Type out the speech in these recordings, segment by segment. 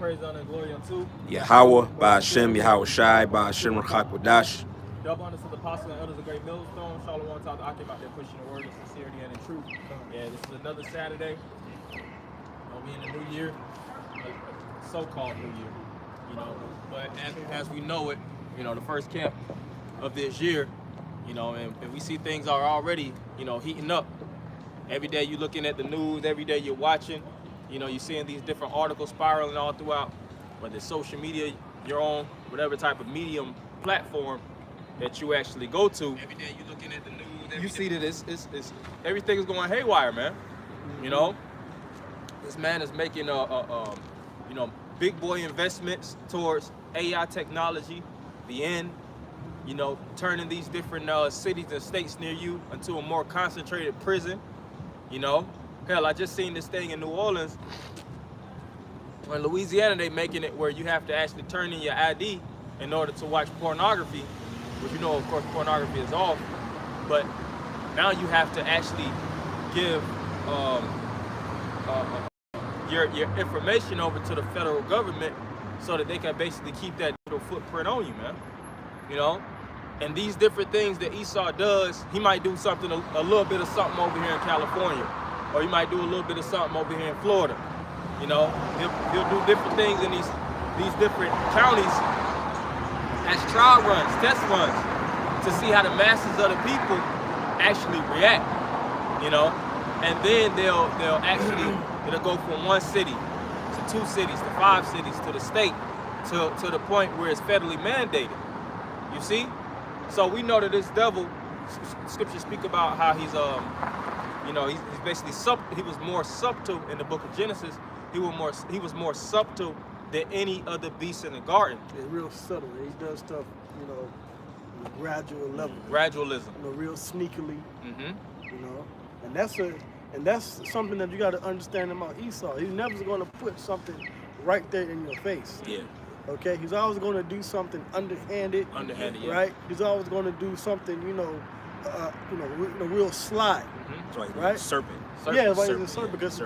praise, honor, and glory unto Yahweh, Ba'Hashem, Yahweh Shai, Ba'Hashem Rachak Wadash. double honor to the apostles and elders of Great Millstone. Shalom to the Atl Camp out there pushing the word of sincerity and in truth. Yeah, this is another Saturday. We in the new year, a so-called new year, you know. But as we know it, you know, the first camp of this year, you know, and we see things are already, you know, heating up. Every day you're looking at the news, every day you're watching, you know, you're seeing these different articles spiraling all throughout, whether it's social media, your own, whatever type of medium platform that you actually go to. Every day you're looking at the news, you see that it's everything is going haywire, man. You know, this man is making you know, big boy investments towards AI technology, the end, you know, turning these different cities and states near you into a more concentrated prison. You know, hell, I just seen this thing in New Orleans. In Louisiana, they making it where you have to actually turn in your ID in order to watch pornography, which, you know, of course, pornography is off. But now you have to actually give your information over to the federal government so that they can basically keep that little footprint on you, man. You know? And these different things that Esau does, he might do something, a little bit of something over here in California, or he might do a little bit of something over here in Florida. You know, he'll do different things in these different counties as trial runs, test runs, to see how the masses of the people actually react. You know, and then they'll go from one city to 2 cities to 5 cities to the state to the point where it's federally mandated. You see? So we know that this devil, scriptures speak about how he's you know, he's basically he was more subtle in the book of Genesis. He was more subtle than any other beast in the garden. Yeah, real subtle. He does stuff, you know, on a gradual level. Gradualism. You know, real sneakily. Mm-hmm. You know, and that's something that you got to understand about Esau. He's never going to put something right there in your face. Yeah. Okay, he's always going to do something underhanded. Underhanded, yeah. Right? He's always going to do something, you know, real sly. Mm-hmm. Like right? Serpent. Yeah, like a serpent. Because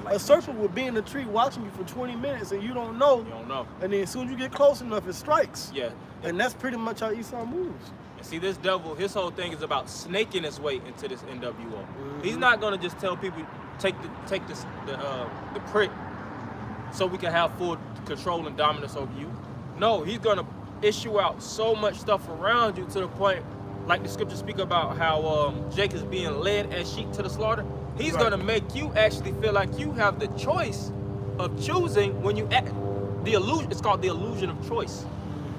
a serpent will be in the tree watching you for 20 minutes and you don't know. You don't know. And then as soon as you get close enough, it strikes. Yeah. And that's pretty much how Esau moves. And see, this devil, his whole thing is about snaking his way into this NWO. Mm-hmm. He's not gonna just tell people take the prick so we can have full control and dominance over you. No, he's gonna issue out so much stuff around you to the point, like the scriptures speak about how Jake is being led as sheep to the slaughter. He's gonna make you actually feel like you have the choice of choosing when you act. The illusion, it's called the illusion of choice.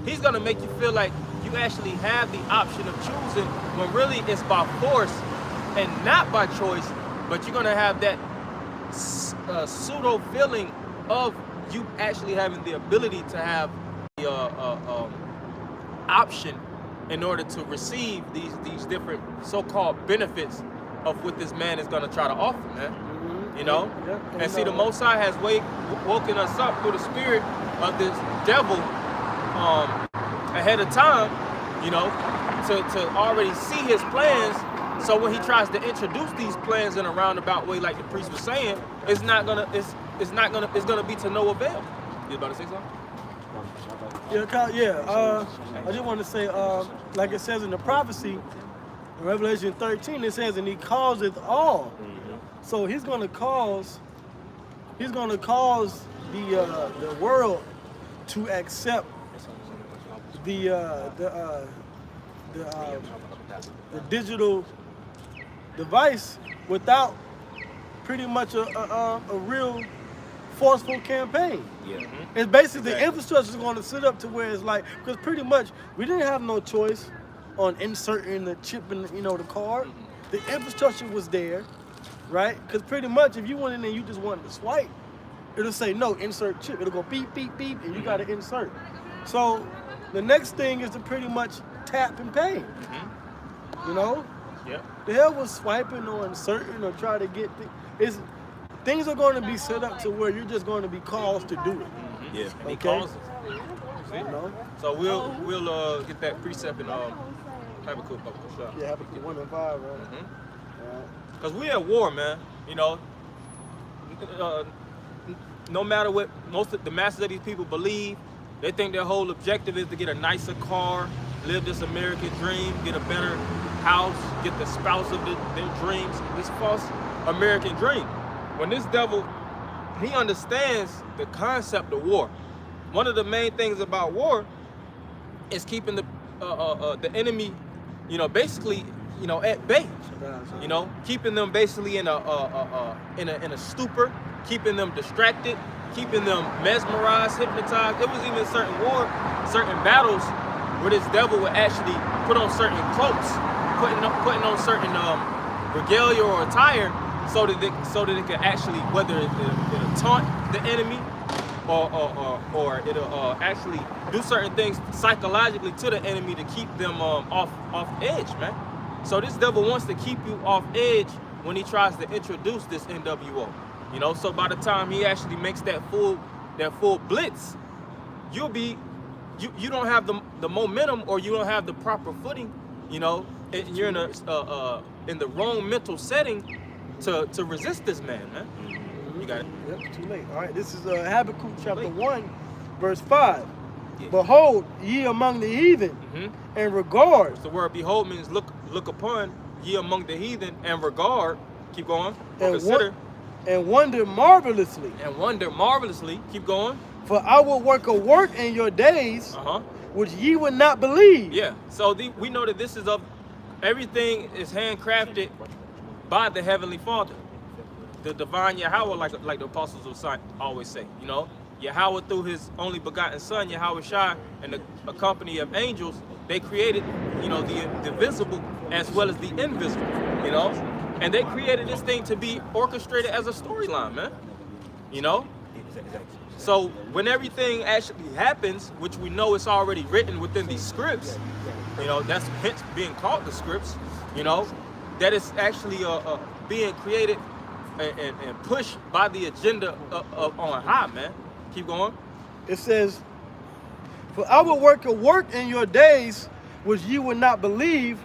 He's gonna make you feel like you actually have the option of choosing when really it's by force and not by choice, but you're gonna have that pseudo feeling of you actually having the ability to have the option in order to receive these different so-called benefits of what this man is gonna try to offer, man. Mm-hmm. You know? Yeah. And see, the Most High has woken us up through the spirit of this devil ahead of time, you know, to already see his plans. So when he tries to introduce these plans in a roundabout way, like the priest was saying, it's gonna be to no avail. You about to say something? Yeah. I just want to say, like it says in the prophecy, in Revelation 13, it says, and he causeth all. Mm-hmm. So he's gonna cause the world to accept the digital device without pretty much a real forceful campaign. Yeah. Mm-hmm. It's basically the infrastructure is going to sit up to where it's like, because pretty much we didn't have no choice on inserting the chip in, you know, the card. Mm-hmm. The infrastructure was there, right? Because pretty much if you went in there and you just wanted to swipe, it'll say no, insert chip. It'll go beep, beep, beep, and you got to insert. So the next thing is to pretty much tap and pay. Mm-hmm. You know? Yeah. The hell with swiping or inserting or try to get things are going to be set up to where you're just going to be caused to do it. Mm-hmm. Yeah. And he Okay. calls us. See? You know? So we'll get that precept and have a quick shot. Yeah, have a 1 and 5, right? Mm-hmm. Because we at war, man. You know, no matter what most of the masses of these people believe, they think their whole objective is to get a nicer car, live this American dream, get a better house, get the spouse of their dreams, this false American dream. When this devil, he understands the concept of war. One of the main things about war is keeping the enemy, basically, at bay. Keeping them basically in a stupor, keeping them distracted, keeping them mesmerized, hypnotized. It was even certain battles where this devil would actually put on certain cloaks, putting on certain regalia or attire, so that it could actually, whether it'll taunt the enemy or it'll actually do certain things psychologically to the enemy to keep them off edge, man. So this devil wants to keep you off edge when he tries to introduce this NWO. So by the time he actually makes that full blitz, you don't have the momentum, or you don't have the proper footing, and you're in the wrong mental setting to resist this man. You got it. Yep, too late. All right, this is Habakkuk chapter 1, verse 5. Yeah. Behold, ye among the heathen, and regard. The word behold means look upon, ye among the heathen, and regard. Keep going. Or consider. And wonder marvelously. And wonder marvelously. Keep going. For I will work a work in your days, which ye would not believe. Yeah. So we know that this is everything is handcrafted by the Heavenly Father, the divine Yahweh, like the apostles will always say. Yahweh through His only begotten Son, Yahweh Shai, and a company of angels, they created, the visible as well as the invisible. And they created this thing to be orchestrated as a storyline, man. So when everything actually happens, which we know it's already written within these scripts, that's hence being called the scripts, that is actually being created and pushed by the agenda of on high, man. Keep going. It says, for I will work a work in your days which you would not believe,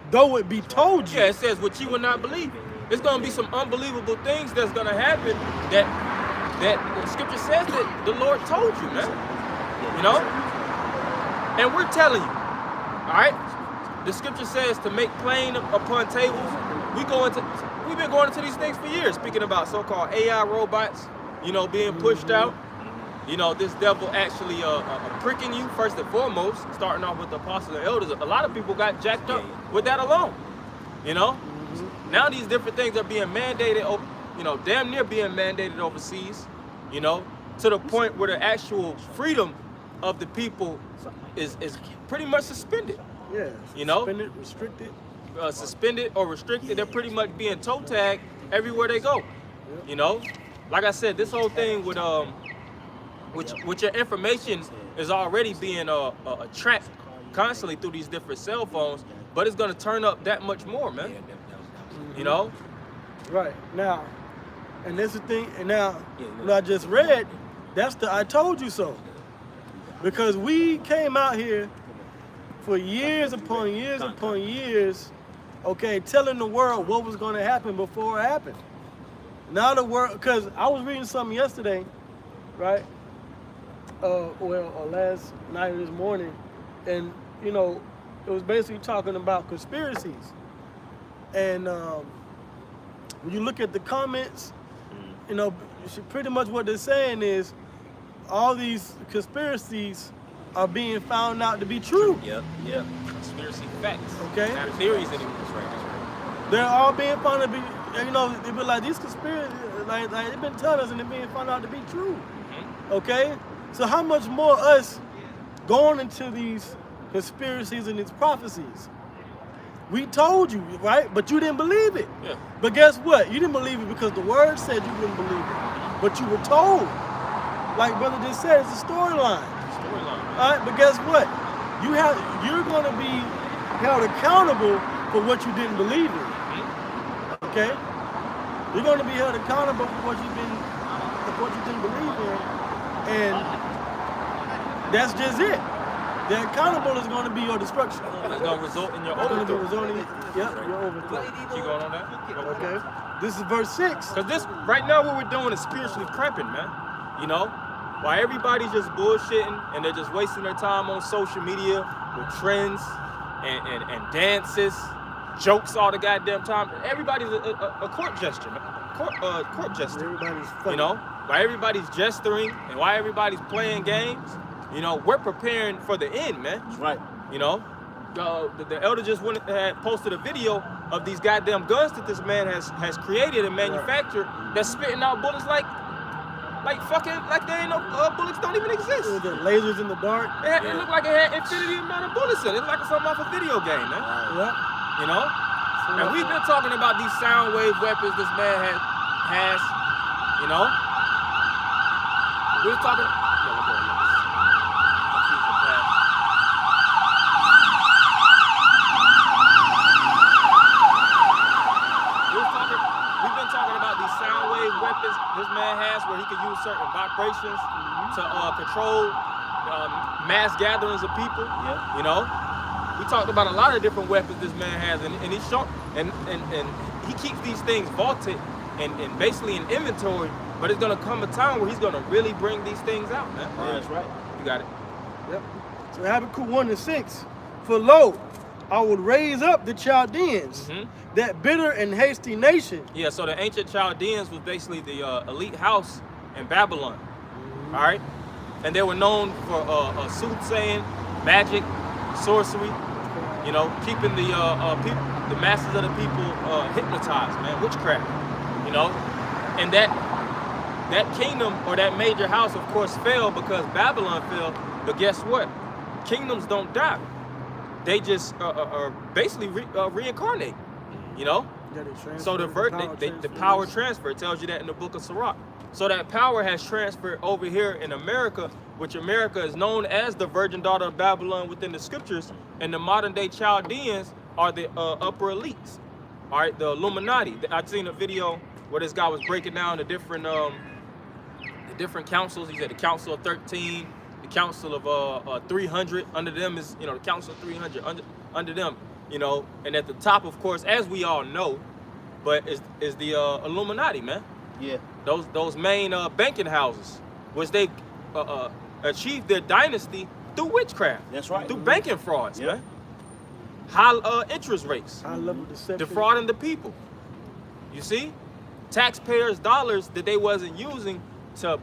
though it be told you. Yeah, it says which you would not believe. There's going to be some unbelievable things that's going to happen that the scripture says that the Lord told you, man. And we're telling you, all right? The scripture says to make plain upon tables. We've been going into these things for years, speaking about so-called AI robots, being pushed out. This devil actually pricking you first and foremost, starting off with the apostles and elders. A lot of people got jacked up with that alone. Now these different things are being mandated, damn near being mandated overseas, to the point where the actual freedom of the people is pretty much suspended. Yeah. Suspended, restricted. Suspended or restricted. They're pretty much being toe tagged everywhere they go. Like I said, this whole thing with which your information is already being tracked constantly through these different cell phones, but it's gonna turn up that much more, man. Right now, and this is the thing. And now, what I just read, that's the I told you so, because we came out here for years upon years upon years, telling the world what was going to happen before it happened. Now the world, because I was reading something yesterday, right? Last night or this morning, and it was basically talking about conspiracies. And when you look at the comments, pretty much what they're saying is all these conspiracies are being found out to be true. Yep. Conspiracy facts. Okay. Not theories anymore. That's right. They're all being found to be, they be like, these conspiracies, like they've been telling us, and they're being found out to be true. Okay? So how much more us going into these conspiracies and these prophecies? We told you, right? But you didn't believe it. Yeah. But guess what? You didn't believe it because the word said you didn't believe it. But you were told. Like Brother just said, it's a storyline. All right, but guess what? You're going to be held accountable for what you didn't believe in. Okay? You're going to be held accountable for what you didn't believe in, and that's just it. The accountable is going to be your destruction. It's going to result in your overthrow. Your overthrow. Keep going on that. Okay. This is verse 6. Because right now what we're doing is spiritually prepping, man. You know, while everybody's just bullshitting and they're just wasting their time on social media with trends and dances, jokes all the goddamn time. Everybody's a court gesture, man. Court gesture. Everybody's funny. You know, while everybody's gesturing and while everybody's playing games, you know, we're preparing for the end, man. That's right. You know, the elder just had posted a video of these goddamn guns that this man has created and manufactured that's spitting out bullets like there ain't no bullets don't even exist. With the lasers in the dark. It looked like it had infinity amount of bullets in it. It looked like something off a video game, man. Yeah. You know? And we've been talking about these sound wave weapons this man has, you know? We're talking. Yeah, we're going We've been talking about these sound wave weapons this man has, where he can use certain vibrations to control mass gatherings of people. Yeah. You know? We talked about a lot of different weapons this man has, and he's shown, and he keeps these things vaulted and basically in inventory. But it's gonna come a time where he's gonna really bring these things out, man. Yeah, that's right. You got it. Yep. So Habakkuk 1:6. For lo, I will raise up the Chaldeans, that bitter and hasty nation. Yeah. So the ancient Chaldeans was basically the elite house in Babylon. All right, and they were known for soothsaying, magic, sorcery. You know, keeping the masses of the people hypnotized, man. Witchcraft. You know, and that kingdom or that major house, of course, fell because Babylon fell. But guess what? Kingdoms don't die. They just are basically reincarnate. You know. Yeah, they So the power transfer. It tells you that in the book of Sirach. So that power has transferred over here in America, which America is known as the virgin daughter of Babylon within the scriptures, and the modern day Chaldeans are the upper elites. All right, the Illuminati. I've seen a video where this guy was breaking down the different councils. He said the Council of 13, the Council of 300. Under them is, you know, the Council of 300. Under them, you know, and at the top, of course, as we all know, but is the Illuminati, man. Yeah. Those main banking houses, which they achieved their dynasty through witchcraft. That's right. Through banking frauds, Yeah. man. High interest rates. High level deception. Defrauding the people. You see? Taxpayers' dollars that they wasn't using to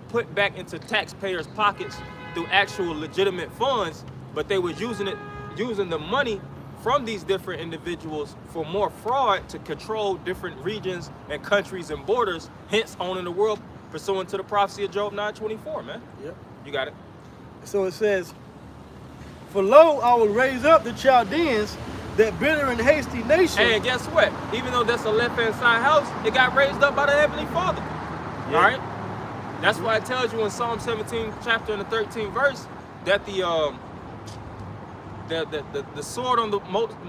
put back into taxpayers' pockets through actual legitimate funds, but they was using the money from these different individuals for more fraud to control different regions and countries and borders, hence owning the world pursuant to the prophecy of Job 9:24, man. Yep. You got it. So it says, for lo, I will raise up the Chaldeans, that bitter and hasty nation. And guess what? Even though that's a left-hand side house, it got raised up by the Heavenly Father. Yeah. All right? That's why it tells you in Psalm 17 chapter and the 13th verse that the sword on the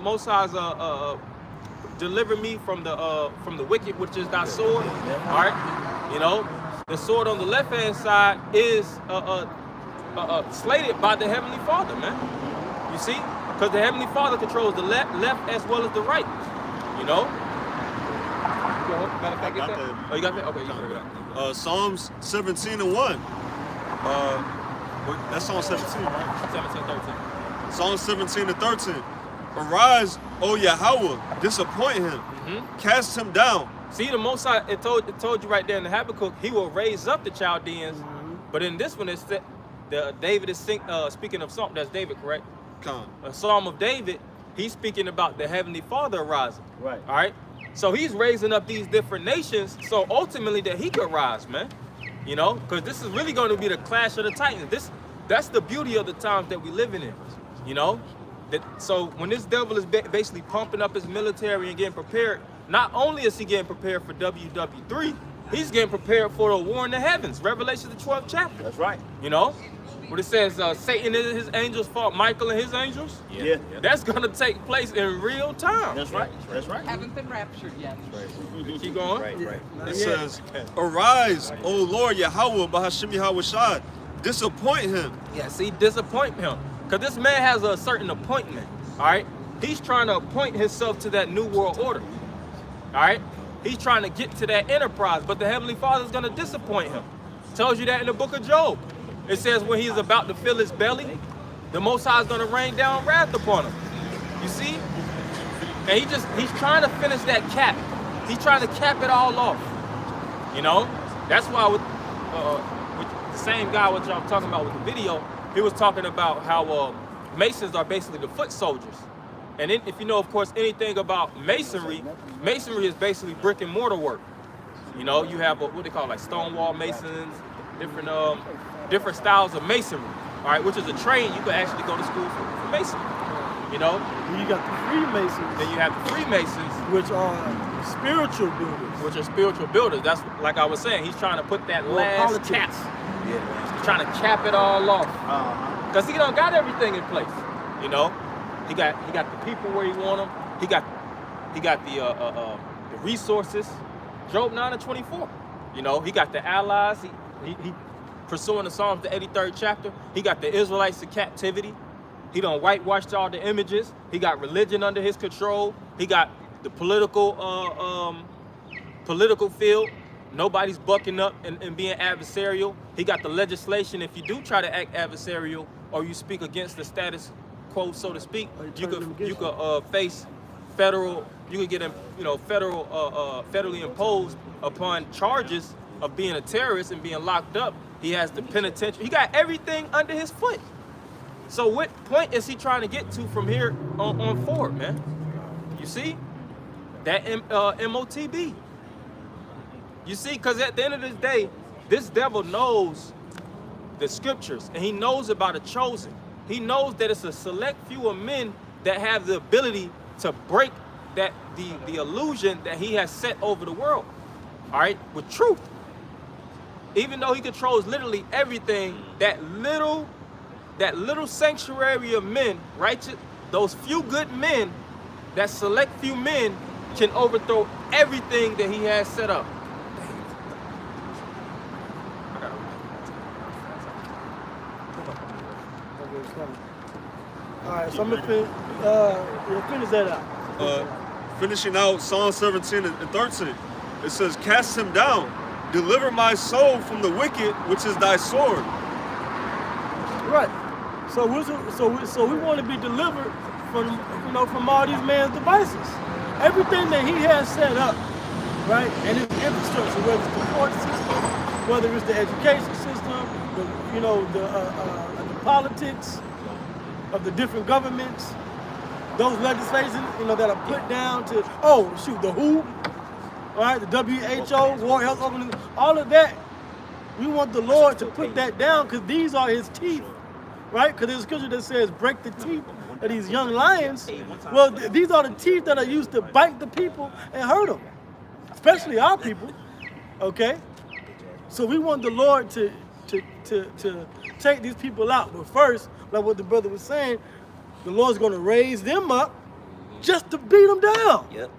Most High's deliver me from the wicked, which is thy sword. All right? You know, the sword on the left-hand side is slated by the Heavenly Father, man. You see? Because the Heavenly Father controls the left as well as the right. You know? Matter of fact, get that? Oh, you got that? Okay, you got that. Psalms 17:1. That's Psalm 17, right? 17:13. Psalm 17:13. Arise, O Yahweh, disappoint him, cast him down. See, the Most High, it told you right there in the Habakkuk, he will raise up the Chaldeans. But in this one, it's David is speaking of Psalm. That's David, correct? A Psalm of David. He's speaking about the Heavenly Father arising. Right. All right. So he's raising up these different nations, so ultimately that he could rise, man. You know, because this is really going to be the clash of the titans. That's the beauty of the times that we living in. You know, so when this devil is basically pumping up his military and getting prepared, not only is he getting prepared for WW3, he's getting prepared for the war in the heavens. Revelation the 12th chapter. That's right. You know, what it says, Satan and his angels fought Michael and his angels. Yeah. That's going to take place in real time. That's right. That's right. Haven't been raptured yet. Keep going. Right. It says, arise, O Lord Yahweh, Bahashim Yahweh Shad, disappoint him. Yeah, see, disappoint him. Because this man has a certain appointment, all right? He's trying to appoint himself to that new world order, all right? He's trying to get to that enterprise, but the Heavenly Father is going to disappoint him. Tells you that in the book of Job. It says when he's about to fill his belly, the Most High is going to rain down wrath upon him. You see? And he's trying to finish that cap. He's trying to cap it all off. You know? That's why with the same guy which I'm talking about with the video, he was talking about how Masons are basically the foot soldiers. And if you know, of course, anything about masonry, masonry is basically brick and mortar work. You know, you have what they call like stonewall masons, different styles of masonry. All right, which is a trade you could actually go to school for masonry. You know, You got the Freemasons, then you have the Freemasons, which are spiritual builders. which are spiritual builders. That's like I was saying. He's trying to put that Or last politics. cap. Yeah, man. He's trying to cap it all off. Uh-huh. Cause he don't got everything in place. You know, he got the people where he want them. He got the resources. Job 9:24. You know, he got the allies. He pursuing the Psalms, the 83rd chapter. He got the Israelites in captivity. He done whitewashed all the images. He got religion under his control. He got the political field. Nobody's bucking up and being adversarial. He got the legislation. If you do try to act adversarial or you speak against the status quo, so to speak, you could face federal. You could get federally imposed upon charges of being a terrorist and being locked up. He has the penitentiary. He got everything under his foot. So what point is he trying to get to from here on forward, man? You see? That MOTB. You see, because at the end of this day, this devil knows the scriptures and he knows about a chosen. He knows that it's a select few of men that have the ability to break that the illusion that he has set over the world. All right, with truth. Even though he controls literally everything, that little sanctuary of men, righteous, those few good men, that select few men can overthrow everything that he has set up. All right, so I'm gonna finish that out. Finishing out Psalm 17 and 13, it says, "Cast him down, deliver my soul from the wicked, which is thy sword." Right. So we want to be delivered from all these man's devices. Everything that he has set up, right, and his infrastructure, whether it's the court system, whether it's the education system, the politics of the different governments, those legislations, that are put down to the WHO, all right, the WHO, World Health Organization, all of that. We want the Lord to put that down because these are his teeth, right? Because there's a scripture that says, break the teeth of these young lions. Well, these are the teeth that are used to bite the people and hurt them, especially our people, okay? So we want the Lord to take these people out. But first, like what the brother was saying, the Lord's going to raise them up just to beat them down. Yep.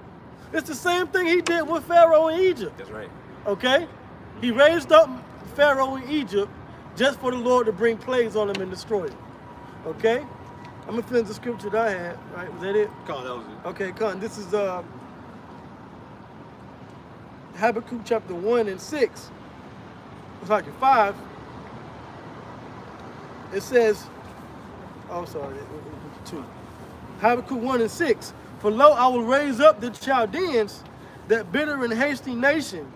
It's the same thing he did with Pharaoh in Egypt. That's right. Okay? He raised up Pharaoh in Egypt just for the Lord to bring plagues on him and destroy him. Okay? I'm going to finish the scripture that I had. Right? Was that it? Come on, that was it. Okay, come on. This is Habakkuk chapter 1 and 6. It's like 5. It says, I'm sorry, 2. Habakkuk 1 and 6. For lo, I will raise up the Chaldeans, that bitter and hasty nation,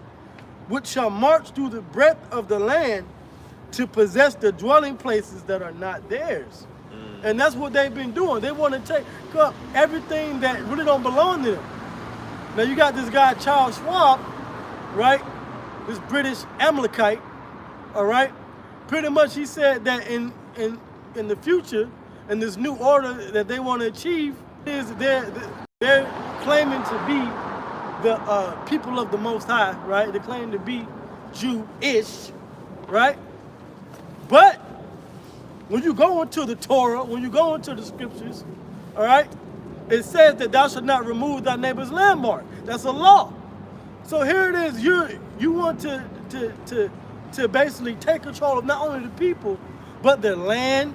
which shall march through the breadth of the land to possess the dwelling places that are not theirs. And that's what they've been doing. They want to take up everything that really don't belong to them. Now you got this guy, Charles Schwab, right? This British Amalekite, all right? Pretty much he said that in the future, in this new order that they want to achieve, is they're claiming to be the people of the Most High, right? They claim to be Jewish, right? But when you go into the Torah, when you go into the scriptures, all right, it says that thou shalt not remove thy neighbor's landmark. That's a law. So here it is. You want to basically take control of not only the people, but their land,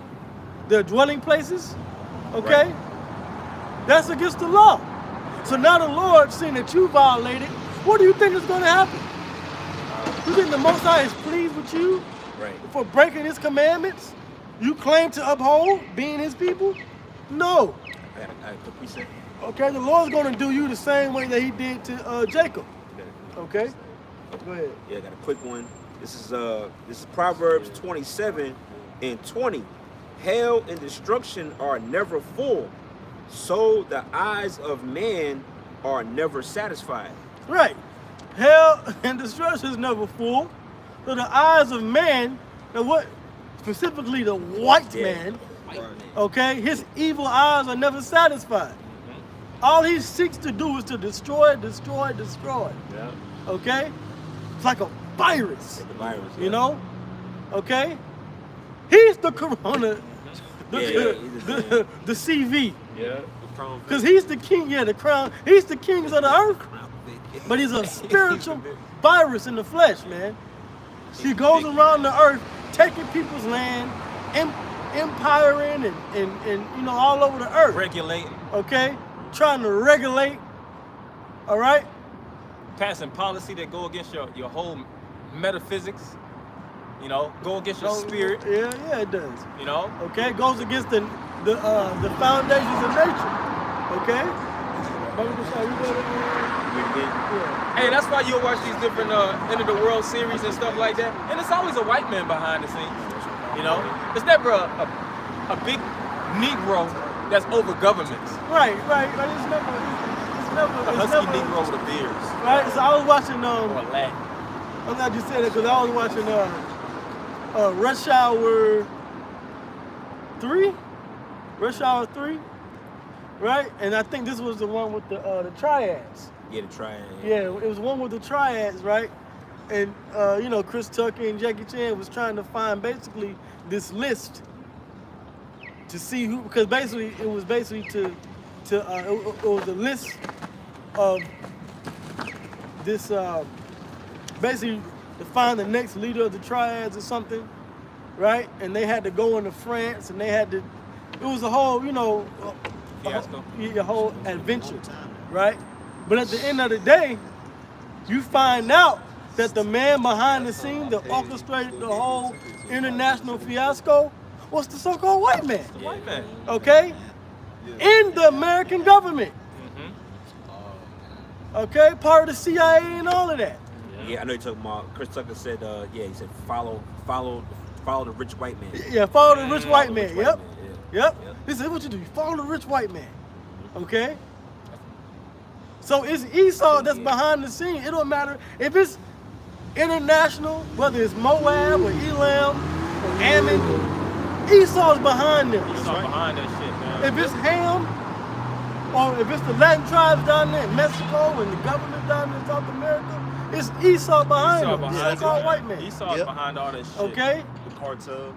their dwelling places. Okay? Right. That's against the law. So now the Lord, seeing that you violated, what do you think is going to happen? You think the Most High is pleased with you Right. for breaking His commandments? You claim to uphold being His people? No. I got a preset. Okay, the Lord's going to do you the same way that He did to Jacob. Okay? Go ahead. Yeah, I got a quick one. This is Proverbs 27:20. Hell and destruction are never full, so the eyes of man are never satisfied. Right. Hell and destruction is never full. So the eyes of man, and what specifically the white man, okay, his evil eyes are never satisfied. All he seeks to do is to destroy, destroy, destroy. Yeah. Okay? It's like a virus. The virus. You know? Okay? He's the corona, the CV. Yeah. Because he's the king, the crown. He's the kings of the earth. But he's a spiritual virus in the flesh, man. He goes around the earth taking people's land, empiring and you know, all over the earth. Regulating. Okay? Trying to regulate. All right? Passing policy that go against your whole metaphysics. You know, go against your spirit. Yeah, it does. You know? Okay? It goes against the foundations of nature. Okay? Hey, that's why you'll watch these different end of the world series and stuff like that. And it's always a white man behind the scenes. You know? It's never a big Negro that's over governments. Right. It's never A husky Negro with a beard. right. So I was watching Or a Latin. I'm glad you said it because I was watching Rush Hour 3. Rush Hour 3. Right? And I think this was the one with the triads. Yeah, the triad. Yeah, it was one with the triads, right? And you know, Chris Tucker and Jackie Chan was trying to find basically this list to see who, because basically it was basically it was a list of this basically to find the next leader of the triads or something, right? And they had to go into France and they had to. It was a whole, you know, a whole adventure, right? But at the end of the day, you find out that the man behind the scene that orchestrated the whole international fiasco was the so-called white man. The white man. Okay? In the American government. Okay? Part of the CIA and all of that. Yeah, I know you're talking about. Chris Tucker said, he said follow the rich white man. Yeah, follow the rich white man. Rich Yep. white man, Yep. He said, what you do? You follow the rich white man. Okay? So it's Esau that's behind the scene. It don't matter if it's international, whether it's Moab or Elam or Ammon, Esau's behind them. He's not behind that shit, man. If it's Ham, or if it's the Latin tribes down there in Mexico and the government down there in South America, it's Esau behind them. It's called white man. Esau's behind all that shit. Okay? The cartel.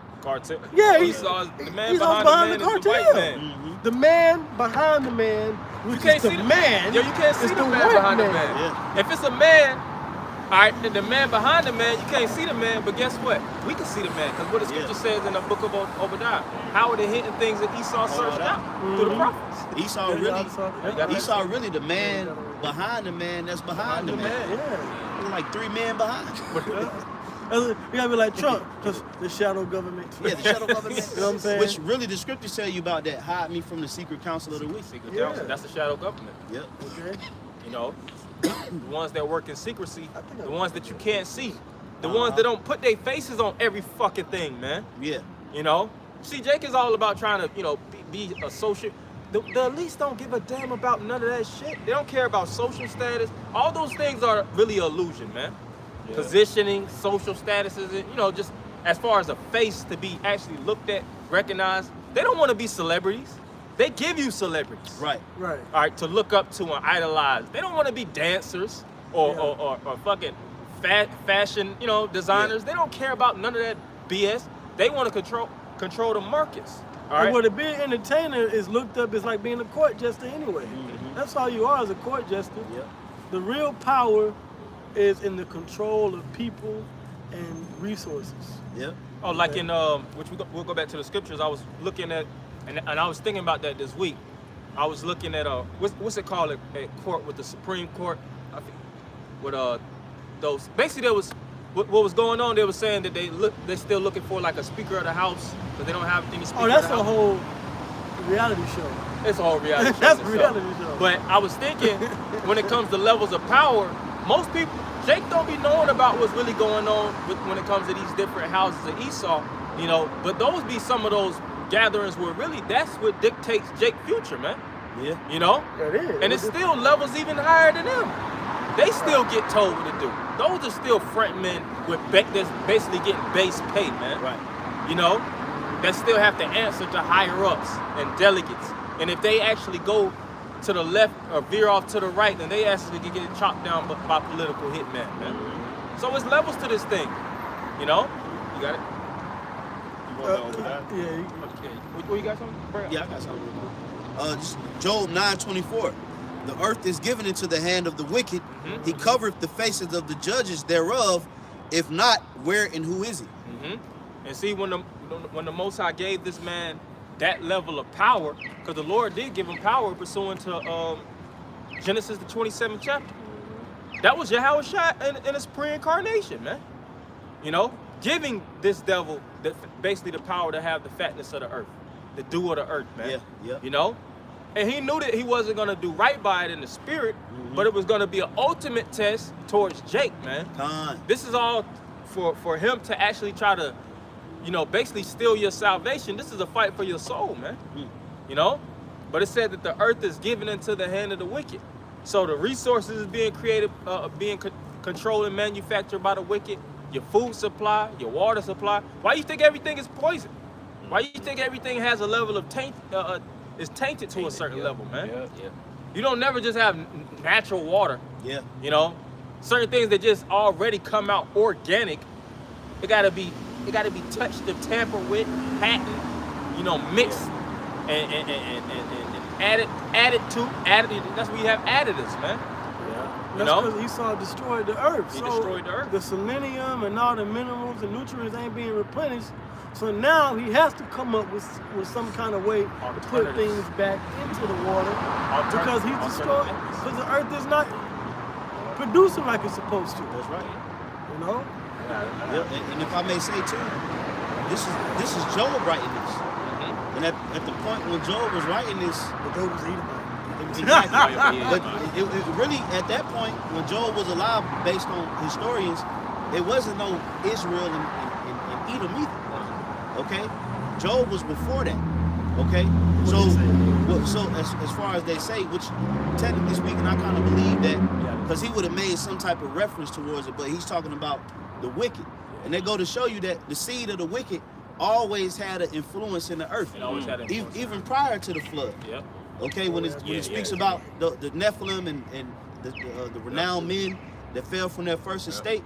Yeah, Esau's the man Esau's behind the man the is the white cartel. man. The man behind the man, which is the man, Yo, you can't see is the man white behind the man. Yeah. If it's a man, all right, then the man behind the man, you can't see the man, but guess what? We can see the man, because what the scripture says in the book of Obadiah, how are the hidden things that Esau searched out through the prophets? Esau really the man behind the man that's behind the man. Yeah. There's like 3 men behind. You gotta be like Trump, because the shadow government. Yeah, the shadow government. You know what I'm saying? Which really the scriptures tell you about that. Hide me from the secret counsel of the wicked. Secret counsel, that's the shadow government. Yep. Okay. You know, the ones that work in secrecy, the ones that you can't see, the ones that don't put their faces on every fucking thing, man. Yeah. You know, see, Jake is all about trying to, you know, be a social. The elites don't give a damn about none of that shit. They don't care about social status. All those things are really an illusion, man. Yeah. Positioning, social statuses, you know, just as far as a face to be actually looked at, recognized. They don't want to be celebrities. They give you celebrities. Right. Right. All right, to look up to and idolize. They don't want to be dancers or fucking fashion, you know, designers. They don't care about none of that BS. They want to control the markets. All right. And what a being entertainer is looked up is like being a court jester anyway. That's all you are as a court jester. Yep. The real power is in the control of people and resources. Yep. Oh, like in which we'll go back to the scriptures. I was looking at, and I was thinking about that this week. I was looking at what's it called, a court with the Supreme Court, I think, with those. Basically, there was what was going on, they were saying that they're still looking for like a Speaker of the House, but they don't have any Speaker Oh, that's of the a House. whole reality show. It's a whole reality show. That's a in reality itself. show. But I was thinking, when it comes to levels of power, most people, Jake don't be knowing about what's really going on when it comes to these different houses of Esau, you know. But those be some of those gatherings where really that's what dictates Jake's future, man. Yeah. You know? That is. And it's still levels even higher than them. They still get told what to do. Those are still front men with that's basically getting base pay, man. Right. You know? That still have to answer to higher ups and delegates. And if they actually go to the left or veer off to the right, then they actually get chopped down by political hitmen, man. So it's levels to this thing. You know? You got it? You want to know over that? Yeah. Okay. What you got something? Brad? Yeah, I got something. Job 9:24. The earth is given into the hand of the wicked. Mhm. He covereth the faces of the judges thereof. If not, where and who is he? And see, when the Most High gave this man that level of power, because the Lord did give him power pursuant to Genesis the 27th chapter. That was Yahweh Shai in his pre-incarnation, man. You know, giving this devil basically the power to have the fatness of the earth, the dew of the earth, man. Yeah, yeah. You know, and he knew that he wasn't gonna do right by it in the spirit, but it was gonna be an ultimate test towards Jake, man. Khan. This is all for him to actually try to, you know, basically steal your salvation. This is a fight for your soul, man. You know? But it said that the earth is given into the hand of the wicked. So the resources is being created, controlled and manufactured by the wicked. Your food supply, your water supply. Why you think everything is poison? Why you think everything has a level of is tainted to a certain level, man? Yeah. You don't never just have natural water. Yeah. You know, certain things that just already come out organic, it gotta be touched and tampered with, patented, you know, mixed and added to. That's where you have additives, man. You That's know? because Esau destroyed the earth. He So destroyed the earth. The selenium and all the minerals and nutrients ain't being replenished. So now he has to come up with some kind of way to put Alternatives. things back into the water because he's destroyed. Because the earth is not producing like it's supposed to. That's right. You know? Yeah. And if I may say too, this is Job writing this. And at the point when Job was writing this, But Job was Edomite. exactly. But it really, at that point, when Job was alive, based on historians, there wasn't no Israel and Edom either. Okay? Job was before that. Okay? So as far as they say, which technically speaking, I kind of believe that because he would have made some type of reference towards it, but he's talking about the wicked. And they go to show you that the seed of the wicked always had an influence in the earth. It always had an influence. Even prior to the flood. Yeah. Okay, when it speaks about the Nephilim and the renowned men that fell from their first estate,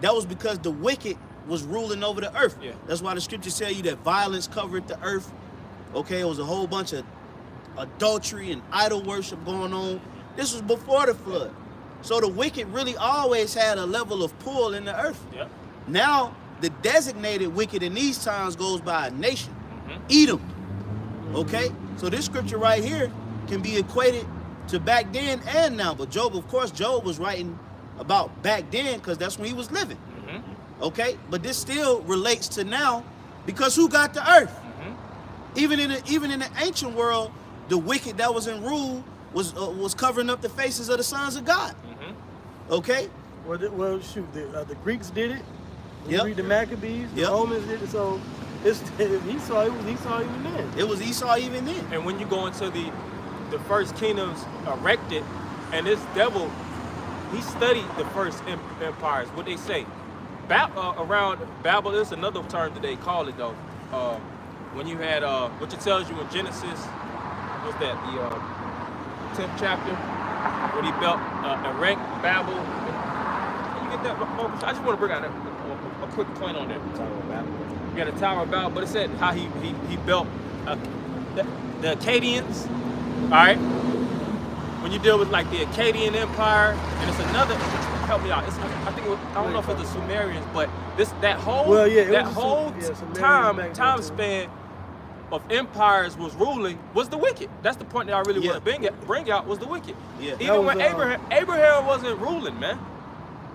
that was because the wicked was ruling over the earth. Yeah. That's why the scriptures tell you that violence covered the earth. Okay, it was a whole bunch of adultery and idol worship going on. This was before the flood. So the wicked really always had a level of pull in the earth. Yeah. Now, the designated wicked in these times goes by a nation. Edom. Okay? So this scripture right here can be equated to back then and now. But Job, of course, Job was writing about back then because that's when he was living. Okay? But this still relates to now because who got the earth? Even in the ancient world, the wicked that was in rule was covering up the faces of the sons of God. Okay? Well, shoot, the Greeks did it. You Yep. read the Maccabees, the Yep. Romans did it. So it's Esau. It was Esau even then. It was Esau even then. And when you go into the first kingdoms erected, and this devil, he studied the first empires. What they say, around Babel. There's another term that they call it though. When you had what it tells you in Genesis, what's that? The 10th chapter, when he built erect Babel. Can you get that? I just want to bring out a quick point on that. You got a Tower of Babel, but it said how he built the Akkadians. All right. When you deal with like the Akkadian Empire, and it's another. Help me out. I don't know if it's the Sumerians, but that whole time span of empires was ruling was the wicked. That's the point that I really want to bring out was the wicked. Yeah. Even when Abraham wasn't ruling, man.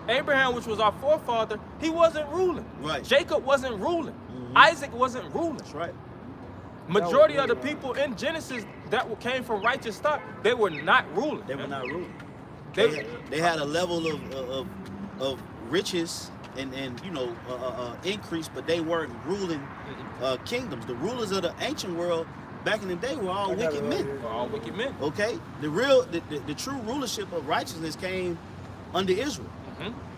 Abraham, which was our forefather, he wasn't ruling. Right. Jacob wasn't ruling. Isaac wasn't ruling. That's right. Majority of the people in Genesis that came from righteous stock, they were not ruling. They were not ruling. They- They had a level of riches and increase, but they weren't ruling kingdoms. The rulers of the ancient world back in the day were all wicked men. They were all wicked men. Okay, the true rulership of righteousness came under Israel.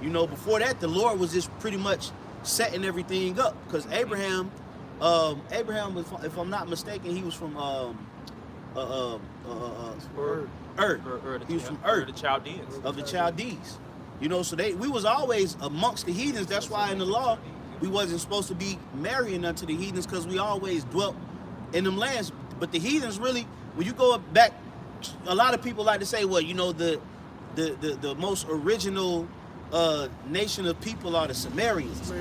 Before that, the Lord was just pretty much setting everything up, because Abraham, if I'm not mistaken, he was from Ur. He was from Ur, The Chaldeans. of the Chaldees. So we was always amongst the heathens. That's why in the law we wasn't supposed to be marrying unto the heathens, because we always dwelt in them lands. But the heathens really, when you go back, a lot of people like to say, well, the most original nation of people are the Sumerians.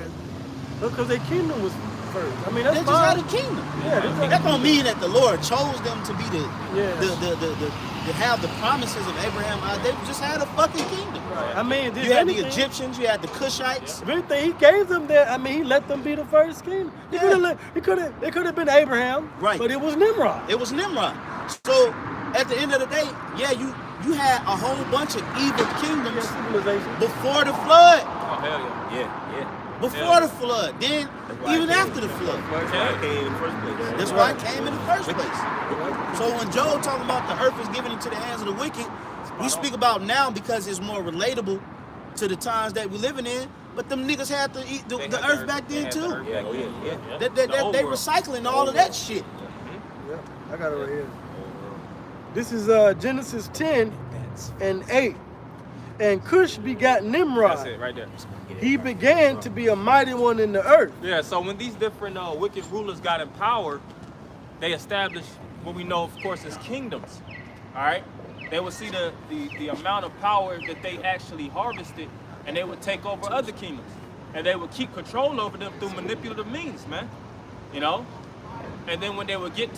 Because their kingdom was first. I mean, They that's just had fine. a kingdom. Yeah, That don't mean that the Lord chose them to be Yeah. to have the promises of Abraham. They just had a fucking kingdom. Right. I mean, You had the Egyptians, you had the Cushites. If anything, he gave them that. I mean, he let them be the first king. They could have been Abraham, Right. But it was Nimrod. It was Nimrod. So at the end of the day, yeah, you had a whole bunch of evil kingdoms Civilization. before the flood. Oh, hell yeah. Yeah. Before the flood. Then why even it came. after the flood. That's why it came in the first place. That's why it came in the first place. So when Job talking about the earth is given into the hands of the wicked, we speak about now because it's more relatable to the times that we're living in. But them niggas had to eat the earth back then too. Yeah. They recycling all of that shit. Yeah, I got it right here. This is Genesis 10 and 8. And Cush begot Nimrod. That's it, right there. He began to be a mighty one in the earth. Yeah, so when these different wicked rulers got in power, they established what we know, of course, as kingdoms. All right? They would see the amount of power that they actually harvested, and they would take over other kingdoms. And they would keep control over them through manipulative means, man. And then when they would get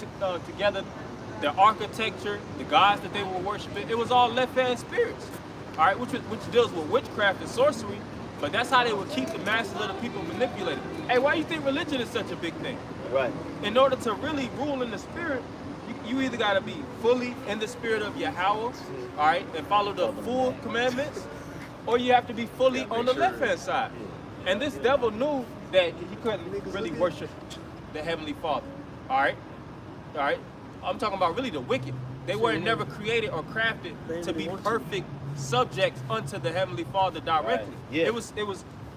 together, the architecture, the gods that they were worshiping, it was all left-hand spirits. All right, which deals with witchcraft and sorcery, but that's how they would keep the masses of the people manipulated. Hey, why do you think religion is such a big thing? Right. In order to really rule in the spirit, you either got to be fully in the spirit of Yahweh, all right, and follow the full commandments, or you have to be fully on the left-hand side. And this devil knew that he couldn't really worship the Heavenly Father, all right? I'm talking about really the wicked. They were never created or crafted to be perfect subjects unto the Heavenly Father directly. Right. Yeah. It was.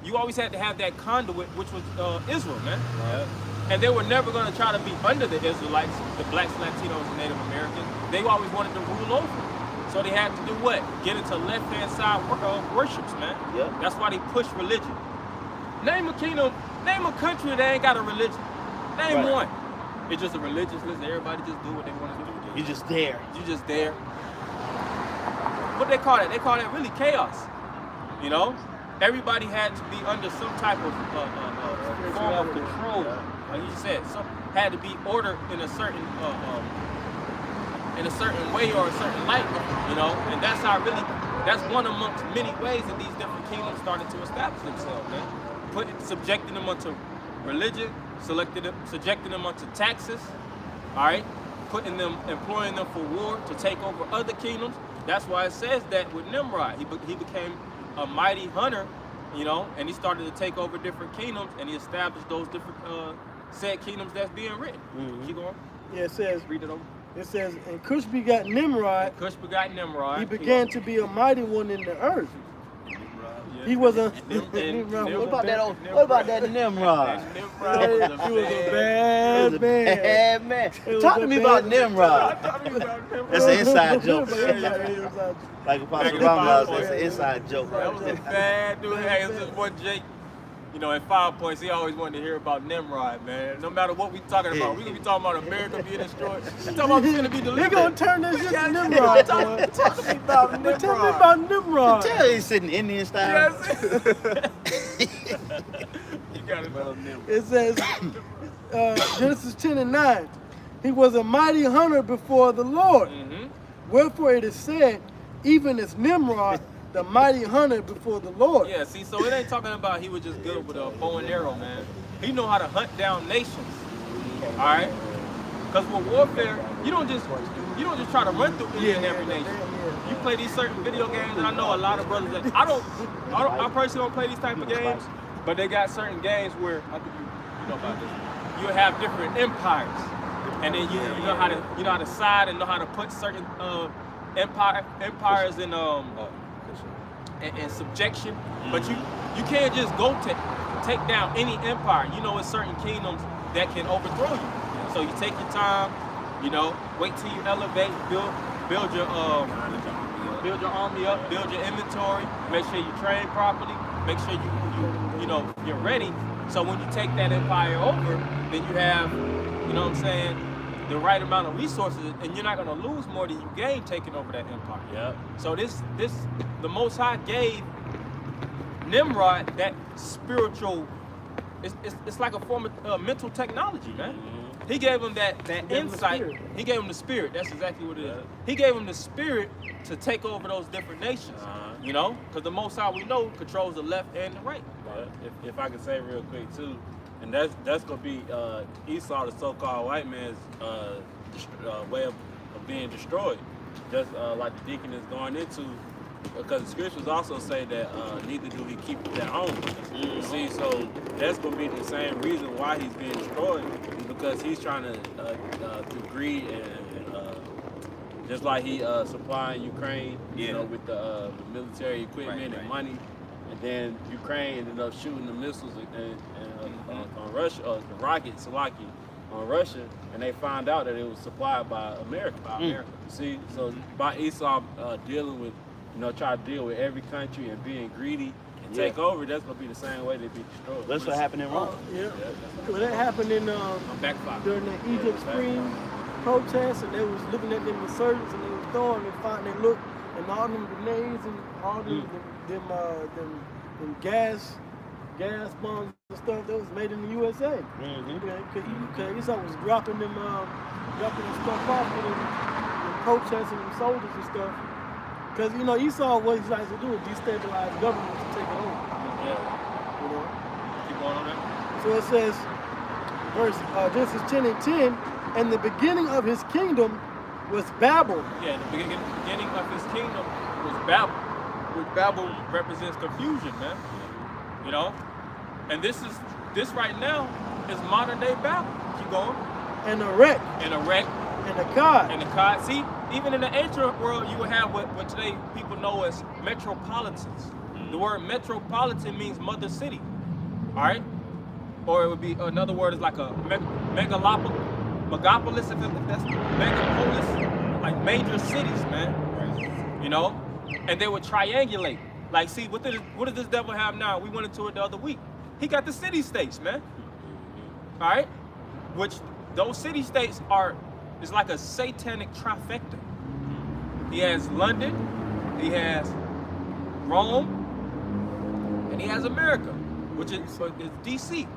You always had to have that conduit, which was Israel, man. Right. And they were never going to try to be under the Israelites, the blacks, Latinos, and Native Americans. They always wanted to rule over. So they had to do what? Get into left-hand side worships, man. Yeah. That's why they push religion. Name a kingdom, name a country that ain't got a religion. Name one. It's just a religious list. Everybody just do what they want to do. You're just there. You just there. What they call that? They call that really chaos. Everybody had to be under some type of form of control. Like you said, had to be ordered in a certain way or a certain light. And that's one amongst many ways that these different kingdoms started to establish themselves, man. Subjecting them unto religion, subjecting them unto taxes, all right? Employing them for war to take over other kingdoms. That's why it says that with Nimrod, he became a mighty hunter, and he started to take over different kingdoms, and he established those different said kingdoms that's being written. Keep going. Yeah, it says, Read it over. It says, and Cush begot Nimrod. Cush begot Nimrod. He began to be a mighty one in the earth. He was a Nimrod. What about that Nimrod? Nimrod he was a bad man. Bad man. Talk to me about Nimrod. That's an inside joke. Like Apostle Ramos says, it's an inside joke. That was a bad dude. Hey, it was this boy Jake. At 5 points, he always wanted to hear about Nimrod, man. No matter what we talking about, we gonna be talking about America being destroyed. We talking about who's gonna be delivered. We gonna turn this shit to Nimrod. Talk to me about Nimrod. Tell me about Nimrod. Tell he's sitting Indian style. You got it about Nimrod. It says, Genesis 10 and 9, he was a mighty hunter before the Lord. Wherefore it is said, even as Nimrod, the mighty hunter before the Lord. Yeah, see, so it ain't talking about he was just good with a bow and arrow, man. He know how to hunt down nations. All right? Because with warfare, you don't just try to run through any and every nation. You play these certain video games, and I know a lot of brothers that I personally don't play these type of games, but they got certain games where I think you know about this. You have different empires, and then you know how to side and know how to put certain empires in subjection. But you can't just go take down any empire. You know, it's certain kingdoms that can overthrow you. So you take your time, you know, wait till you elevate, build your army up, build your inventory, make sure you train properly, make sure you're ready. So when you take that empire over, then you have, you know what I'm saying, the right amount of resources, and you're not gonna lose more than you gain taking over that empire. Yeah. So the Most High gave Nimrod that spiritual. It's like a form of mental technology, man. He gave him that insight. He gave him the spirit. That's exactly what it is. He gave him the spirit to take over those different nations. You know, because the Most High, we know, controls the left and the right. If I can say real quick too, and that's gonna be Esau, the so-called white man's way of being destroyed. Just like the deacon is going into, because the scriptures also say that neither do he keep their own. You see, so that's gonna be the same reason why he's being destroyed, is because he's trying to through greed and just like he supplying Ukraine, you know, with the military equipment and money, and then Ukraine ended up shooting the missiles on Russia, the rockets, on Russia, and they found out that it was supplied by America. You see, so by Esau dealing with, you know, try to deal with every country and being greedy and take over, that's gonna be the same way they be destroyed. That's what happened in Rome. Well, that happened in during the Egypt Spring protests, and they was looking at them insurgents, and they was throwing and they looked, and all them grenades and all them gas bombs and stuff that was made in the USA. Okay, Esau was dropping them stuff off with them protesting them soldiers and stuff. Because, you know, Esau, what he likes to do is destabilize governments and take it over. You know? Keep going on that. So it says, Genesis 10:10, and the beginning of his kingdom was Babel. Yeah, the beginning of his kingdom was Babel. Which Babel represents confusion, man. You know? And this right now is modern day Babel. Keep going. And Erech. And Erech. And Akkad. And Akkad. See, even in the ancient world, you would have what today people know as metropolitans. The word metropolitan means mother city. All right? Or it would be, another word is like a megalopolis, if that's megapolis, like major cities, man. You know? And they would triangulate. Like, see, what does this devil have now? We went into it the other week. He got the city-states, man. All right? Which those city-states it's like a satanic trifecta. He has London, he has Rome, and he has America, which is DC.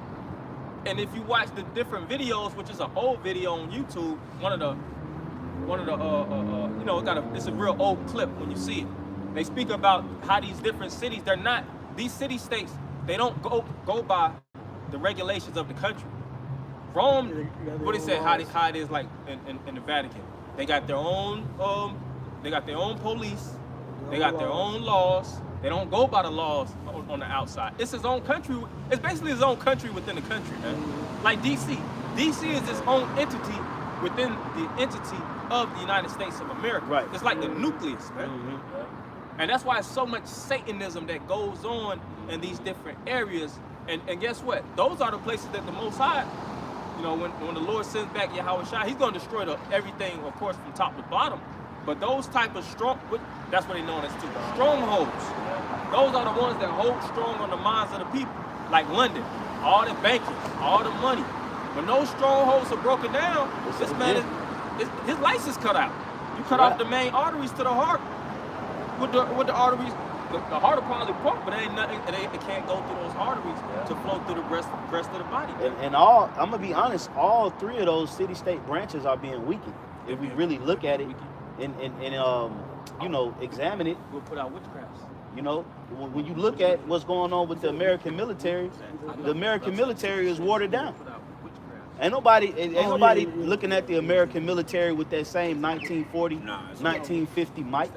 And if you watch the different videos, which is an old video on YouTube, one of the you know, it's a real old clip when you see it. They speak about how these different cities, these city-states, they don't go by the regulations of the country. Rome, what he said, how it is like in the Vatican. They got their own police, they got their own laws. They don't go by the laws on the outside. It's his own country. It's basically his own country within the country, man. Like DC. DC is its own entity within the entity of the United States of America. Right. It's like the nucleus, man. And that's why so much Satanism that goes on in these different areas. And guess what? Those are the places that the Most High, you know, when the Lord sends back Yahweh Shai, he's going to destroy everything, of course, from top to bottom. But those type of that's what they're known as too. Strongholds. Those are the ones that hold strong on the minds of the people. Like London, all the banking, all the money. When those strongholds are broken down, this man his lights is cut out. You cut off the main arteries to the heart. With the arteries, the heart will probably pump, but it ain't nothing. It can't go through those arteries to flow through the rest of the body. And I'm gonna be honest, all three of those city-state branches are being weakened. If we really look at it and you know, examine it. We'll put out witchcrafts. You know, when you look at what's going on with the American military is watered down. Ain't nobody looking at the American military with that same 1940, 1950 might.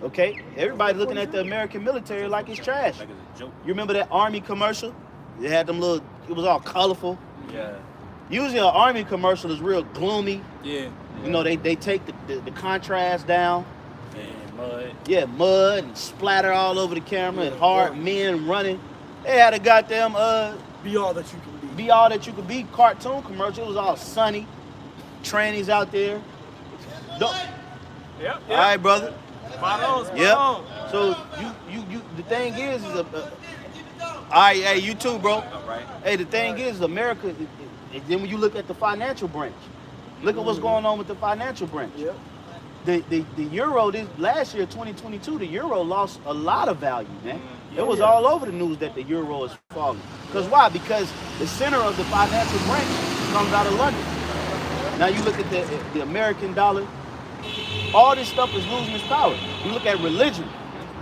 Okay? Everybody looking at the American military like it's trash. You remember that Army commercial? They had them little, it was all colorful. Yeah. Usually an Army commercial is real gloomy. Yeah. You know, they take the contrast down. And mud. Yeah, mud and splatter all over the camera and hard men running. They had a goddamn Be all that you can be. be all that you could be cartoon commercial. It was all sunny. Trannies out there. Yep. All right, brother. Spot on. Yep. So you the thing is all right, hey, you too, bro. All right. Hey, the thing is America, then when you look at the financial branch, look at what's going on with the financial branch. Yep. The euro this last year, 2022, the euro lost a lot of value, man. It was all over the news that the euro is falling. Because why? Because the center of the financial branch comes out of London. Now you look at the American dollar, all this stuff is losing its power. You look at religion.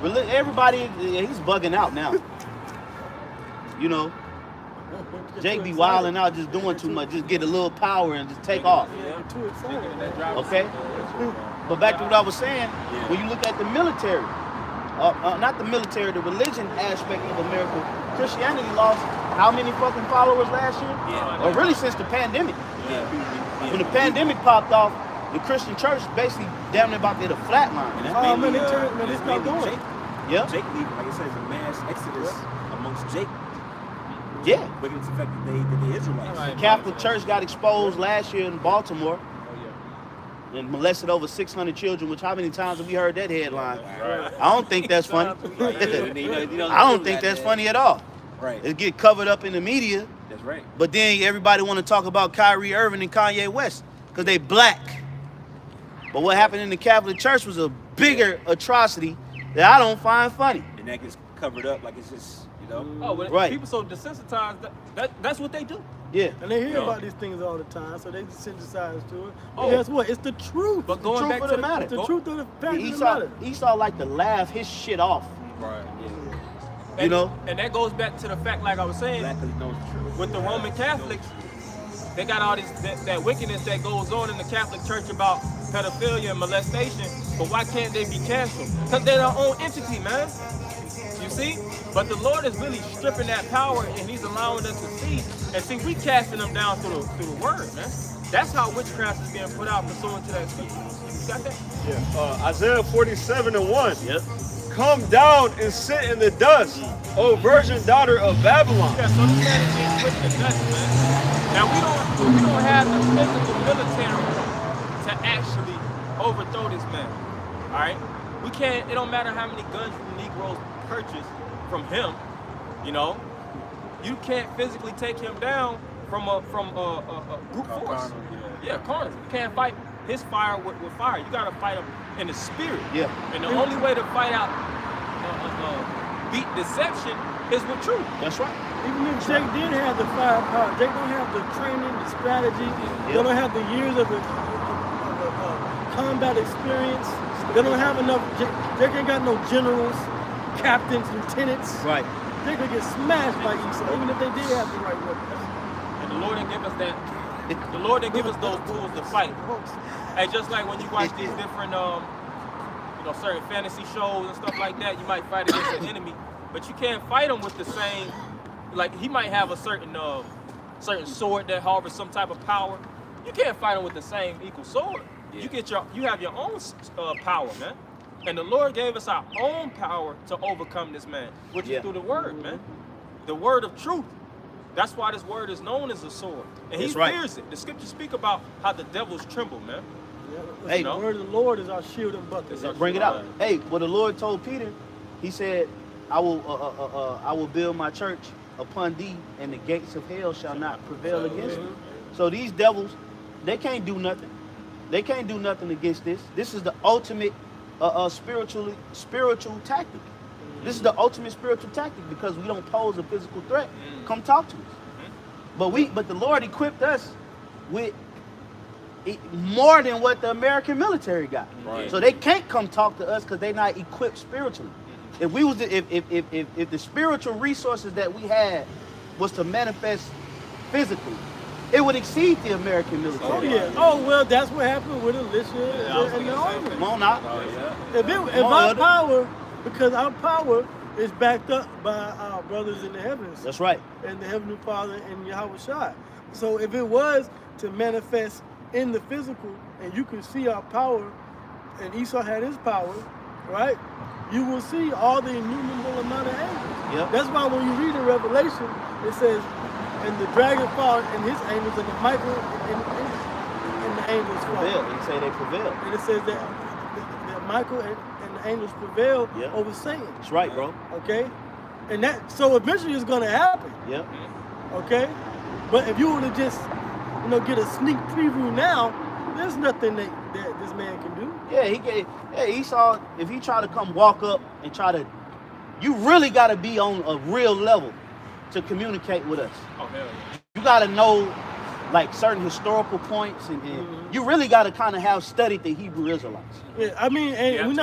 Everybody, he's bugging out now. You know, Jake be wilding out, just doing too much, just get a little power and just take off. Too excited. Okay? But back to what I was saying, when you look at the military, not the military, the religion aspect of America, Christianity lost how many fucking followers last year? Or really since the pandemic. When the pandemic popped off, the Christian church basically damn near about to hit a flatline. Oh man, they stopped doing it. Yeah. Jake leaving, like I said, it's a mass exodus amongst Jake. Yeah. But it's affected the Israelites. Right. Catholic Church got exposed last year in Baltimore and molested over 600 children, which how many times have we heard that headline? Right. I don't think that's funny. I don't think that's funny at all. Right. It get covered up in the media, That's right. but then everybody want to talk about Kyrie Irving and Kanye West because they black. But what happened in the Catholic Church was a bigger atrocity that I don't find funny. And that gets covered up like it's just, you know. Oh, but Right. people so desensitized that's what they do. Yeah. And they hear Yeah. about these things all the time, so they desensitize to it. Oh. And guess what? It's the truth. But going truth back of to the matter. It's the truth of the fact of the Esau, matter. Esau like to laugh his shit off. Right. and, know? and that goes back to the fact, like I was saying, Black because he knows the truth. with the Roman Catholics, they got all this that wickedness that goes on in the Catholic Church about pedophilia and molestation. But why can't they be canceled? Because they're their own entity, man. You see? But the Lord is really stripping that power, and He's allowing us to see. And see, we casting them down through the Word, man. That's how witchcraft is being put out pursuant to that scripture. You got that? Yeah. Isaiah 47:1. Yep. Come down and sit in the dust, O virgin daughter of Babylon. Yeah, so this man is being put in the dust, man. Now we don't have the physical military to actually overthrow this man. All right, we can't. It don't matter how many guns the Negroes purchase from him. You know, you can't physically take him down from a group force. Yeah, carnal. You can't fight his fire with fire. You gotta fight him in the spirit. Yeah. And the only way to fight out beat deception is with truth. That's right. Even if Jake did have the firepower, Jake don't have the training, the strategy, they don't have the years of the combat experience. They don't have enough. Jake ain't got no generals, captains, lieutenants. Right. Jake could get smashed by Esau, even if they did have the right weapons. And the Lord didn't give us that. The Lord didn't give us those tools to fight. And just like when you watch these different, certain fantasy shows and stuff like that, you might fight against an enemy, but you can't fight him with the same. Like he might have a certain sword that harbors some type of power. You can't fight him with the same equal sword. Yeah. You have your own power, man. And the Lord gave us our own power to overcome this man, which is through the word, man. The word of truth. That's why this word is known as a sword. And he fears it. The scriptures speak about how the devils tremble, man. Hey, The word of the Lord is our shield and buckler. Bring it out. Hey, what the Lord told Peter, He said, I will build my church upon thee, and the gates of hell shall not prevail against it. So these devils, they can't do nothing. They can't do nothing against this. This is the ultimate spiritual tactic. This is the ultimate spiritual tactic because we don't pose a physical threat. Come talk to us. But the Lord equipped us with more than what the American military got. Right. So they can't come talk to us because they're not equipped spiritually. If we was if the spiritual resources that we had was to manifest physically, it would exceed the American military. Oh yeah. Oh well, that's what happened with Alicia and the army. Come on now. If our power, because our power is backed up by our brothers in the heavens. That's right. And the Heavenly Father and Yahweh Shai. So if it was to manifest in the physical, and you can see our power, and Esau had his power, right? You will see all the innumerable amount of angels. Yep. That's why when you read in Revelation, it says, and the dragon fought and his angels, and the Michael and the angels fought. Prevail. They say they prevail. And it says that Michael and the angels prevail over Satan. That's right, bro. Okay? And that, so eventually it's going to happen. Yep. Okay? But if you were to just, get a sneak preview now, there's nothing that this man can do. Yeah, Esau, if he try to come walk up and try to, you really got to be on a real level to communicate with us. Oh, hell yeah. You got to know, like, certain historical points, and you really got to kind of have studied the Hebrew Israelites. Yeah, I mean, you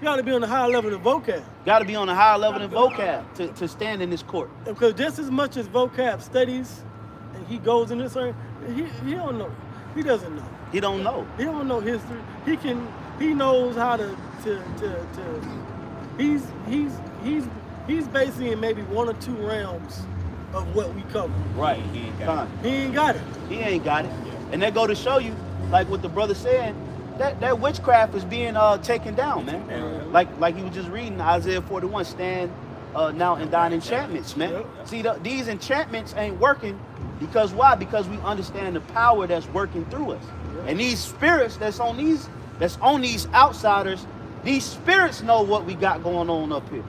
got to be on the high level of vocab. Got to be on a higher level than vocab to stand in this court. Because just as much as vocab studies, and he goes in this area, he don't know. He doesn't know. He don't know. He don't know history. He knows how to he's basically in maybe one or two realms of what we cover. Right. He ain't got He ain't got it. He ain't got it. And that go to show you, like what the brother said, that witchcraft is being taken down, man. Like he was just reading Isaiah 41, stand now in thine enchantments, man. See, these enchantments ain't working because why? Because we understand the power that's working through us. And these spirits that's on these outsiders, these spirits know what we got going on up here.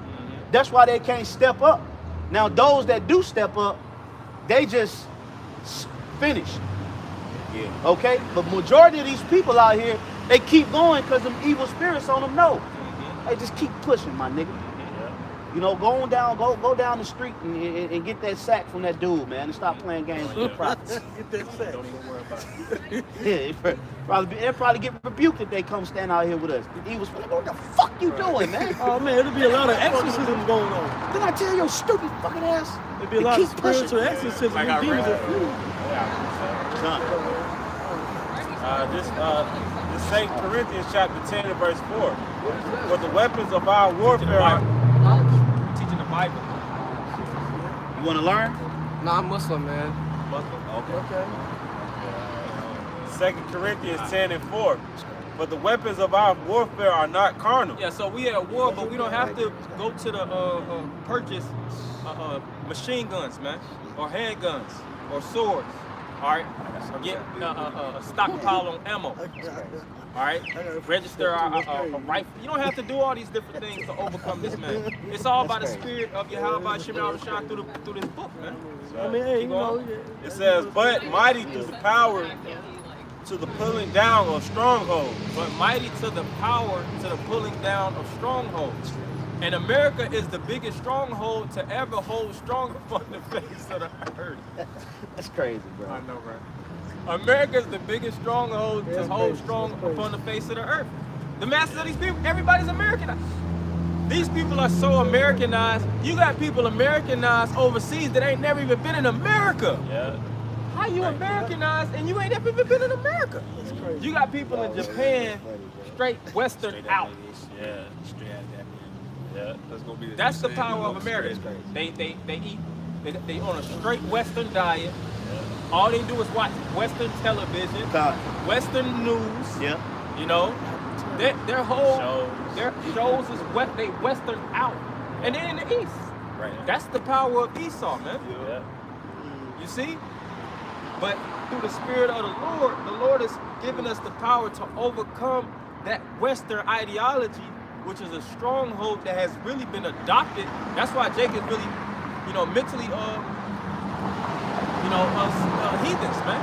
That's why they can't step up. Now, those that do step up, they just finish. Yeah. Okay? But majority of these people out here, they keep going because them evil spirits on them know. They just keep pushing, my nigga. Go down the street and get that sack from that dude, man, and stop playing games with the prophets. Get that sack. Don't even worry about it. Yeah, they'll probably get rebuked if they come stand out here with us. The evil spirit, what the fuck you doing, man? Oh man, it'll be a lot of exorcisms going on. Didn't I tell your stupid fucking ass? It'll be a lot of spiritual exorcisms. Like I demons read. are This 2 Corinthians chapter 10 and verse 4. For the weapons of our warfare are... Teaching the Bible. You want to learn? Nah, I'm Muslim, man. Okay. 2 Corinthians 10 and 4. For the weapons of our warfare are not carnal. Yeah, so we at war, but we don't have to go to the purchase machine guns, man, or handguns, or swords. All right, or get a stockpile on ammo. All right, register a rifle. You don't have to do all these different things to overcome this, man. It's all by the spirit of Yahweh Shemel Shah through this book, man. I mean, hey, It says, but mighty through the power to the pulling down of strongholds. But mighty to the power to the pulling down of strongholds. And America is the biggest stronghold to ever hold strong upon the face of the earth. That's crazy, bro. I know, right? America is the biggest stronghold to hold strong upon the face of the earth. The masses of these people, everybody's Americanized. These people are so Americanized. You got people Americanized overseas that ain't never even been in America. Yeah. How you Americanized and you ain't ever even been in America? That's crazy. You got people in Japan straight Western out. Yeah. Yeah. That's the power of America. They eat. They on a straight Western diet. All they do is watch Western television, Western news. Yeah. Their shows is they Western out, and they're in the East. Right. That's the power of Esau, man. Yeah. You see? But through the Spirit of the Lord has given us the power to overcome that Western ideology, which is a stronghold that has really been adopted. That's why Jake is really, mentally, heathens, man.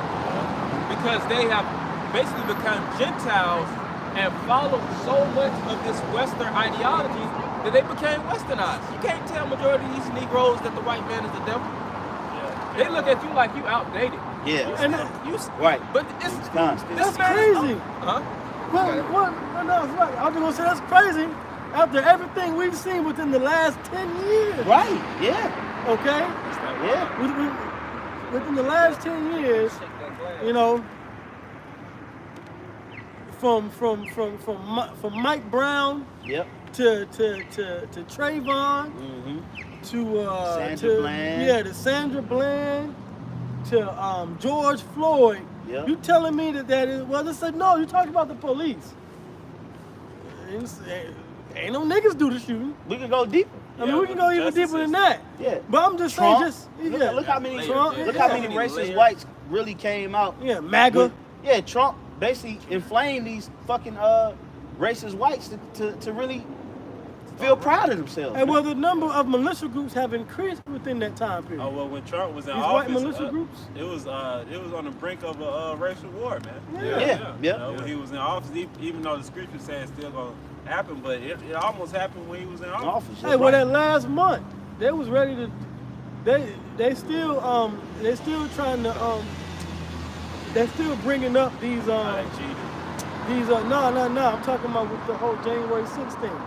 Because they have basically become Gentiles and followed so much of this Western ideology that they became Westernized. You can't tell majority of these Negroes that the white man is the devil. Yeah. They look at you like you outdated. Yeah. And Right. But that's crazy. Huh? No, it's right. I was just gonna say that's crazy After everything we've seen within the last 10 years. Right. Yeah. Okay? Yeah. Within the last 10 years, you know, from Mike Brown Yep. to Trayvon to Sandra Bland to George Floyd. Yep. You telling me that is well? They said no. You talking about the police? Ain't no niggas do the shooting. We can go deeper. I mean, we can go even deeper than that. Yeah. But I'm just Trump. saying, Look how many Trump, look how many racist whites really came out. Yeah, MAGA. Yeah, Trump basically inflamed these fucking racist whites to really feel proud of themselves. And well, the number of militia groups have increased within that time period. Oh well, when Trump was in These office, white militia groups? it was on the brink of a racial war, man. Yeah. You know, when he was in office, even though the scripture said it's still gonna happen, but it almost happened when he was in office. Hey, well, that last month they was ready to. They still trying to they're still bringing up these no. I'm talking about with the whole January 6th thing.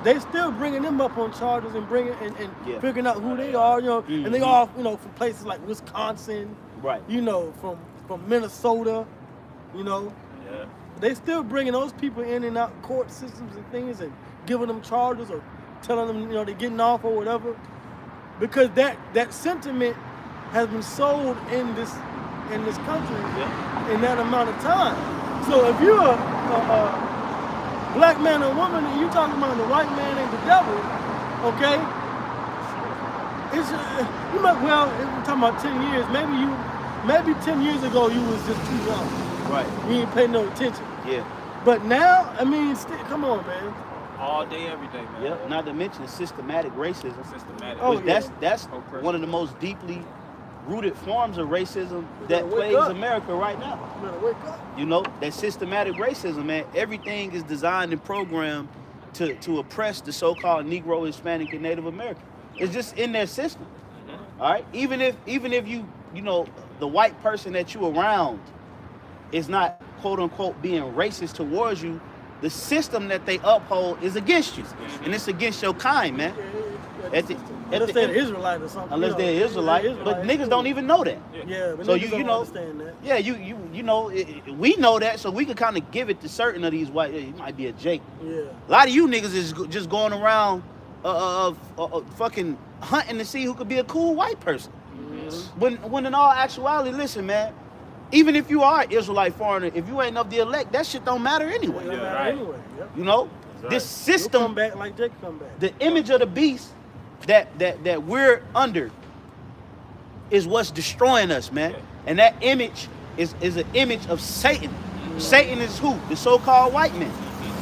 They still bringing them up on charges and figuring out who they are, you know, and they all, you know, from places like Wisconsin, right? You know, from Minnesota, you know. Yeah. They still bringing those people in and out court systems and things and giving them charges or telling them, you know, they're getting off or whatever, because that sentiment has been sold in this country in that amount of time. So if you're a black man or woman and you talking about the white man ain't the devil, okay? It's you might we're talking about 10 years. Maybe 10 years ago you was just too young. Right. You ain't pay no attention. Yeah. But now, I mean, come on, man. All day, every day, man. Yep. Not to mention systematic racism. Oh, that's one of the most deeply rooted forms of racism that plagues America right now. You better wake up. You know, that systematic racism, man. Everything is designed and programmed to oppress the so-called Negro, Hispanic, and Native American. It's just in their system. All right. Even if you know the white person that you around is not quote unquote being racist towards you, the system that they uphold is against you, and it's against your kind, man. Unless they're Israelite or something. Unless they're Israelite, but niggas don't even know that. Yeah, but so niggas don't know, understand that. Yeah, you know, we know that, so we can kind of give it to certain of these white. It might be a Jake. Yeah. A lot of you niggas is just going around, fucking hunting to see who could be a cool white person. When in all actuality, listen, man. Even if you are an Israelite foreigner, if you ain't of the elect, that shit don't matter anyway. Anyway. Yep. You know, this system, come back like Jake come back. the image of the beast that we're under is what's destroying us, man. And that image is an image of Satan. Satan is who? The so-called white man.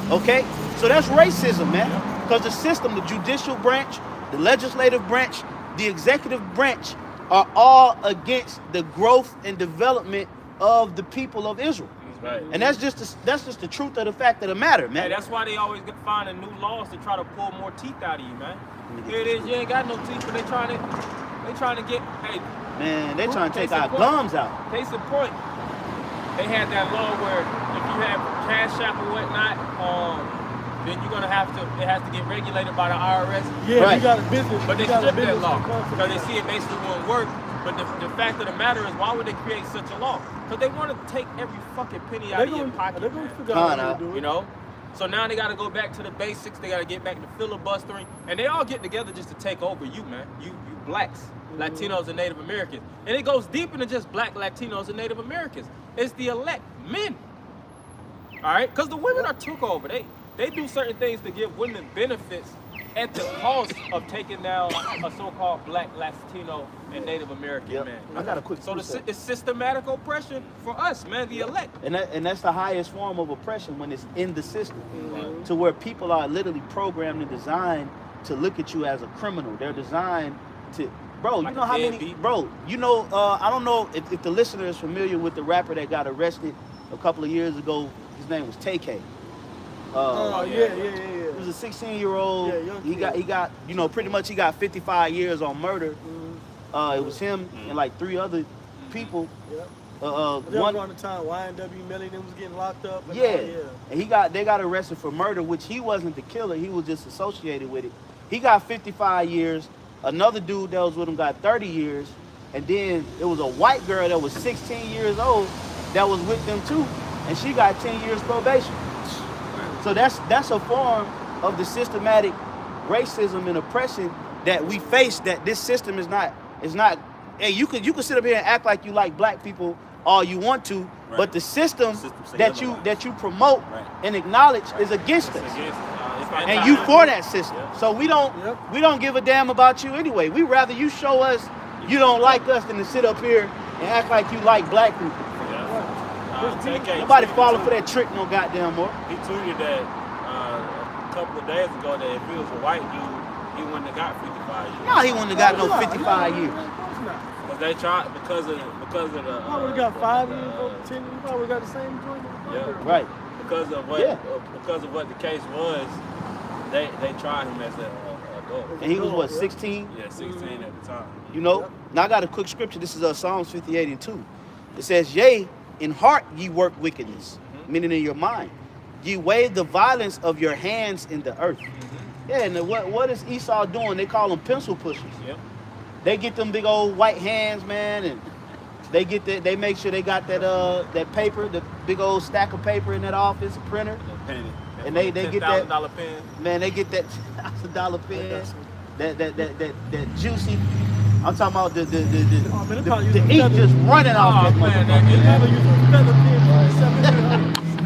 Okay? So that's racism, man. Because the system, the judicial branch, the legislative branch, the executive branch are all against the growth and development of the people of Israel. Right. And that's just the truth of the fact of the matter, man. Hey, that's why they always finding new laws to try to pull more teeth out of you, man. Here it is, you ain't got no teeth, but they trying to get, hey. Man, they trying to take our gums out. Case in point, they had that law where if you have cash app or whatnot, then you're gonna have to, it has to get regulated by the IRS. Yeah, right. You got a business. But they stripped that law because they see it basically won't work. But the fact of the matter is, why would they create such a law? Because they want to take every fucking penny out of your pocket. They're gonna figure out how to do it. You know? So now they got to go back to the basics. They got to get back to filibustering. And they all get together just to take over you, man. You blacks, Latinos, and Native Americans. And it goes deeper than just black, Latinos, and Native Americans. It's the elect men. All right? Because the women are took over. They do certain things to give women benefits at the cost of taking down a so-called black, Latino, and Native American man. I got a quick. So it's systematic oppression for us, man, the elect. And that's the highest form of oppression when it's in the system, to where people are literally programmed and designed to look at you as a criminal. They're designed to, bro. Like you know how many, deadbeat. bro? You know, I don't know if the listener is familiar with the rapper that got arrested a couple of years ago. His name was TK. Yeah. He was a 16-year-old. Yeah, he got, you know, pretty much he got 55 years on murder. It was him and like 3 other people. One around the time YNW Melly them was getting locked up. And Yeah, and they got arrested for murder, which he wasn't the killer. He was just associated with it. He got 55 years. Another dude that was with him got 30 years, and then it was a white girl that was 16 years old that was with them too, and she got 10 years probation. So that's a form of the systematic racism and oppression that we face. That this system is not. Hey, you could sit up here and act like you like black people all you want to, Right. but the system say that you promote Right. and acknowledge is against us. It's And you for that system. So we don't give a damn about you anyway. We rather you show us you don't like us than to sit up here and act like you like black people. Nobody falling for that trick no goddamn more. He tweeted that a couple of days ago that if he was a white dude, he wouldn't have got 55 years. No, he wouldn't have got no 55 years. Because they tried because of the. I would have got 5 years, 10 years. You probably got the same joint. Yeah. Right. Because of what the case was, they tried him as a adult. And he was what, 16? Yeah, 16 at the time. You know? Now I got a quick scripture. This is Psalms 58 and 2. It says, yea, in heart ye work wickedness, meaning in your mind. Ye weigh the violence of your hands in the earth. Yeah, and what is Esau doing? They call them pencil pushers. Yep. They get them big old white hands, man, and they make sure they got that paper, the big old stack of paper in that office, a printer. And they get that $10,000 pen. Man, they get that $1,000 pen, that juicy. I'm talking about the ink just running off that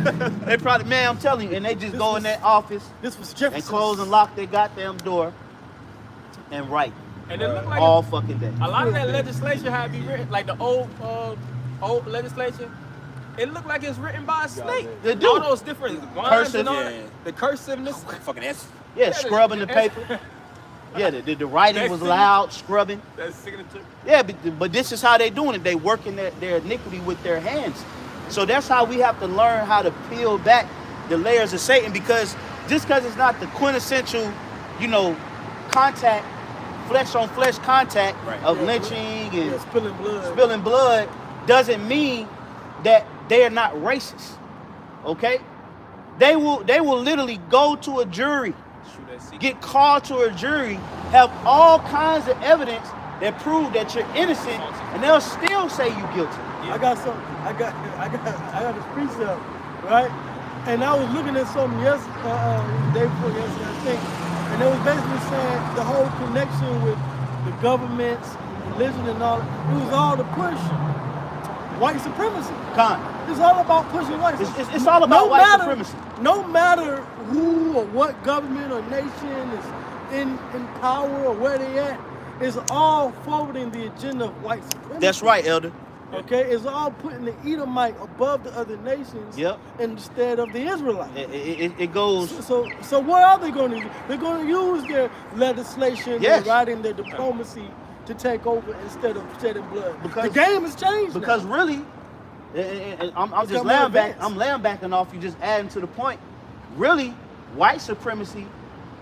motherfucker. They probably, man, I'm telling you, and they just go in that office and close and lock their goddamn door and write. And it looked like all fucking day. A lot of that legislation had to be written, like the old legislation. It looked like it's written by a snake. They do. All those different lines and all yeah. that. The cursiveness. Fucking S. Yeah, scrubbing the paper. Yeah, the writing was loud, scrubbing. That's signature. Yeah, but this is how they doing it. They working their iniquity with their hands. So that's how we have to learn how to peel back the layers of Satan, because just because it's not the quintessential, contact, flesh on flesh contact of lynching and spilling blood doesn't mean that they are not racist. Okay? They will literally go to a jury, get called to a jury, have all kinds of evidence that prove that you're innocent, and they'll still say you guilty. I got this precept, right? And I was looking at something day before yesterday, I think, and it was basically saying the whole connection with the governments, religion, and all. It was all to push white supremacy. It's all about pushing white supremacy. It's all about white supremacy. No matter who or what government or nation is in power or where they at, it's all forwarding the agenda of white supremacy. That's right, Elder. Okay, it's all putting the Edomite above the other nations instead of the Israelite. It goes. So what are they going to use? They're going to use their legislation, their writing, their diplomacy to take over instead of shedding blood. Because the game has changed. Because now. Really, I'm just lambacking off you, just adding to the point. Really, white supremacy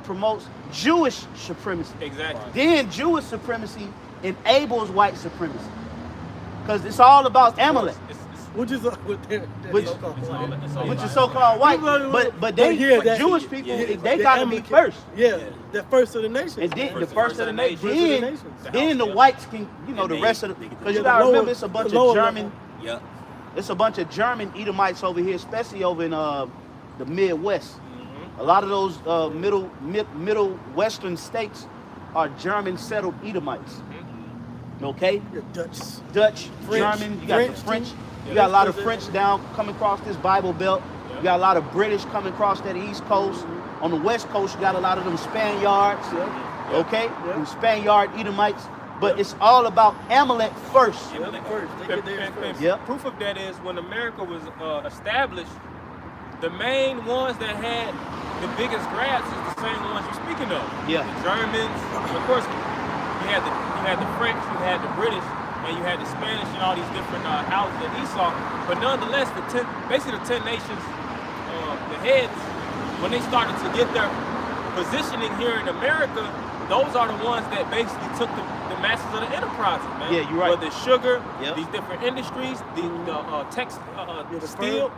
promotes Jewish supremacy. Exactly. Then Jewish supremacy enables white supremacy. Because it's all about Amalek. Which is so-called white. But Jewish people, they got to be first. Yeah, the first of the nations. And then the first of the nations. Then the whites can, the rest of the, because you got to remember it's a bunch of German. Yeah. It's a bunch of German Edomites over here, especially over in the Midwest. A lot of those middle Western states are German settled Edomites. Okay? Dutch, French, German, you got the French. You got a lot of French down coming across this Bible Belt. You got a lot of British coming across that East Coast. On the West Coast, you got a lot of them Spaniards. Okay? Them Spaniard Edomites. But it's all about Amalek first. Proof of that is when America was established, the main ones that had the biggest grabs is the same ones you're speaking of. Yeah. The Germans, of course, you had the French, you had the British, and you had the Spanish and all these different houses that Esau. But nonetheless, basically the 10 nations, the heads, when they started to get their positioning here in America, those are the ones that basically took the masters of the enterprises, man. Yeah, you're right. Whether it's sugar, Yep. these different industries, the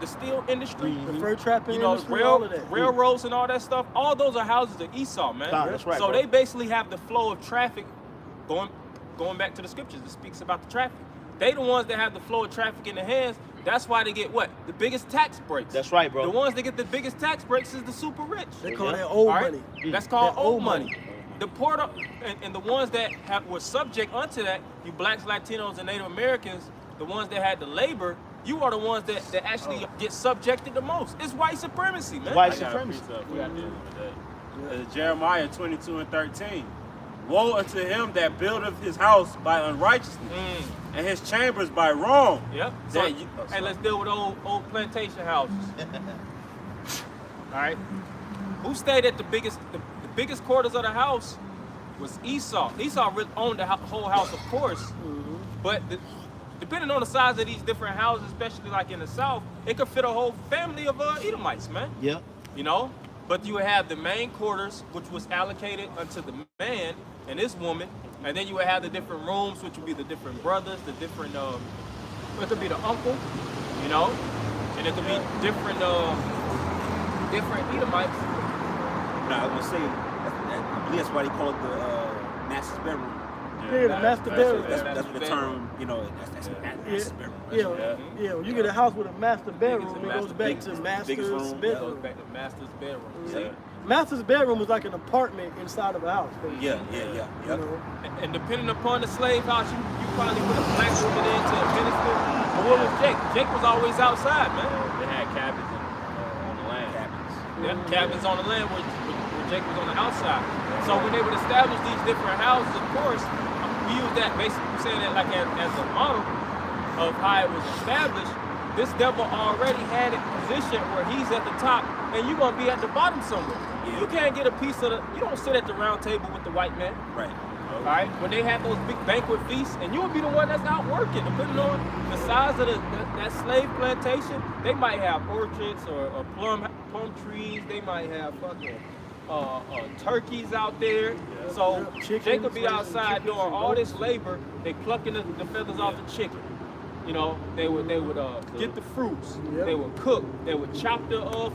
steel industry, The fur trapping you know, industry, all of that. railroads and all that stuff. All those are houses of Esau, man. Nah, that's right, So bro. they basically have the flow of traffic going back to the scriptures. It speaks about the traffic. They the ones that have the flow of traffic in their hands. That's why they get what? The biggest tax breaks. That's right, bro. The ones that get the biggest tax breaks is the super rich. They call Yeah. that old All right? money. That's called That old money. The porter and the ones that were subject unto that, you blacks, Latinos, and Native Americans, the ones that had the labor, you are the ones that actually get subjected the most. It's white supremacy, man. White I got a supremacy. precept. We got to deal with that. Jeremiah 22:13. Woe unto him that buildeth his house by unrighteousness, and his chambers by wrong. Yep. So, That you- hey, let's deal with old plantation houses. All right. Who stayed at the biggest quarters of the house was Esau. Esau really owned the whole house, of course, but depending on the size of these different houses, especially like in the South, it could fit a whole family of Edomites, man. Yep. You know, but you would have the main quarters, which was allocated unto the man and his woman, and then you would have the different rooms, which would be the different brothers, the different it could be the uncle, you know, and it could be different Edomites. Nah, I was gonna say, I believe that's why they call it the master's bedroom. Yeah, the master bedroom. That's what the term, you know, that's master's bedroom. Yeah, when you get a house with a master bedroom, it goes back to biggest master's room. It goes bedroom. back to master's bedroom. Yeah. Master's bedroom was like an apartment inside of a house. basically. Yeah. You know? And depending upon the slave house, you probably put a black woman in to administer. But what was Jake? Jake was always outside, man. They had cabins on the land. Yeah, cabins on the land where Jake was on the outside. So when they would establish these different houses, of course, we use that basically saying that like as a model of how it was established. This devil already had it positioned where he's at the top and you're gonna be at the bottom somewhere. Yeah. You can't get a piece of you don't sit at the round table with the white man. Right. All right, when they have those big banquet feasts, and you'll be the one that's out working. Depending on the size of that slave plantation, they might have orchards or plum trees. They might have fucking turkeys out there. So Chickens, Jacob be raising outside chickens doing and all this goats. labor. They plucking the feathers off the chicken. You know, they would get the fruits. Yep. They would cook. They would chop the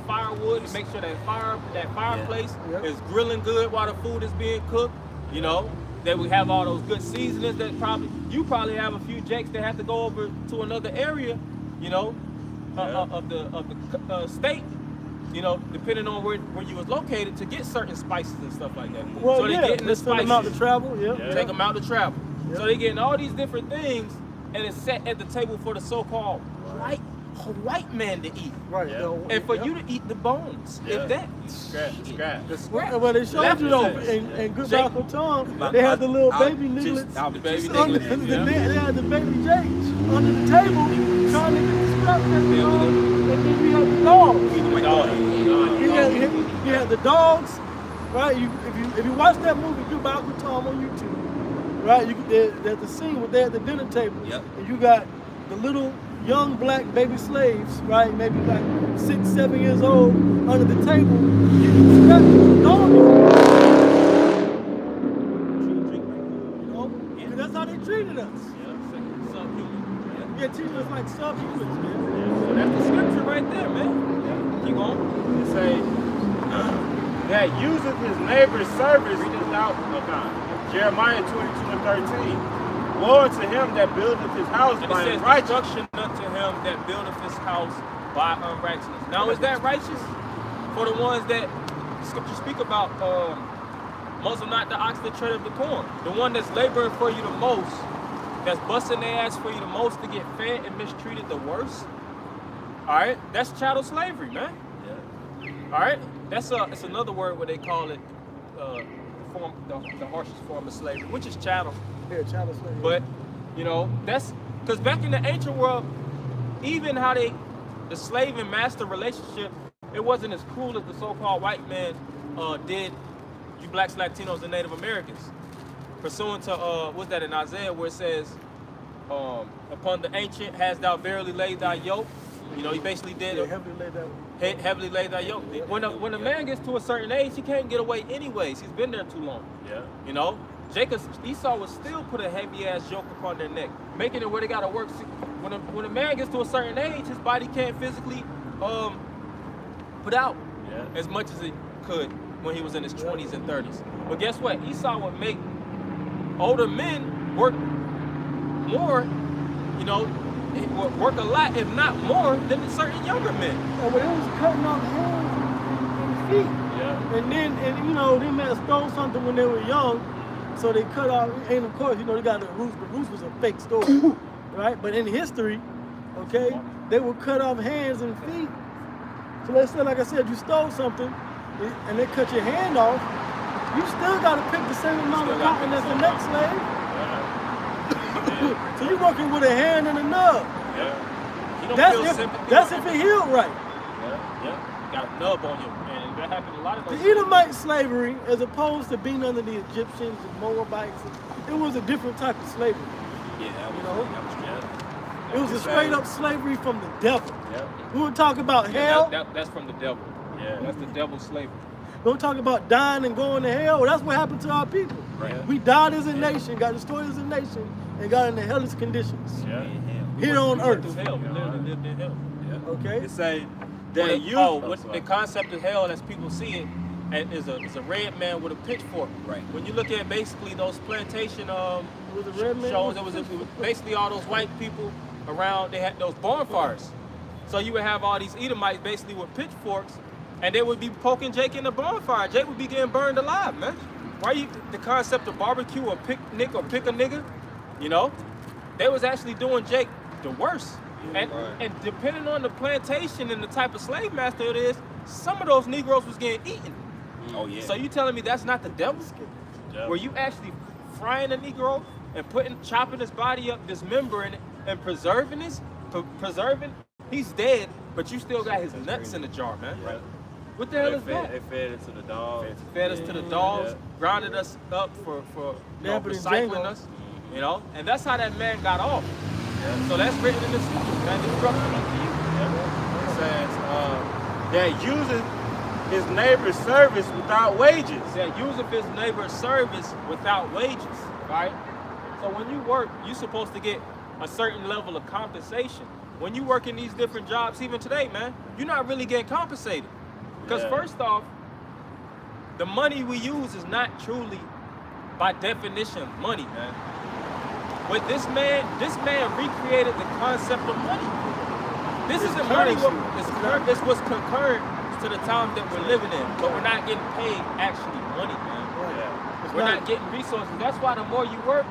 firewood to make sure that fireplace Yep. is grilling good while the food is being cooked. You know, they would have all those good seasonings that you probably have a few jakes that have to go over to another area, you know, of the state, you know, depending on where you was located to get certain spices and stuff like that. Well, so they yeah, getting the let's send them out to spices, travel. Yeah. take them out to travel. Yep. So they getting all these different things, and it's set at the table for the so-called white man to eat. Right. Yeah. No, And for yep. you to eat the bones, Yeah. if that. Scrap. The scraps. Well, they showed you though, Leftovers. in Good Jake- Uncle Tom, they had the little baby nigglets. The baby Under, niggas. they had the baby jakes under the table trying to get the scraps that we on, and then we had the dogs. He had the dogs, right? If you watch that movie, Good Uncle Tom on YouTube, right? There's the scene where they're at the dinner table, Yep. and you got the little young black baby slaves, right? Maybe like 6, 7 years old under the table, getting scraps with the dog. You know? 'Cause that's how they treated us. Yeah, treated us like subhumans, man. So that's the scripture right there, man. Keep on. It say that useth his neighbor's service without Jeremiah 22:13. Woe unto him that buildeth his house And it by says, unrighteousness. destruction unto him that buildeth his house by unrighteousness. Now, is that righteous? For the ones that scripture speak about, muzzle not the ox that treadeth the corn. The one that's laboring for you the most, that's busting their ass for you the most to get fed and mistreated the worst. All right, that's chattel slavery, man. All right, it's another word where they call it the harshest form of slavery, which is chattel. Yeah, child slavery. But, you know, that's because back in the ancient world, even how the slave and master relationship, it wasn't as cruel as the so-called white man did you blacks, Latinos, and Native Americans. Pursuant to, what's that in Isaiah, where it says, upon the ancient hast thou verily laid thy yoke. You know, he basically did yeah, heavily laid that. heavily laid thy yoke. When a man gets to a certain age, he can't get away anyways. He's been there too long. Yeah. You know, Esau would still put a heavy ass yoke upon their neck, making it where they gotta work. When a man gets to a certain age, his body can't physically put out as much as it could when he was in his 20s and 30s. But guess what? Esau would make older men work more, you know, work a lot, if not more, than certain younger men. Yeah, but it was cutting off hands and feet. Yeah. And then, you know, they may have stole something when they were young, so they cut off, and of course, you know, they got the roots, but roots was a fake story, right? But in history, okay, they would cut off hands and feet. So let's say, like I said, you stole something, and they cut your hand off, you still got to pick the same amount of cotton as the next slave. So you're working with a hand and a nub. That's if it healed right. You got a nub on you, and that happened a lot of those. The Edomite slavery, as opposed to being under the Egyptians and Moabites, it was a different type of slavery. Yeah, It was a straight up slavery from the devil. We would talk about hell. That's from the devil. Yeah, that's the devil's slavery. We don't talk about dying and going to hell. Well, that's what happened to our people. Right. We died as a nation, got destroyed as a nation, and got into hellish conditions here on earth. Through hell. We literally lived in hell. Okay. It say that the concept of hell, as people see it, is a red man with a pitchfork. Right. When you look at basically those plantation Was a red man shows, with it a was basically all those white people around. They had those bonfires. So you would have all these Edomites basically with pitchforks, and they would be poking Jake in the bonfire. Jake would be getting burned alive, man. The concept of barbecue or picnic or pick a nigga, you know, they was actually doing Jake the worst. And depending on the plantation and the type of slave master it is, some of those Negroes was getting eaten. Oh yeah. So you telling me that's not the devil's skin? Yeah. Were you actually frying a Negro and chopping his body up, dismembering it, and preserving this? Preserving? He's dead, but you still got his nuts in the jar, man. Yeah. What the hell is that? They fed it to the dogs. Fed us to the dogs, grounded us up for recycling us, you know, and that's how that man got off. So that's written in the scriptures, man. Destruction unto you. It says that uses his neighbor's service without wages. That using his neighbor's service without wages, right? So when you work, you're supposed to get a certain level of compensation. When you work in these different jobs, even today, man, you're not really getting compensated. Because first off, the money we use is not truly, by definition, money, man. But this man recreated the concept of money. This isn't money. It's what's concurrent to the time that we're living in, but we're not getting paid actually money, man. We're not getting resources. That's why the more you work,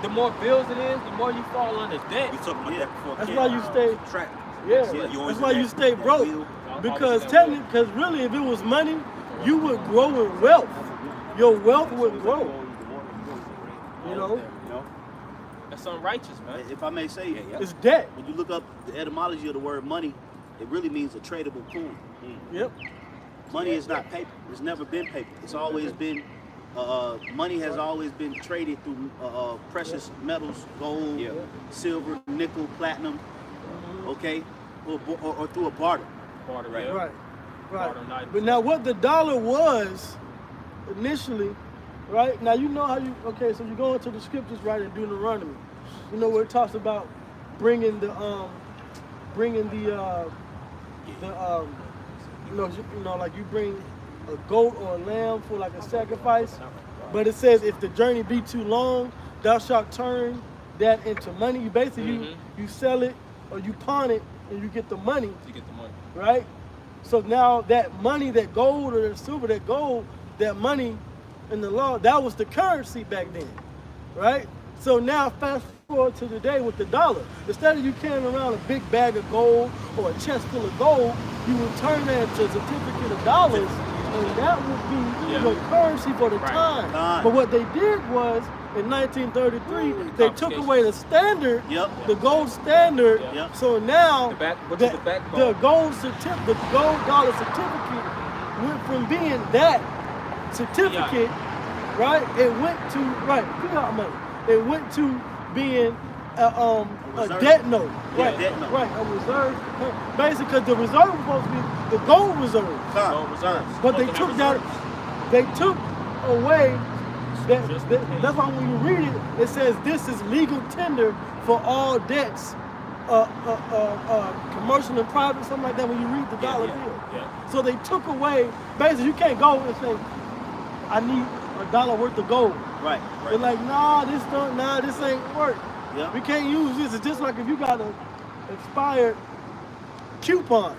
the more bills it is, the more you fall under debt. We talking about that before. That's why you stay. Track. That's why you stay broke. Because really, if it was money, you would grow in wealth. Your wealth would grow. You know? That's unrighteous, man. If I may say, It's debt. when you look up the etymology of the word money, it really means a tradable coin. Yep. Money is not paper. It's never been paper. It's always been, money has always been traded through precious metals, gold, silver, nickel, platinum, okay? Or through a barter. Right. But now what the dollar was initially, right? Now you know how you, so you go into the scriptures, right, in Deuteronomy. You know where it talks about bringing the like you bring a goat or a lamb for like a sacrifice. But it says if the journey be too long, thou shalt turn that into money. You basically you sell it or you pawn it and you get the money. You get the money. Right? So now that money, that gold or that silver, that gold, that money in the law, that was the currency back then. Right? So now fast forward to today with the dollar. Instead of you carrying around a big bag of gold or a chest full of gold, you would turn that into a certificate of dollars, and that would be your currency for the time. But what they did was, in 1933, they took away the standard, the gold standard. So now the gold dollar certificate went from being that certificate, right? It went to figure out money. It went to being a debt note, debt note. Right, a reserve. Basically, because the reserve was supposed to be the gold reserve. Gold reserves. But they took that. They took away That's why when you read it, it says this is legal tender for all debts, commercial and private, something like that. When you read the dollar bill, so they took away. Basically, you can't go and say, "I need $1 worth of gold." Right. They're like, this ain't work. Yeah. We can't use this. It's just like if you got an expired coupon.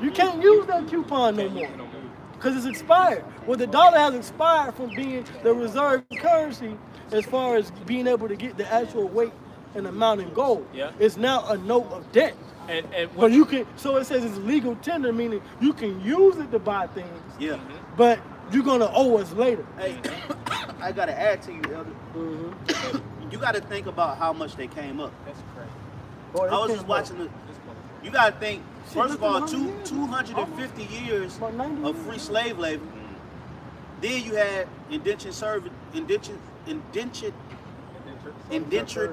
You can't use that coupon no more because it's expired. Well, the dollar has expired from being the reserve currency as far as being able to get the actual weight and amount in gold. Yeah. It's now a note of debt. And But you can, so it says it's legal tender, meaning you can use it to buy things, Yeah. but you're gonna owe us later. Hey, I gotta add to you, Elder. You gotta think about how much they came up. That's crazy. Boy, I was just watching the. You gotta think. First of all, 250 years About 90 of free slave labor. Then you had indentured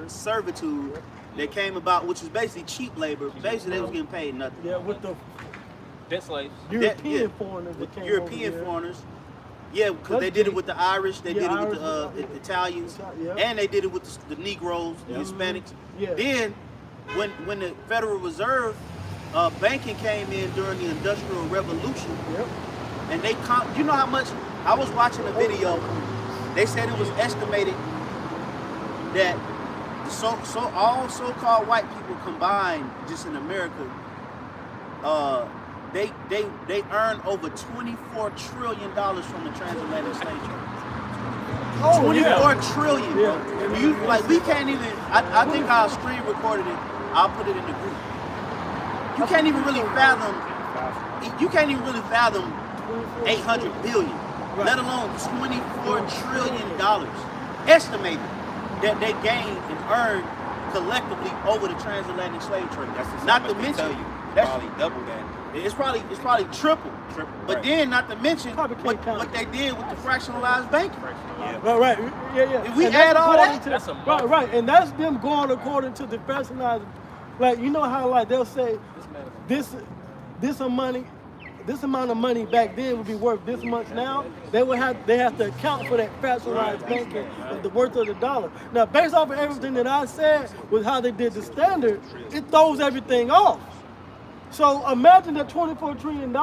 servitude that came about, which is basically cheap labor. Basically, they was getting paid nothing. Yeah, with the Debt slaves. European foreigners that came European over here. foreigners. Yeah, because they did it with the Irish, they did it with the Italians, and they did it with the Negroes, the Hispanics. Yeah. Then, when the Federal Reserve banking came in during the Industrial Revolution, Yep. and they you know how much? I was watching a video. They said it was estimated that all so-called white people combined, just in America, they earn over $24 trillion from the transatlantic slave trade. Oh, 24 trillion, bro. Yeah. You, like, we can't even. I think our screen recorded it. I'll put it in the group. You can't even really fathom. You can't even really fathom 800 billion, let alone $24 trillion estimated that they gained and earned collectively over the transatlantic slave trade. That's not to mention that's probably double that. it's probably triple. But right. then not to mention Probably can't count. what they did with the fractionalized banking. Right. Yeah. If we And add that's all according that, to, that's a right, and that's them going according to the personalized. Like, you know how like they'll say this amount of money back then would be worth this much now. They have to account for that fractionalized banking and the worth of the dollar. Now, based off of everything that I said with how they did the standard, it throws everything off. So imagine that $24 trillion,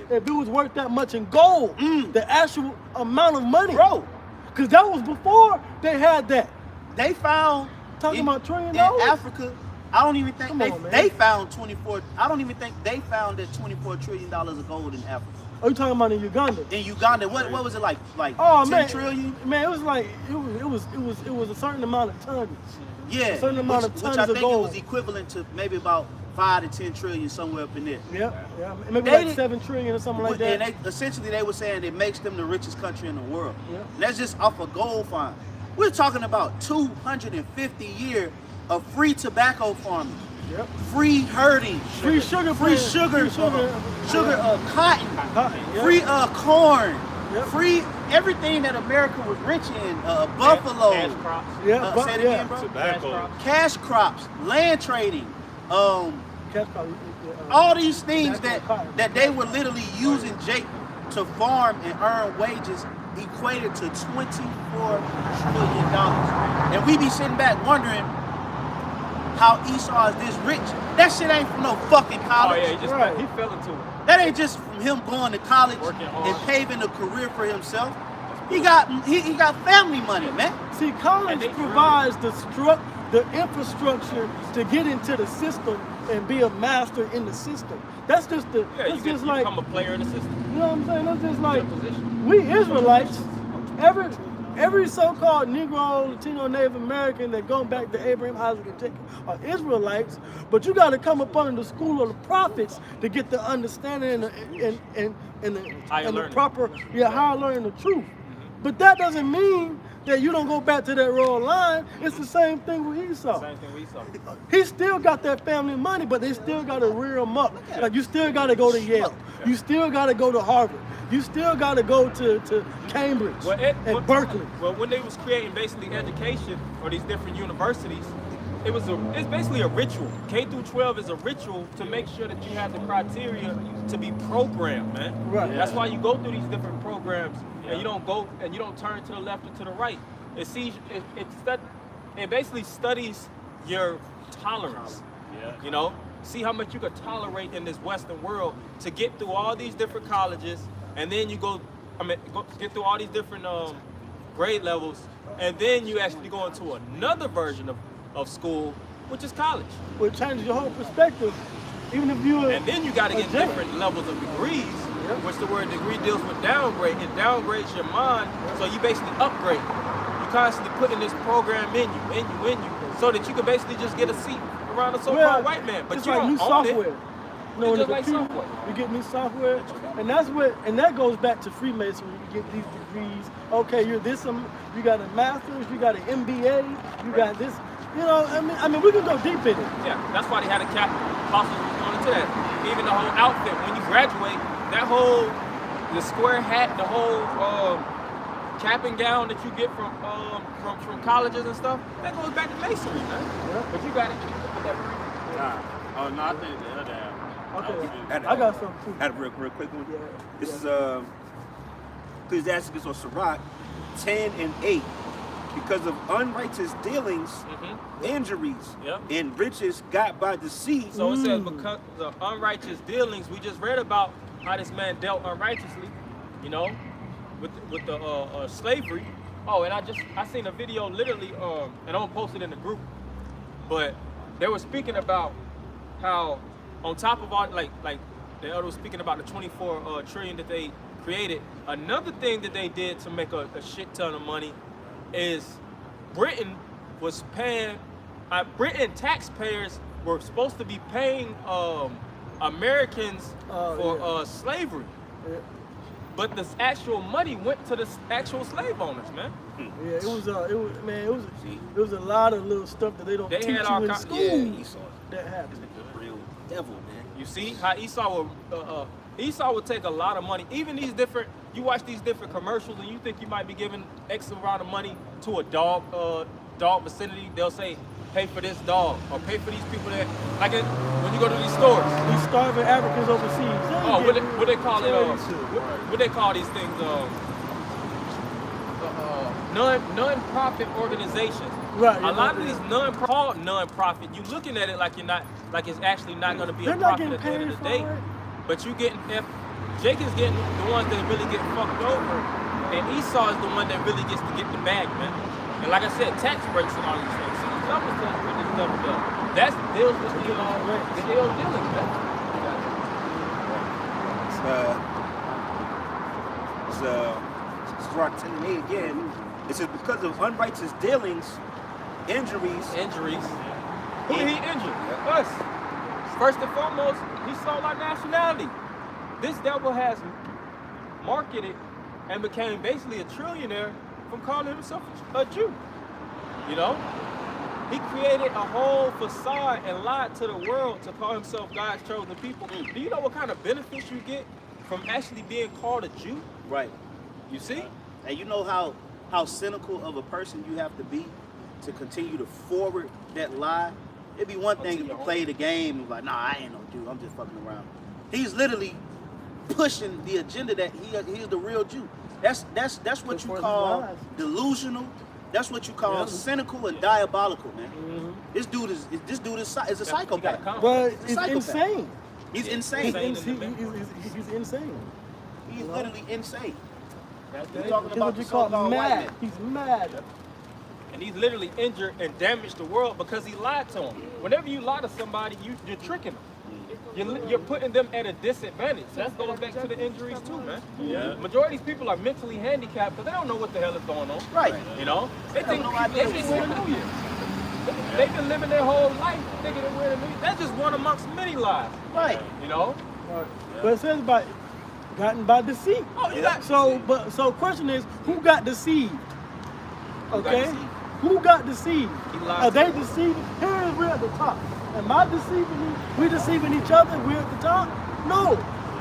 if it was worth that much in gold, the actual amount of money. bro, Because that was before they had that. they found Talking about $1 trillion? in Africa. I don't even think Come on, man. they found 24. I don't even think they found that $24 trillion of gold in Africa. Are you talking about in Uganda? In Uganda, what was it like? Like Oh 10 man, trillion? Man, it was like it was a certain amount of tons. Yeah, a certain amount of which tons I of think gold. it was equivalent to maybe about 5 to 10 trillion, somewhere up in there. Yeah. Maybe They like did- 7 trillion or something like that. And essentially they were saying it makes them the richest country in the world. Yeah. And that's just off a gold find. We're talking about 250 years of free tobacco farming, Yep. free herding, Free sugar, free plant, sugar, cotton, Cotton, yeah. free corn, Yep. free everything that America was rich in, buffalo, Cash crops. Yeah, say it again, bro. Tobacco. cash crops, land trading, Cash crop, all these things Tobacco, cotton. that they were literally using Jake to farm and earn wages equated to $24 trillion. And we be sitting back wondering how Esau is this rich. That shit ain't from no fucking Oh college. yeah, he Right. fell into it. That ain't just from him going to college Working hard. and paving a career for himself. He got family money, man. See, college And they provides the infrastructure to get into the system and be a master in the system. That's just the. Yeah, that's you can just like. become a player in the system. You know what I'm saying? That's just like position. we Israelites. Every so-called Negro, Latino, Native American that go back to Abraham, Isaac, and Jacob are Israelites. But you got to come up under the school of the prophets to get the understanding and the proper higher learning the truth. But that doesn't mean that you don't go back to that royal line. It's the same thing with Esau. Same thing we saw. He still got that family money, but they still got to rear him up. Like, you still got to go to Yale. You still got to go to Harvard. You still got to go to Cambridge and Berkeley. Well, when they was creating basically education or these different universities, it's basically a ritual. K through 12 is a ritual to make sure that you have the criteria to be programmed, man. Right. That's why you go through these different programs, and you don't turn to the left or to the right. It basically studies your tolerance. Yeah. You know, see how much you can tolerate in this Western world to get through all these different colleges, and then you get through all these different grade levels, and then you actually go into another version of school, which is college. Which changes your whole perspective, even if you. And then you got to get different levels of degrees, which the word degree deals with downgrade. It downgrades your mind, so you basically upgrade. You constantly putting this program in you, so that you can basically just get a seat around a so-called white man. But it's you like don't new own software. it. You know, in the It's just like computer, software. you get new software, and that goes back to Freemasonry. You get these degrees. Okay, you're this. You got a master's. You got an MBA. You got this. You know, I mean, we can go deep in it. Yeah, that's why they had a cap. Apostles going into that. Even the whole outfit when you graduate, the square hat, the whole cap and gown that you get from colleges and stuff, that goes back to masonry, man. Yeah. But you got it. Oh no, I think the other half. Okay, I got something too. Had a real quick one. Yeah. This is Ecclesiasticus or Sirach 10 and 8. Because of unrighteous dealings, injuries, and riches got by deceit. So it says because of unrighteous dealings, we just read about how this man dealt unrighteously, you know, with the slavery. Oh, and I seen a video literally, and I'm gonna post it in the group, but they were speaking about how on top of all, like the elder was speaking about the 24 trillion that they created. Another thing that they did to make a shit ton of money is Britain was paying, Britain taxpayers were supposed to be paying Americans for slavery. Yeah. But the actual money went to the actual slave owners, man. Yeah, it was a lot of little stuff that they don't teach you in school. Yeah, Esau. That happened. The real devil, man. You see how Esau would take a lot of money. Even these different, you watch these different commercials and you think you might be giving X amount of money to a dog vicinity. They'll say, pay for this dog or pay for these people that, when you go to these stores. These starving Africans overseas. Oh, what they call it? What they call these things? Non-profit organizations. Right. A lot of these non-profit, you looking at it like it's actually not going to be a They're not profit getting at the end of the paid day. for it. But you getting, if Jake is getting the ones that really get fucked over, and Esau is the one that really gets to get the bag, man. And like I said, tax breaks and all these things. So the government says what this stuff does. That deals with the ill dealing, man. It's Rock 10 and 8 again. It says because of unrighteous dealings, injuries. Who did he injure? Us. First and foremost, he stole our nationality. This devil has marketed and became basically a trillionaire from calling himself a Jew. You know? He created a whole facade and lied to the world to call himself God's chosen people. Do you know what kind of benefits you get from actually being called a Jew? Right. You see? And you know how cynical of a person you have to be to continue to forward that lie? It'd be one thing if you play the game and like, nah, I ain't no Jew, I'm just fucking around. He's literally pushing the agenda that he's the real Jew. That's what you call delusional. That's what you call cynical and diabolical, man. Mm-hmm. This dude is a psychopath. But it's Psychopath. insane. He's insane. He's insane. He's literally insane. That's You're it. talking He's about what the you call so-called white mad. man. He's mad. And he's literally injured and damaged the world because he lied to him. Whenever you lie to somebody, you're tricking them. You're putting them at a disadvantage. That goes back to the injuries too, man. Yeah. Majority of these people are mentally handicapped because they don't know what the hell is going on. Right. You know? They think no idea they win a New Year. They've been living their whole life thinking they win a New Year. That's just one amongst many lies. Right. You know? But it says about gotten by deceit. Oh, you got So question is, who got deceived? got Okay? deceived? Who got deceived? He lied Are to they them. deceiving? Here we're at the top. Am I deceiving you? We deceiving each other? We're at the top? No.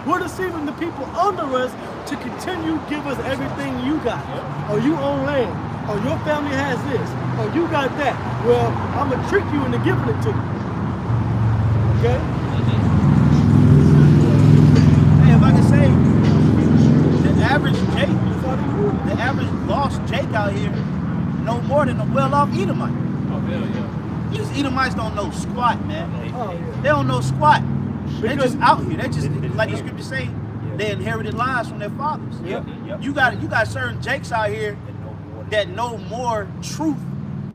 We're deceiving the people under us to continue give us everything you got. Or you own land. Or your family has this. Oh, you got that. Well, I'm going to trick you into giving it to you. Okay? Hey, if I can say, the average Jake, That's how they move. the average lost Jake out here, no more than a well-off Edomite. Oh, hell yeah. These Edomites don't know squat, man. Oh, yeah. They don't know squat. They Because- just out here. They just, like the scripture say, they inherited lies from their fathers. Yep. You got certain Jakes out here that know more truth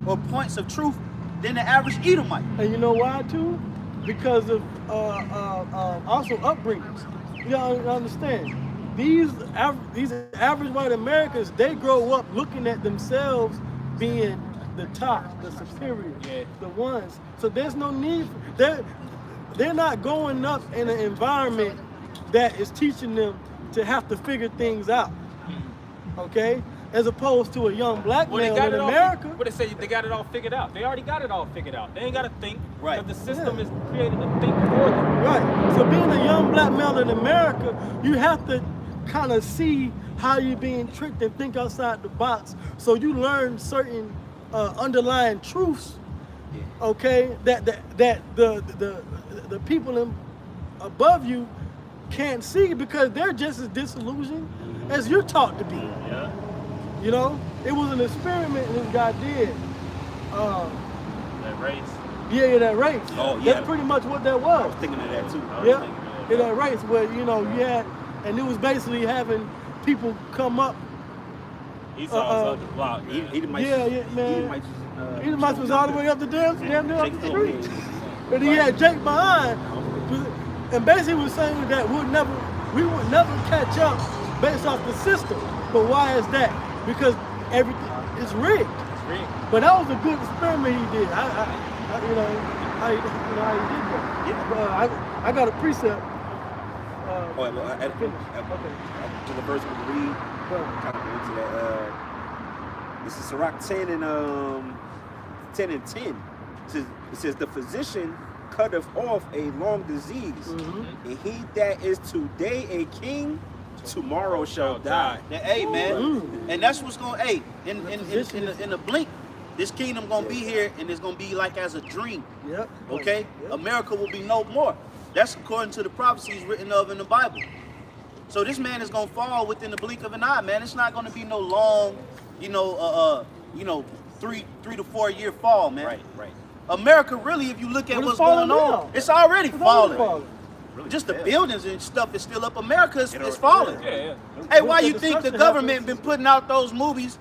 or points of truth than the average Edomite. And you know why too? Because of also upbringings. You gotta understand. These average white Americans, they grow up looking at themselves being the top, the superior, the ones. So there's no need. They're not growing up in an environment that is teaching them to have to figure things out. Okay? As opposed to a young black Well, they male got in it all. America. What they say? They got it all figured out. They already got it all figured out. They ain't got to think. Right. But the system is created to think for them. Right. So being a young black male in America, you have to kind of see how you're being tricked and think outside the box. So you learn certain underlying truths, okay, that the people above you can't see because they're just as disillusioned as you're taught to be. Yeah. You know, it was an experiment this guy did. That race. Yeah, that race. Oh, yeah. That's pretty much what that I was. was thinking of that too. Yeah, in that race where, you know, you had, and it was basically having people come up. Esau's up the block. Yeah, man. Edomites was all the way up the damn near up the street. And he had Jake behind. And basically was saying that we would never catch up based off the system. But why is that? Because everything is rigged. But that was a good experiment he did. I you know how he did that. Yeah. I got a precept. To the verse we read, kind of go into that. This is Sirach 10 and 10 and 10. It says the physician cutteth off a long disease, and he that is today a king, tomorrow shall die. Hey, man, and that's what's going. Hey, in the blink, this kingdom gonna be here, and it's gonna be like as a dream. Yep. Okay, Yep. America will be no more. That's according to the prophecies written of in the Bible. So this man is gonna fall within the blink of an eye, man. It's not gonna be no long, 3 to 4 year fall, man. Right. America, really, if you look at But what's it's going falling on, now. it's already It's falling. falling. Just the buildings and stuff is still up. America is falling. Yeah. Hey, why The you think the destruction government happens. been putting out those movies?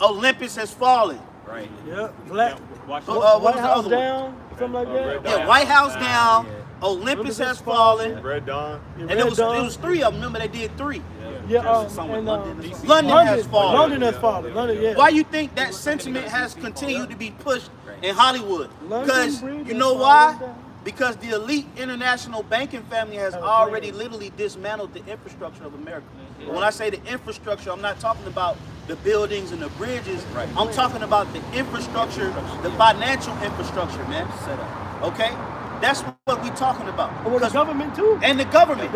Olympus has fallen. Right. Yep. Black. Watch What it. was White the House other one? down. Something like that. Red Yeah, Dawn. White House down. Yeah. Olympus has fallen. Red Dawn. And it was 3 of them. Remember they did 3. Yeah. Somewhere And, London. London has fallen. London has fallen. London, yeah. Why you think that sentiment has continued to be pushed in Hollywood? London Because Bridge you has know fallen why? down. Because the elite international banking family has already literally dismantled the infrastructure of America. When I say the infrastructure, I'm not talking about the buildings and the bridges. I'm talking about the infrastructure, the financial infrastructure, man. Okay? That's what we're talking about. Well, the government too. And the government.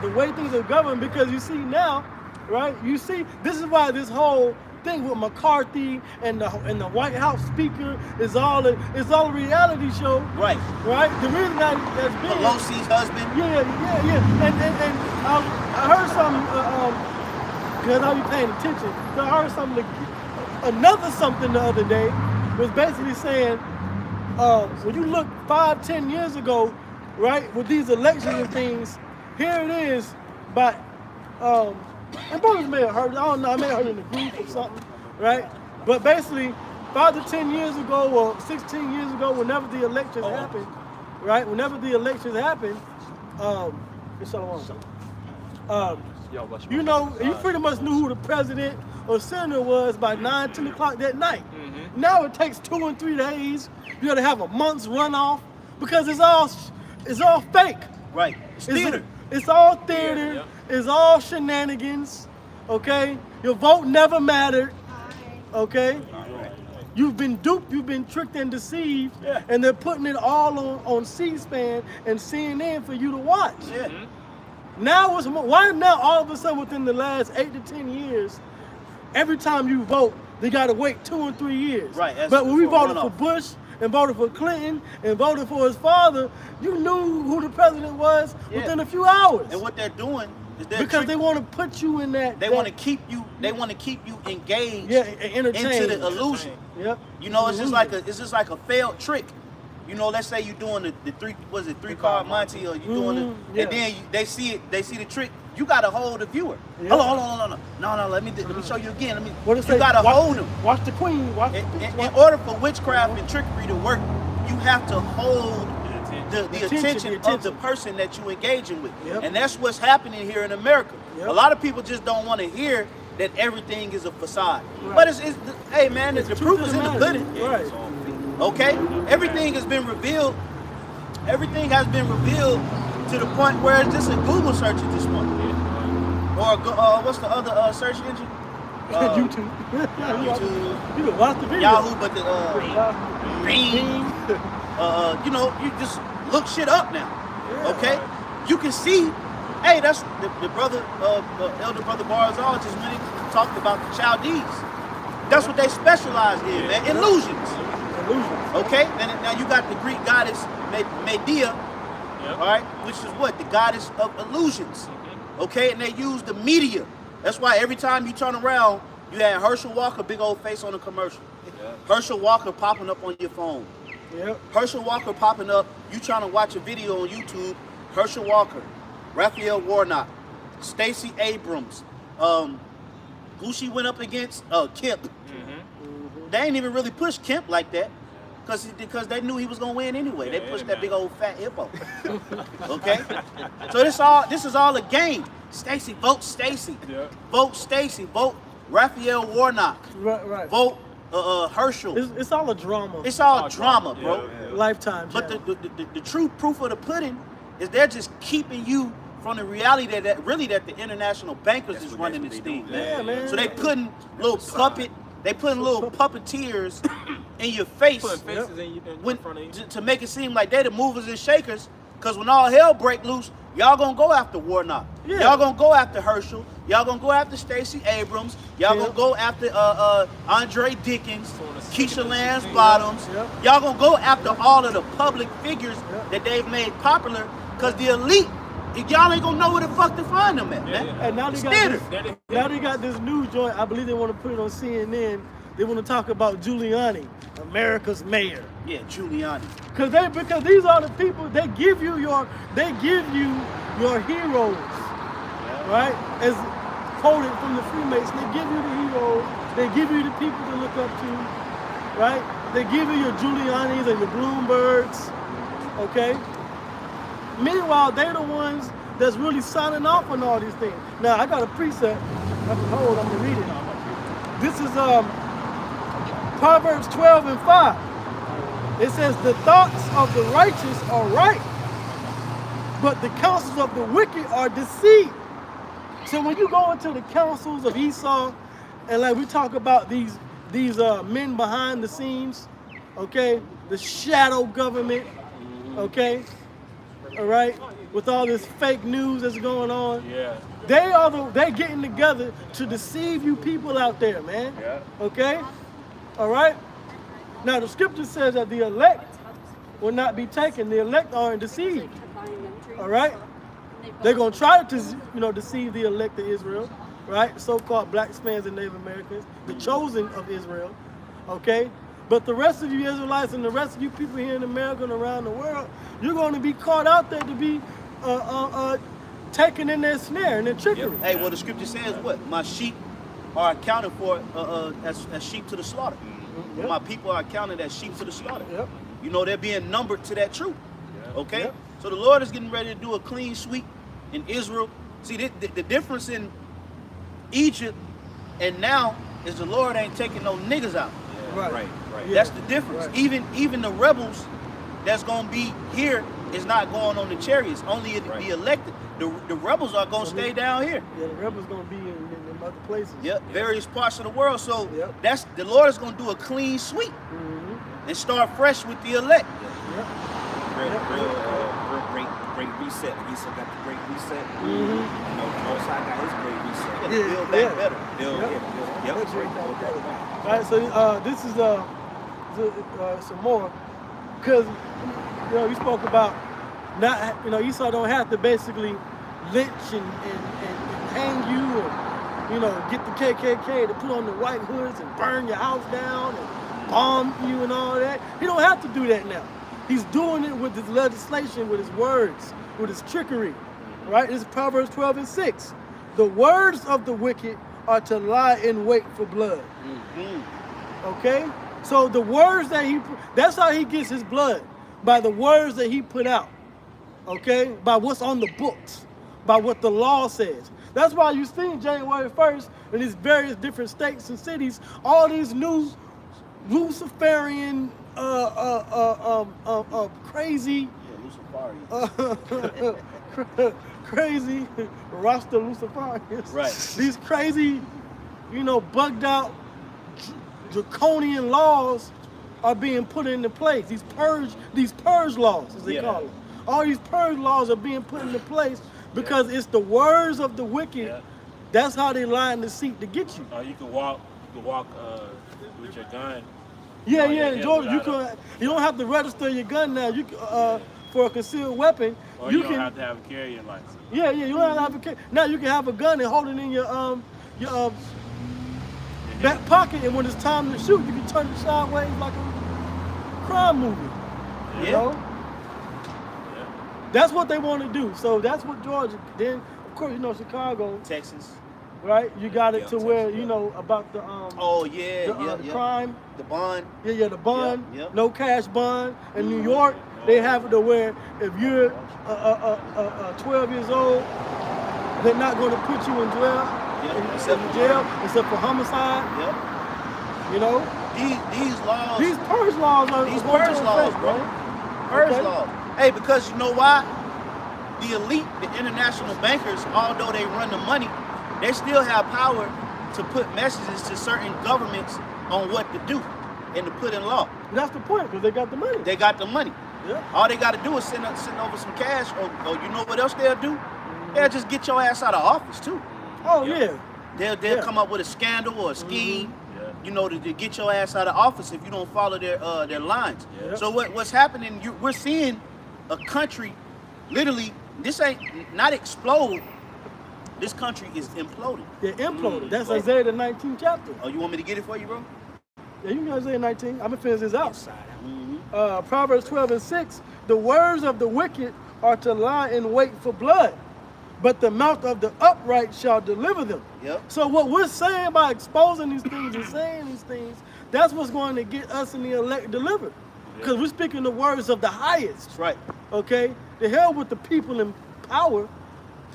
The way things are governed, because you see now, right? You see, this is why this whole thing with McCarthy and the White House speaker is all a reality show. Right. Right? The reason that's been Pelosi's husband. Yeah. And I heard something because I'll be paying attention. So I heard something, another something the other day was basically saying, when you look 5-10 years ago, right, with these elections and things, here it is, but and brothers may have heard, I don't know, I may have heard in the group or something, right? But basically, 5 to 10 years ago or 16 years ago, whenever the elections happened, right? Whenever the elections happened, you know, you pretty much knew who the president or senator was by 9-10 o'clock that night. Now it takes 2 and 3 days. You got to have a month's runoff because it's all fake. Right. It's theater. It's all theater. It's all shenanigans. Okay, your vote never mattered. Okay, you've been duped. You've been tricked and deceived, and they're putting it all on C-SPAN and CNN for you to watch. Yeah. Why now all of a sudden within the last 8 to 10 years, every time you vote, they got to wait 2 or 3 years. Right, that's But when we before voted for runoff. Bush and voted for Clinton and voted for his father, you knew who the president was Yeah. within a few hours. And what they're doing is they're Because they want to put you in that. they want to keep you. They want to keep you engaged entertained. into the illusion. Yep. You know, it's just like a failed trick. You know, let's say you're doing the three card Monte, or you're doing it, yeah. and then they see the trick. You gotta hold the viewer. Yeah. Hold on, no. Let me show you again. What it You say? gotta Watch- hold them. Watch the queen. Watch the In order for witchcraft and trickery to work, you have to hold the attention of the person that you're engaging with. Yep. And that's what's happening here in America. Yep. A lot of people just don't want to hear that everything is a facade. Right. But hey man, the proof is in the matter. pudding. Right. Okay? Everything has been revealed. Everything has been revealed to the point where it's just a Google search at this point. Or what's the other search engine? YouTube. YouTube. You can watch the video. Yahoo, but the Bing. You know, you just look shit up now. Yeah. Okay? You can see, hey, that's the brother, elder brother Barzal just really talked about the Chaldees. That's what they specialize in, man. Illusions. Illusions. Okay? And now you got the Greek goddess Medea, all right, which is what? The goddess of illusions. Okay? And they use the media. That's why every time you turn around, you had Herschel Walker, big old face on a commercial. Herschel Walker popping up on your phone. Yep. Herschel Walker popping up, you trying to watch a video on YouTube, Herschel Walker, Raphael Warnock, Stacey Abrams, who she went up against? Kemp. They ain't even really pushed Kemp like that because they knew he was gonna win anyway. They pushed that big old fat hippo. Okay? So this is all a game. Stacey, vote Stacey. Yeah. Vote Stacey, vote Raphael Warnock. Right. Vote Herschel. It's all a drama. It's all drama, bro. Lifetime. But channel. the true proof of the pudding is they're just keeping you from the reality that the international bankers is running this thing. Yeah, man. So they putting little puppeteers in your face Putting faces in front of you. to make it seem like they the movers and shakers. Cause when all hell break loose, y'all gonna go after Warnock. Yeah. Y'all gonna go after Herschel. Y'all gonna go after Stacey Abrams. Y'all gonna go after Andre Dickens, Keisha Lance Bottoms. Yep. Y'all gonna go after all of the public figures that they've made popular. Cause the elite, y'all ain't gonna know where the fuck to find them at, man. And now they got Standard. this, now they got this new joint. I believe they want to put it on CNN. They want to talk about Giuliani, America's mayor. Yeah, Giuliani. Because these are the people they give you your heroes, right? As quoted from the Freemasons, they give you the heroes. They give you the people to look up to, right? They give you your Giulianis and your Bloombergs, okay? Meanwhile, they're the ones that's really signing off on all these things. Now, I got a precept. I'm gonna read it. This is Proverbs 12:5. It says, the thoughts of the righteous are right, but the counsels of the wicked are deceit. So when you go into the counsels of Esau, and like we talk about these men behind the scenes, okay, the shadow government, okay, all right, with all this fake news that's going on, they're getting together to deceive you people out there, man. Okay, all right. Now the scripture says that the elect will not be taken. The elect aren't deceived. All right? They're gonna try to, deceive the elect of Israel, right? So-called black Spaniards and Native Americans, the chosen of Israel. Okay? But the rest of you Israelites and the rest of you people here in America and around the world, you're gonna be caught out there to be taken in their snare and their trickery. Hey, well the scripture says what? My sheep are accounted for as sheep to the slaughter. Yep. My people are counted as sheep to the slaughter. Yep. You know, they're being numbered to that truth. Okay? Yep. So the Lord is getting ready to do a clean sweep in Israel. See, the difference in Egypt and now is the Lord ain't taking no niggas out. Right. Yeah. That's the difference. Right. Even the rebels that's going to be here is not going on the chariots. Only the elected. The rebels are going to stay down here. Yeah, the rebels gonna be in other places. Yep, various parts of the world. So Yep. that's the Lord is going to do a clean sweep Mm-hmm. and start fresh with the elect. Yep. Great great reset. Esau got the great reset. Mm-hmm. You know, the Most High got his great reset. Build back better. Build, Yep. yep. That's right. All right, so this is some more, because you know you spoke about not, you know, Esau don't have to basically lynch and hang you, or you know, get the KKK to put on the white hoods and burn your house down and bomb you and all that. He don't have to do that now. He's doing it with his legislation, with his words, with his trickery. Right? This is Proverbs 12:6. The words of the wicked are to lie in wait for blood. Okay? So the words that that's how he gets his blood, by the words that he put out. Okay? By what's on the books, by what the law says. That's why you see January 1st in these various different states and cities, all these new Luciferian, crazy, crazy Rasta Luciferians. Right. These crazy, you know, bugged out draconian laws are being put into place. These purge laws, as they call them. All these purge laws are being put into place because it's the words of the wicked. Yeah. That's how they lie in the seat to get you. You can walk with your gun. Yeah, yeah, in Georgia, without you don't have to register your gun now. You can, for a concealed weapon. Or you don't have to have a carrying license. Yeah, you don't have to have a now you can have a gun and hold it in your back pocket, and when it's time to shoot, you can turn it sideways like a crime movie. You know? Yeah. That's what they want to do. So that's what Georgia. Then of course, you know, Chicago, Texas. right? You got it Yeah, to where you know about the the crime. The bond. Yeah, the bond. Yeah, yeah. No cash bond. In New York, they have it to where if you're 12 years old, they're not going to put you in jail, except for homicide. Yep. You know, These laws. these purge laws are These going purge to laws, effect, bro. right? Purge Okay. laws. Hey, because you know why? The elite, the international bankers, although they run the money, they still have power to put messages to certain governments on what to do and to put in law. That's the point, because they got the money. They got the money. Yeah. All they got to do is send over some cash, or you know what else they'll do? They'll just get your ass out of office too. Oh yeah. They'll come up with a scandal or a scheme, Yeah. you know, to get your ass out of office if you don't follow their lines. Yeah. So what's happening? We're seeing a country, literally, this ain't not explode. This country is imploding. They're imploded. That's Isaiah the 19th chapter. Oh, you want me to get it for you, bro? Yeah, you can Isaiah 19. I'm gonna finish this out. Proverbs 12:6. The words of the wicked are to lie in wait for blood, but the mouth of the upright shall deliver them. Yep. So what we're saying by exposing these things and saying these things, that's what's going to get us in the elect delivered. Because we're speaking the words of the highest. That's right. Okay? The hell with the people in power.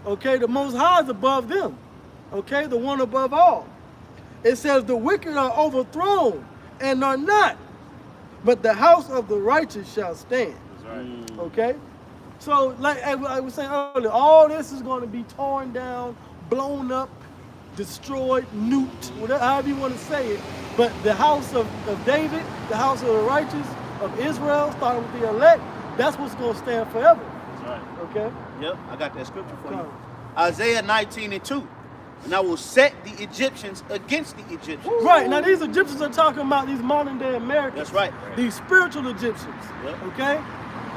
Okay? The Most High is above them. Okay? The one above all. It says the wicked are overthrown and are not, but the house of the righteous shall stand. That's right. Okay? So, like I was saying earlier, all this is going to be torn down, blown up, destroyed, nuked, whatever, however you want to say it. But the house of David, the house of the righteous, of Israel, starting with the elect, that's what's going to stand forever. That's right. Okay? Yep, I got that scripture for you. Come. Isaiah 19:2. And I will set the Egyptians against the Egyptians. Right. Now, these Egyptians are talking about these modern day Americans. That's right. These spiritual Egyptians. Yep. Okay?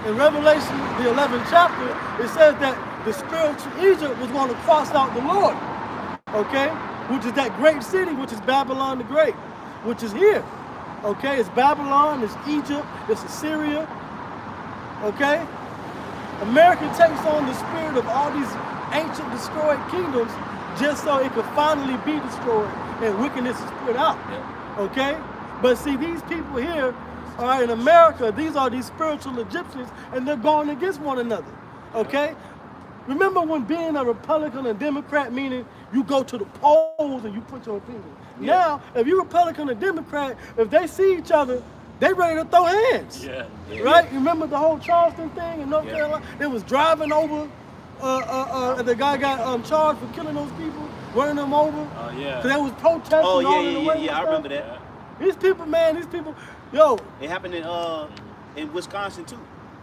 In Revelation, the 11th chapter, it says that the spiritual Egypt was going to cross out the Lord. Okay? Which is that great city, which is Babylon the Great, which is here. Okay? It's Babylon, it's Egypt, it's Assyria. Okay? America takes on the spirit of all these ancient destroyed kingdoms just so it could finally be destroyed and wickedness is put out. Okay? But see, these people here are in America, these are these spiritual Egyptians, and they're going against one another. Okay? Remember when being a Republican and Democrat, meaning you go to the polls and you put your opinion. Now, if you're Republican or Democrat, if they see each other, they ready to throw hands. Yeah. Right? You remember the whole Charleston thing in North Carolina? They was driving over, the guy got charged for killing those people, running them over. Yeah. Because they was protesting all in the way. and I stuff. remember that. These people, man, yo. It happened in Wisconsin too.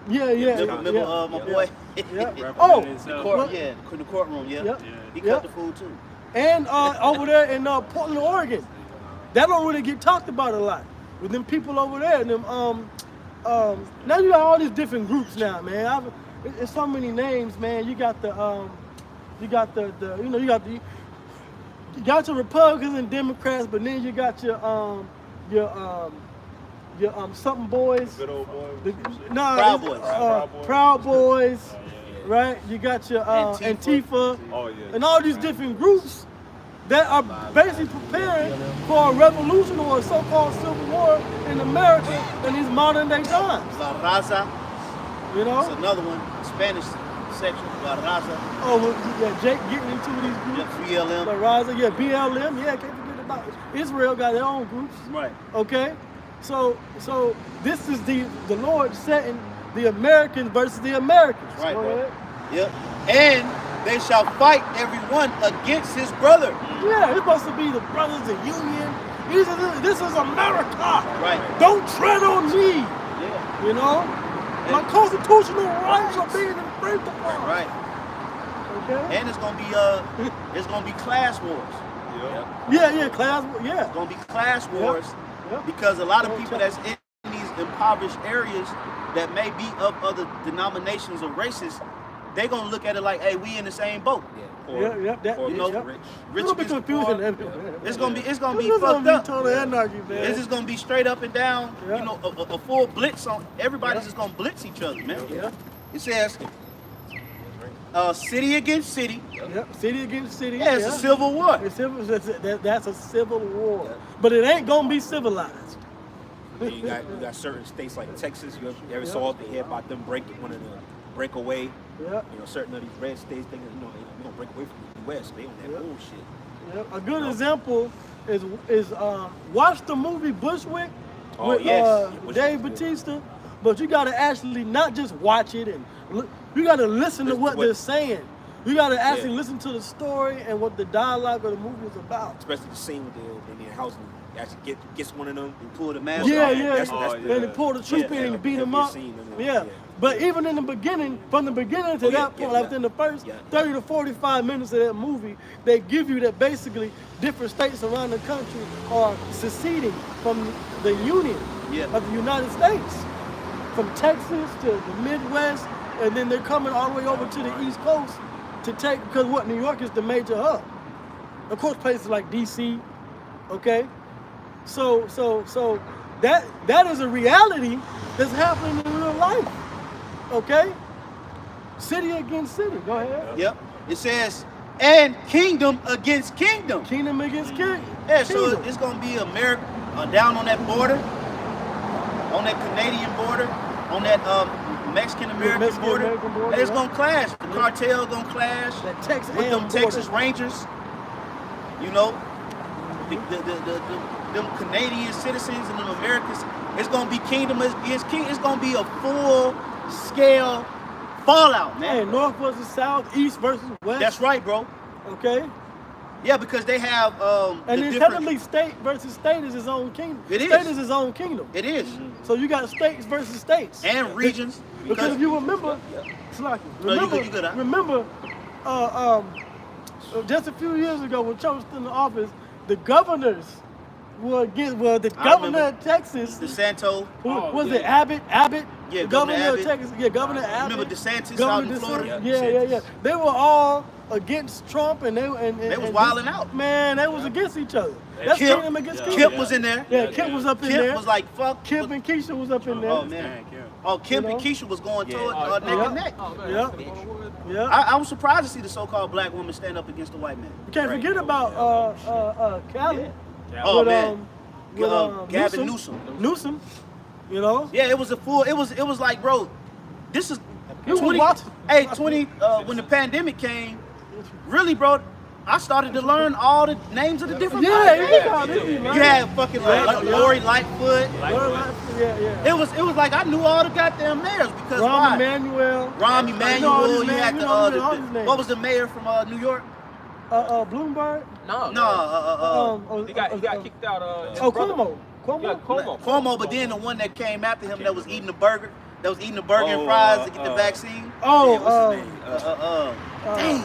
Yeah. Remember my boy? Yeah. Oh, Representing himself. In the courtroom, yeah. Yep. He Yep. cut the food too. and over there in Portland, Oregon, that don't really get talked about a lot. With them people over there, and them now you got all these different groups now, man. It's so many names, man. You got you got your Republicans and Democrats, but then you got your something boys. Good old boy. Proud Boys. Proud Boys, right? You got your Antifa, Oh, yeah. and all these different groups that are basically preparing for a revolution or a so-called civil war in America in these modern day times. La Raza. You That's know? another one. Spanish section. La Raza. Oh, well, yeah, Jake getting into these groups. Yeah, 3LM. La Raza, yeah, BLM, yeah, can't forget about it. Israel got their own groups. Right. Okay, so this is the Lord setting the Americans versus the Americans. Right, Go bro. ahead. Yep. And they shall fight everyone against his brother. Yeah, it's supposed to be the brothers of union. This is America. Right. Don't tread on me. Yeah. You know, my constitutional rights are being infringed upon. Right. Okay. And it's gonna be class wars. Yeah, class. Yeah. It's gonna be class wars Yep. because a lot of people that's in these impoverished areas that may be of other denominations or races, they gonna look at it like, hey, we in the same boat. That, Or You know, yep. rich. Rich It'll be against the confusing. poor. It's gonna be This fucked is gonna be up. total anarchy, man. It's just gonna be straight up and down. Yeah. You know, a full blitz on everybody's just gonna blitz each other, man. Yeah. It says city against city. Yep. City against city. Yeah, it's a civil war. That's a civil war, but it ain't gonna be civilized. And you got certain states like Texas. You ever saw the hear about them wanting to break away? Yeah. You know, certain of these red states thinking, we don't break away from the U.S. They on that bullshit. Yep. A good example is watch the movie Bushwick Oh, with yes. Dave Bautista, but you gotta actually not just watch it and you gotta listen to what they're saying. You gotta actually listen to the story and what the dialogue of the movie is about. Especially the scene with they in the house and actually gets one of them. And pull the mask Yeah, off. yeah. yeah. And they pull the troop in and beat him up. Yeah. But even in the beginning, from the beginning to that point, like within the first 30 to 45 minutes of that movie, they give you that basically different states around the country are seceding from the Union of the United States. From Texas to the Midwest, and then they're coming all the way over to the East Coast to take, because New York is the major hub. Of course, places like DC, okay? So that is a reality that's happening in real life. Okay? City against city. Go ahead. Yep. It says, and kingdom against kingdom. Kingdom against kingdom. Yeah, so it's gonna be America down on that border, on that Canadian border, on that Mexican-American border. And it's gonna clash. The cartel gonna clash That Texas with them border. Texas Rangers. You know, them Canadian citizens and them Americans. It's gonna be kingdom against kingdom. It's gonna be a full-scale fallout, man. Hey, North versus South, East versus West. That's right, bro. Okay? Yeah, because they have And the then different. technically state versus state is its own kingdom. It is. State is its own kingdom. It is. So you got states versus states. And regions. Because if you remember, No, you good, huh? remember, just a few years ago when Trump was in the office, the governors were against, the governor of Texas, DeSanto. was it Abbott? Yeah, the Governor governor of Abbott. Texas. Yeah, Governor Abbott. Remember DeSantis out Governor in Florida? DeSantis. Yeah. They were all against Trump, and they was wilding out. Man, they was against each other. That's Kip, kingdom against kingdom. Kip was in there. Yeah, Kip was up in Kip there. was like, fuck. Kip and Keisha was up in there. Oh, man. Oh, Kip You know? and Keisha was going toward neck and neck. Yeah. I was surprised to see the so-called black woman stand up against the white man. You can't forget about Cali. Oh, with, man. with, Gavin Newsom, you know. Yeah, it was like, bro, this is He was 20, watching. hey, 20, when the pandemic came, really, bro, I started to learn all the names of the different Yeah, You had fucking Lori Lightfoot. Yeah. It was like I knew all the goddamn mayors because why? Rahm Emanuel. You had what was the mayor from New York? Bloomberg. He got kicked out. Cuomo. Yeah, Cuomo. Cuomo, but then the one that came after him that was eating the burger, that was eating the burger and fries to get the vaccine? Oh, Dang.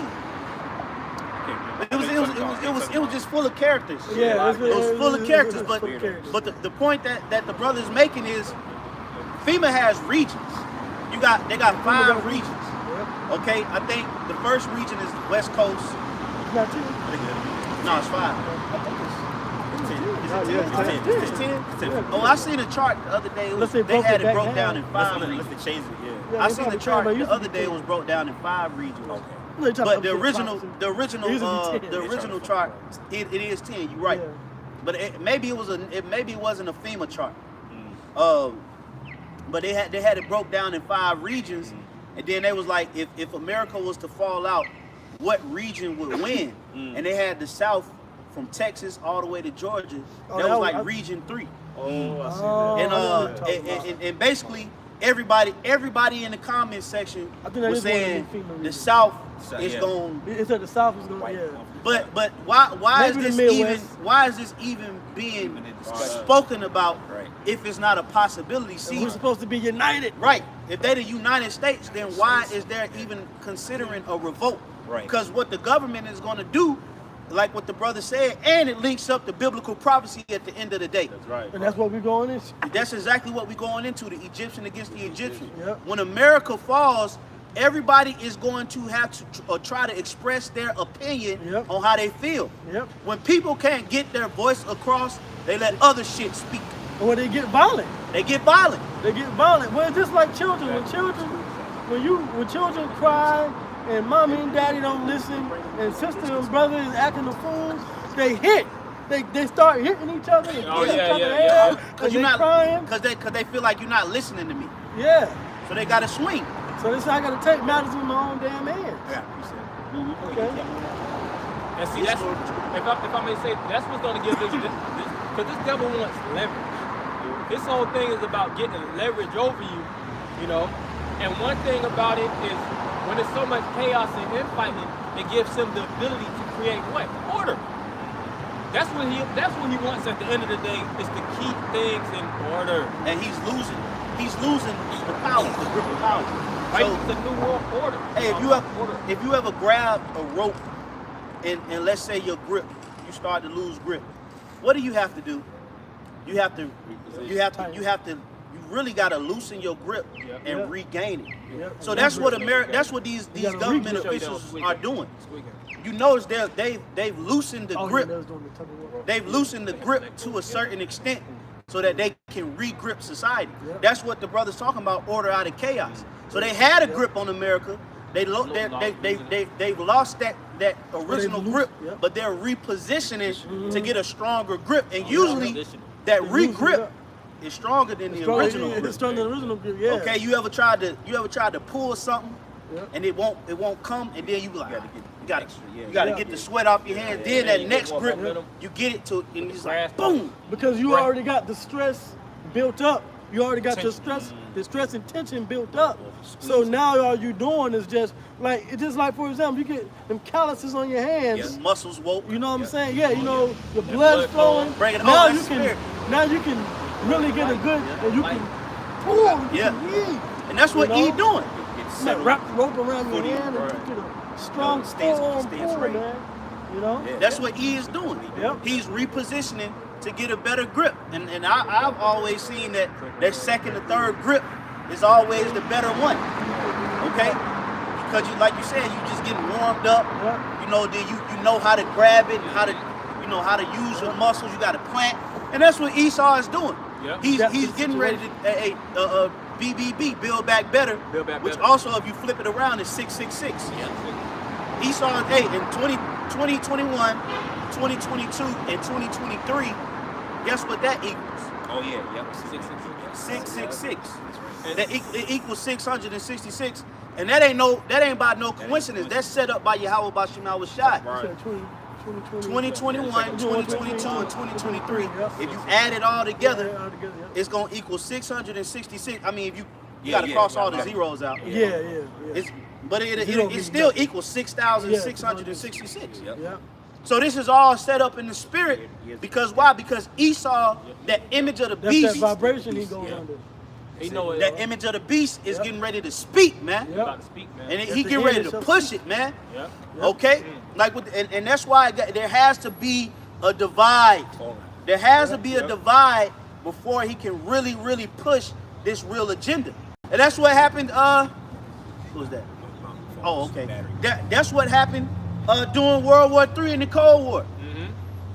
It was just full of characters. yeah, It was full of characters, full of characters. but the point that the brother's making is FEMA has regions. They got 5 regions. Yeah. Okay, I think the first region is West Coast. Not 10. No, it's 5. I think It's 10. Oh, I seen a chart the other day. They had it broke down in 5 regions. Let's change it. Yeah. Yeah, I they seen the probably chart changed, the but other it day. It used was broke down in 5 regions. Okay. But the original chart, it is 10. You're right. Yeah. But maybe it wasn't a FEMA chart. But they had it broke down in 5 regions, and then they was like, if America was to fall out, what region would win? And they had the South from Texas all the way to Georgia. That was like region 3. Oh, I see And basically everybody in the comment section I think that was is one of saying the FEMA the regions. South So, is yeah. going. It said the South is going, yeah. But why is Maybe the this Midwest. even being in discussion. spoken about Right. if it's not a possibility? And See, we're supposed to be united. right? If they're the United States, then why is there even considering a revolt? Right. Because what the government is going to do, like what the brother said, and it links up to biblical prophecy at the end of the day. That's right. And that's what we're going into. That's exactly what we're going into, the Egyptian against the Egyptian. Yep. When America falls, everybody is going to have to try to express their opinion Yep. on how they feel. Yep. When people can't get their voice across, they let other shit speak. And when they get violent, They get violent. Well, it's just like children. When children cry and mommy and daddy don't listen, and sister and brother is acting a fool, they hit. They start hitting each other and Oh, hitting yeah, each other yeah, in the yeah. head, Because and you're they not crying. because they feel like you're not listening to me. Yeah. So they gotta swing. So this I gotta take matters in my own damn hands. Yeah, you said. Okay. And see, that's if I may say, that's what's going to give this because this devil wants leverage. This whole thing is about getting leverage over you, you know. And one thing about it is when there's so much chaos and infighting, it gives him the ability to create what? Order. That's what he wants at the end of the day, is to keep things in order. And he's losing. He's losing the power, the grip of power. Right? So, It's a new world order. hey, if you ever grab a rope and let's say your grip, you start to lose grip, what do you have to do? You really gotta loosen your grip and Yep. regain it. Yep. So that's what these gotta government re-grip. officials are doing. Squeaking. You notice they've loosened the Oh, grip. yeah, they was doing the tug of war. They've loosened the grip to a certain extent so that they can re-grip society. Yep. That's what the brother's talking about, order out of chaos. So they had a grip on America. They've lost that original loose- grip, yep. but they're repositioning to get a stronger grip. And usually that re-grip is stronger than the original It's grip. stronger than the original grip, yeah. Okay, you ever tried to pull something Yep. and it won't come, and then you like you gotta Yeah. get the sweat off your hands. Then that you next get more grip, momentum. you get it to, and it's like Grasp. boom. Because you already got the stress built up. You already got the stress and tension built up. So now all you're doing is just like, for example, you get them calluses on your hands. Yes. Muscles woke. You know what I'm saying? Yeah, you know, your blood's flowing. Bring it now on, you that's can spirit. now you can really get a good, and you can pull, you Yeah. can lead. And that's what You he know? doing. It's You know, wrap the rope around your Footy, hand and right. you get a strong Stance pull, right. man. You know? Yeah. That's what he is doing. Yep. He's repositioning to get a better grip. And I've always seen that second or third grip is always the better one. Okay? Because like you said, you just getting warmed up. Yep. You know, then you know how to grab it and how to use your muscles. You got to plant. And that's what Esau is doing. Yep. He's That's the getting ready to BBB, Build Back Better, Build Back which Better. also, if you flip it around, is 666. Esau, in 2021, 2022, and 2023, guess what that equals? Oh yeah, yep. 666. It equals 666, and that ain't by no coincidence. That's set up by Yahweh Bashim Al-Shai. You said 2021, 2022, and 2023. If you add it all together, it's gonna equal 666. I mean, if you gotta cross all the zeros out. Yeah. But it still equals 6,666. Yeah. So this is all set up in the spirit. Because why? Because Esau, that image of the That's that beast, vibration he goes under. He know it, That image of the beast is getting ready to speak, man. He's about to speak, man. And At he the getting end ready it to shall push speak. it, man. Yeah. Okay? Like and that's why there has to be a divide. There has to be a divide before he can really, really push this real agenda. And that's what happened, who was that? Oh, okay. That's what happened during World War III and the Cold War.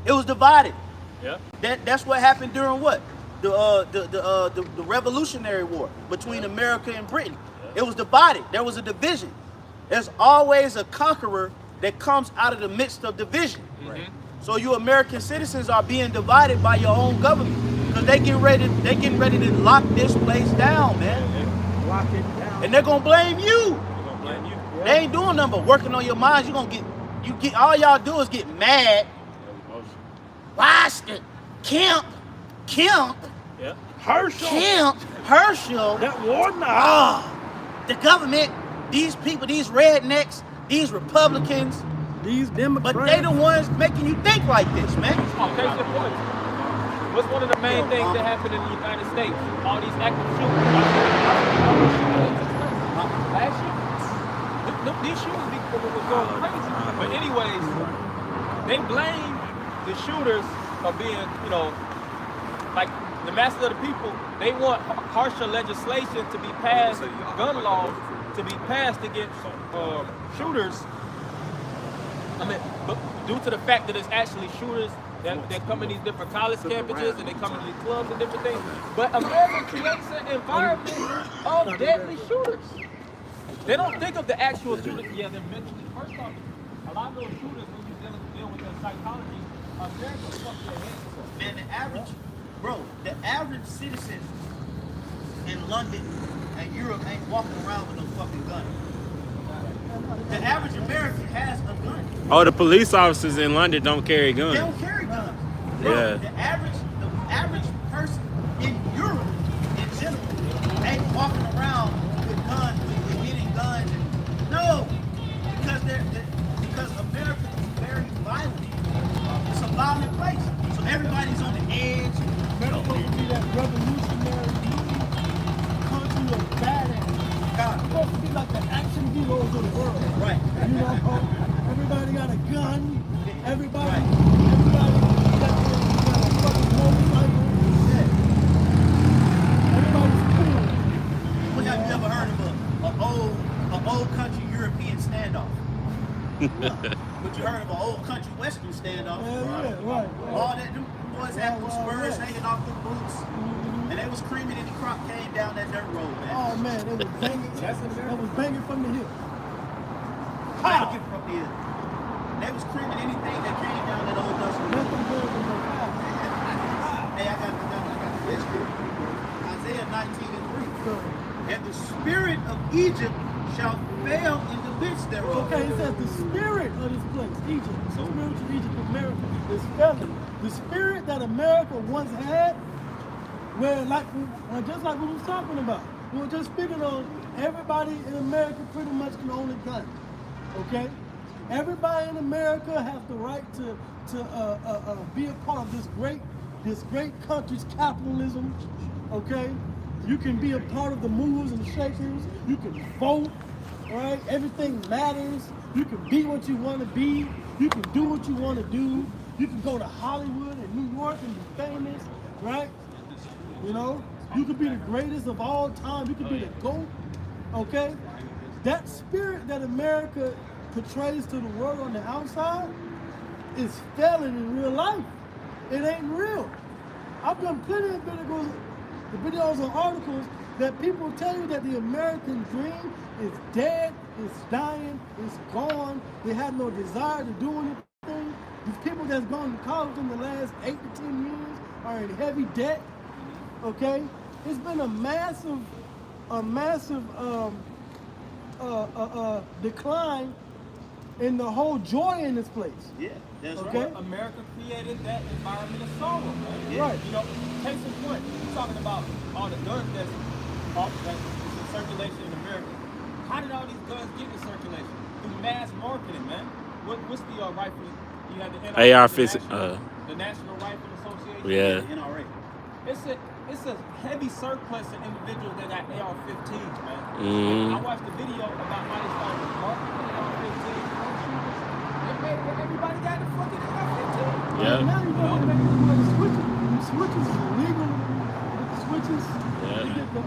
It was divided. Yeah. That's what happened during what? The Revolutionary War between America and Britain. It was divided. There was a division. There's always a conqueror that comes out of the midst of division. So you American citizens are being divided by your own government because they getting ready to lock this place down, man. Lock it down. And they're gonna blame you. They're gonna blame you. They ain't doing nothing but working on your minds. You get all y'all do is get mad. Watch the Kemp, Yeah. Herschel. That war now. The government, these people, these rednecks, these Republicans, These Democrats. but they the ones making you think like this, man. Oh, case in point. What's one of the main things that happened in the United States? All these active shooters. Last year. These shooters were going crazy. But anyways, they blame the shooters for being, like the masses of the people. They want harsher legislation to be passed, gun laws to be passed against shooters. I mean, but due to the fact that it's actually shooters that come in these different college campuses and they come in these clubs and different things. But America creates an environment of deadly shooters. They don't think of the actual shooters. Yeah, they're mentally. First off, a lot of those shooters, when you deal with their psychology, America fucks their heads up. Man, the average citizen in London and Europe ain't walking around with no fucking gun. The average American has a gun. Oh, the police officers in London don't carry They guns. don't carry guns. Bro, Yeah. the average person in Europe in general ain't walking around with guns, with hitting guns. No, because America is very violent. It's a violent place. So everybody's on the edge. America would be that revolutionary country of badass. It's supposed to be like the action heroes of the world. Right. Everybody got a gun. Everybody got a fucking motorcycle. Everybody's cool. When have you ever heard of an old country European standoff? But you heard of an old country Western standoff? Yeah, right. All that, them boys had them spurs hanging off the boots, and they was creaming and the crop came down that dirt road, man. Oh man, it was banging. It was banging from the hill. Banging from the hill. They was creaming anything that came down that old dusty road. Nothing good from the fire. Hey, I got the history. Isaiah 19:3. And the spirit of Egypt shall fail in the midst thereof. Okay, it says the spirit of this place, Egypt, the spiritual Egypt of America, is failing. The spirit that America once had, where just like we was talking about, we were just speaking on everybody in America pretty much can own a gun. Okay, everybody in America has the right to be a part of this great country's capitalism. Okay. You can be a part of the movers and shakers. You can vote, right? Everything matters. You can be what you want to be. You can do what you want to do. You can go to Hollywood and New York and be famous, right? You could be the greatest of all time. You could be the GOAT, okay? That spirit that America portrays to the world on the outside is failing in real life. It ain't real. I've done plenty of videos and articles that people tell you that the American dream is dead, it's dying, it's gone. They have no desire to do anything. These people that's gone to college in the last 8 to 10 years are in heavy debt. Okay, it's been a massive decline in the whole joy in this place. Yeah, that's Okay. right. America created that environment of sorrow, man. Yeah. Right. Case in point, you're talking about all the guns that's in circulation in America. How did all these guns get in circulation? Through mass marketing, man. What's the rifle? You have the NRA, AR the fits. National Rifle Association. Yeah. NRA. it's a heavy surplus of individuals that got AR-15s, man. Mhm. I watched the video about how they started marketing AR-15s. Everybody got the fucking AR-15. Yeah. Now you know they make the switches. The switches is illegal. The switches. Yeah. You get the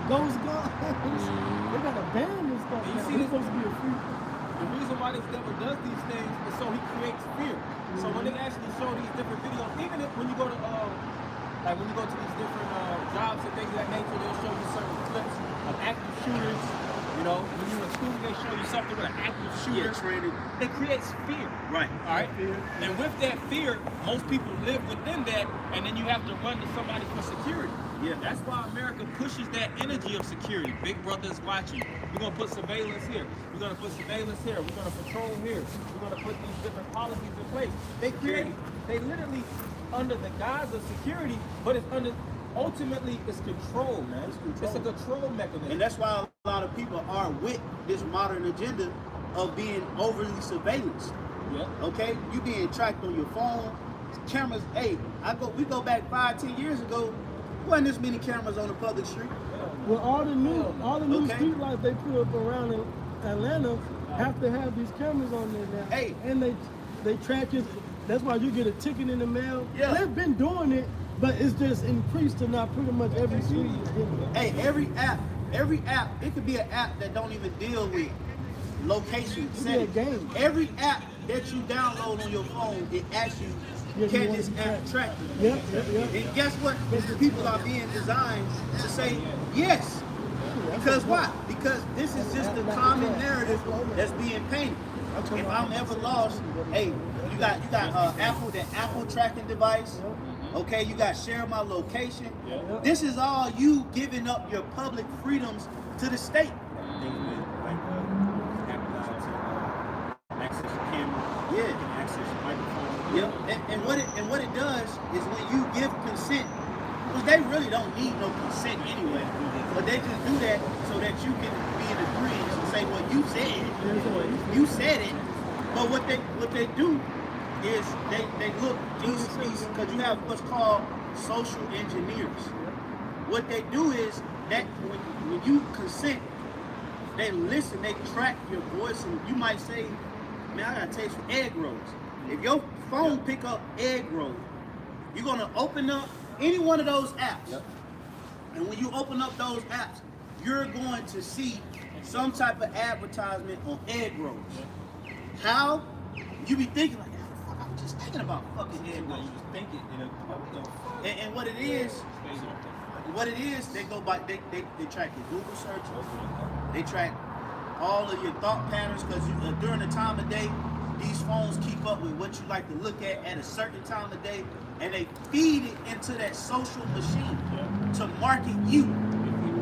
ghost guns. They got a ban and stuff. You Now. see It's this- supposed to be a free. The reason why this devil does these things is so he creates fear. So when they actually show these different videos, even if when you go to like when you go to these different jobs and things of that nature, they'll show you certain clips of active shooters. You know, when you're in school, they show you something with an active shooter. training. It creates fear. Right. All right. And with that fear, most people live within that, and then you have to run to somebody for security. Yeah. That's why America pushes that energy of security. Big Brother is watching. We're gonna put surveillance here. We're gonna put surveillance here. We're gonna patrol here. We're gonna put these different policies in place. They literally under the guise of security, but it's under ultimately it's control, man. It's a control mechanism. And that's why a lot of people are with this modern agenda of being overly surveillance. Yeah. Okay, you being tracked on your phone, cameras. Hey, we go back 5-10 years ago. Wasn't this many cameras on the public street? Well, all the new Okay. street lights they put up around Atlanta have to have these cameras on there now. Hey. And they track it. That's why you get a ticket in the mail. Yeah. They've been doing it, but it's just increased to now pretty much every street is getting it. Hey, every app, it could be an app that don't even deal with location It could be a settings. game. Every app that you download on your phone, it asks you, Yeah, you can want this to app track you? Yep. And guess what? People are being designed to say yes. Because why? Because this is just the common narrative that's being painted. If I'm ever lost, hey, you got Apple, that Apple tracking device. Okay, you got share my location. This is all you giving up your public freedoms to the state. Access your camera, Yeah. you can access your microphone. Yep. And what it does is when you give consent, because they really don't need no consent anyway, but they just do that so that you can be in agreement and say, well, you said it. But what they do is they look these because you have what's called social engineers. What they do is that when you consent, they listen, they track your voice, and you might say, man, I got a taste for egg rolls. If your phone pick up egg rolls, you're gonna open up any one of those apps. And when you open up those apps, you're going to see some type of advertisement on egg rolls. How? You be thinking like, fuck, I was just thinking about fucking egg rolls. You just think it, you know, what the fuck? And what it is, they go by, they track your Google searches. They track all of your thought patterns because during the time of day, these phones keep up with what you like to look at a certain time of day, and they feed it into that social machine to market you.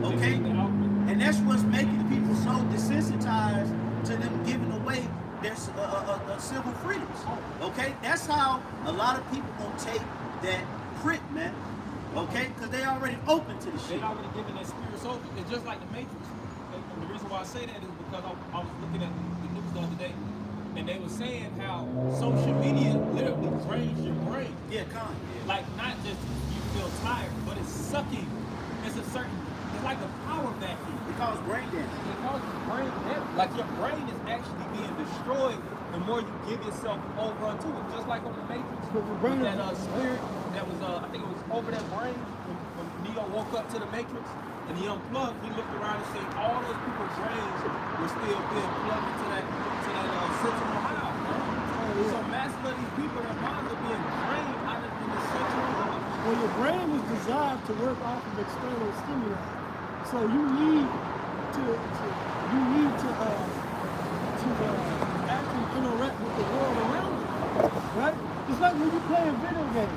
Okay? And that's what's making people so desensitized to them giving away their civil freedoms. Okay? That's how a lot of people gonna take that print, man. Okay? Because they already open to the They shit. already given that spirits over. It's just like the Matrix. And the reason why I say that is because I was looking at the news the other day, and they were saying how social media literally drains your brain. Yeah, con. Like not just you feel tired, but it's sucking. It's like a power vacuum. It causes brain damage. It causes brain damage. Like your brain is actually being destroyed the more you give yourself over unto it. Just like on the Matrix, But the brain with that is- spirit that was, I think it was over that brain when Neo woke up to the Matrix and he unplugged. He looked around and said all those people's brains were still being plugged into that sentinel hive. So massive of these people, their minds are being drained out of the sentinel hive. Well, your brain is designed to work off of external stimuli, so you need to actually interact with the world around you, right? It's like when you play a video game.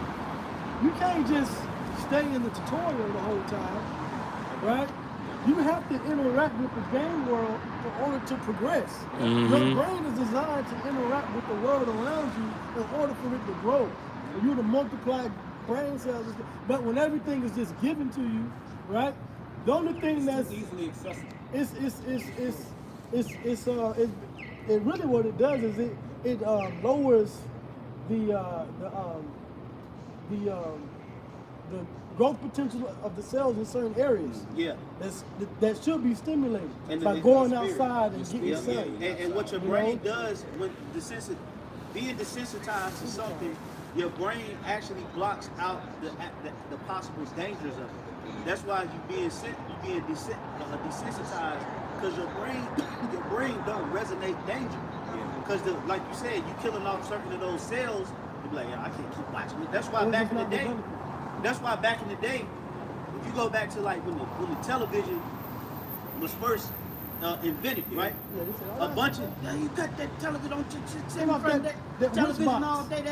You can't just stay in the tutorial the whole time, right? You have to interact with the game world in order to progress. Your brain is designed to interact with the world around you in order for it to grow, for you to multiply brain cells. But when everything is just given to you, right? The only thing that's It's easily accessible. it really what it does is it lowers the growth potential of the cells in certain areas. Yeah. That should be stimulated And by the going spirit. outside and getting Yeah. cells. And what your You brain know? does when being desensitized to something, your brain actually blocks out the possible dangers of it. That's why you being desensitized, because your brain don't resonate danger. Because like you said, you killing off certain of those cells. You be like, yeah, I can't keep watching it. That's why back in the day. That's why back in the day, if you go back to like when the television was first invented, right? A bunch of you got that television on sit in front of that television all day.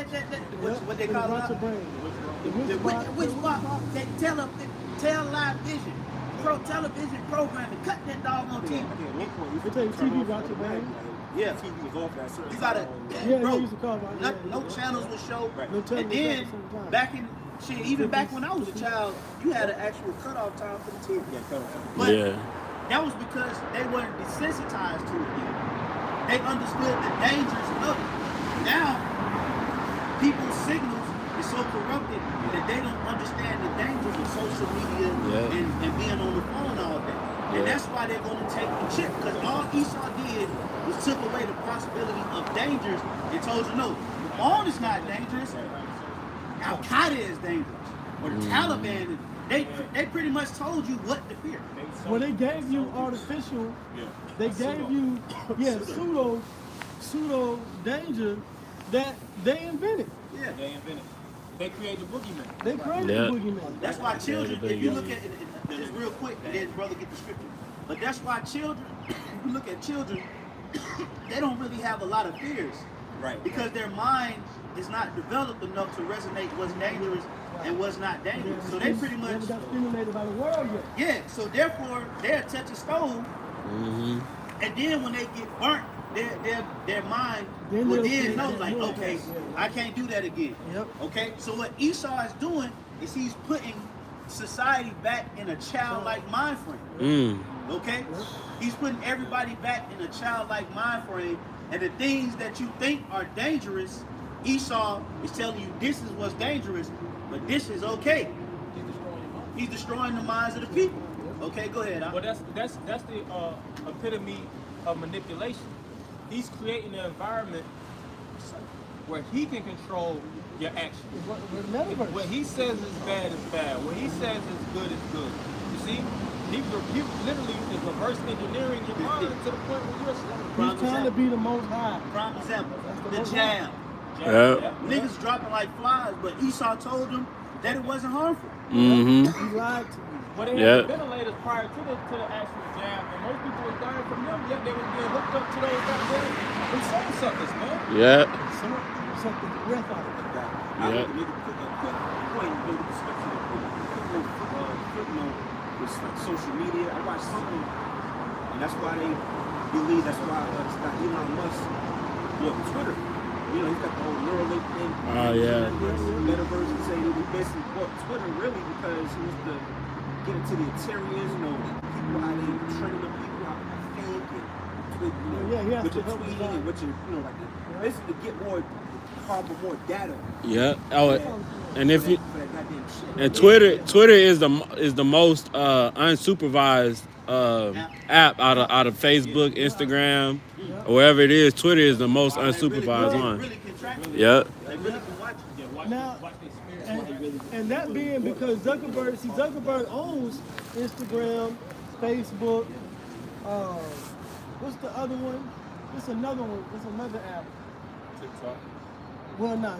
What they call it? The which box? That live vision, television programming. Cut that dog on TV. They tell you TV got your brain. Yeah, TV was off that certain you gotta, Yeah, bro. they used to call it. No channels would show. No channels And then at the same time. back in shit, even back when I was a child, you had an actual cutoff time for the TV. But that was because they weren't desensitized to it yet. They understood the dangers of it. Now, people's signals is so corrupted that they don't understand the dangers of social media and being on the phone all day. And that's why they're going to take the chip, because all Esau did was took away the possibility of dangers and told you, no, the phone is not dangerous. Al-Qaeda is dangerous. Or the Taliban. They pretty much told you what to fear. Well, they gave you artificial. They gave you pseudo danger that they invented. Yeah. They invented. They created the boogeyman. They created the boogeyman. That's why children, if you look at it, just real quick, and then brother get the scripture. But that's why children, if you look at children, they don't really have a lot of fears. Right. Because their mind is not developed enough to resonate what's dangerous and what's not dangerous. So they pretty much never got stimulated by the world yet. yeah, so therefore they'll touch a stove, and then when they get burnt, their mind Then will they'll then see know that, like, yeah, okay, I can't do that again. Yep. Okay, so what Esau is doing is he's putting society back in a childlike mind frame. Okay, he's putting everybody back in a childlike mind frame, and the things that you think are dangerous, Esau is telling you this is what's dangerous, but this is okay. He's destroying the minds of the people. Okay, go ahead. Well, that's the epitome of manipulation. He's creating an environment where he can control your actions. What he says is bad is bad. What he says is good is good. You see, he literally is reverse engineering your mind to the point where you're He's trying to be the most high. Prime example, the jab. Niggas dropping like flies, but Esau told them that it wasn't harmful. He lied to you. But they had ventilators prior to the actual jab, and most people were dying from them, yet they were being hooked up to those goddamn insane suckers, man. Something the breath out of it. It's like social media. I watch something, and that's why they believe. That's why it's got Elon Musk. Twitter. You know, he's got the whole Neuralink thing. Metaverse, and say he basically bought Twitter really because he was to get into the interiors. You know, people how they training the people how to think and tweet. You know, what you're tweeting and what you're, like basically get more data. And if you and Twitter is the most unsupervised app out of Facebook, Instagram, or wherever it is. Twitter is the most unsupervised one. Now, and that being because Zuckerberg owns Instagram, Facebook. What's the other one? It's another one. It's another app. TikTok. Well, no.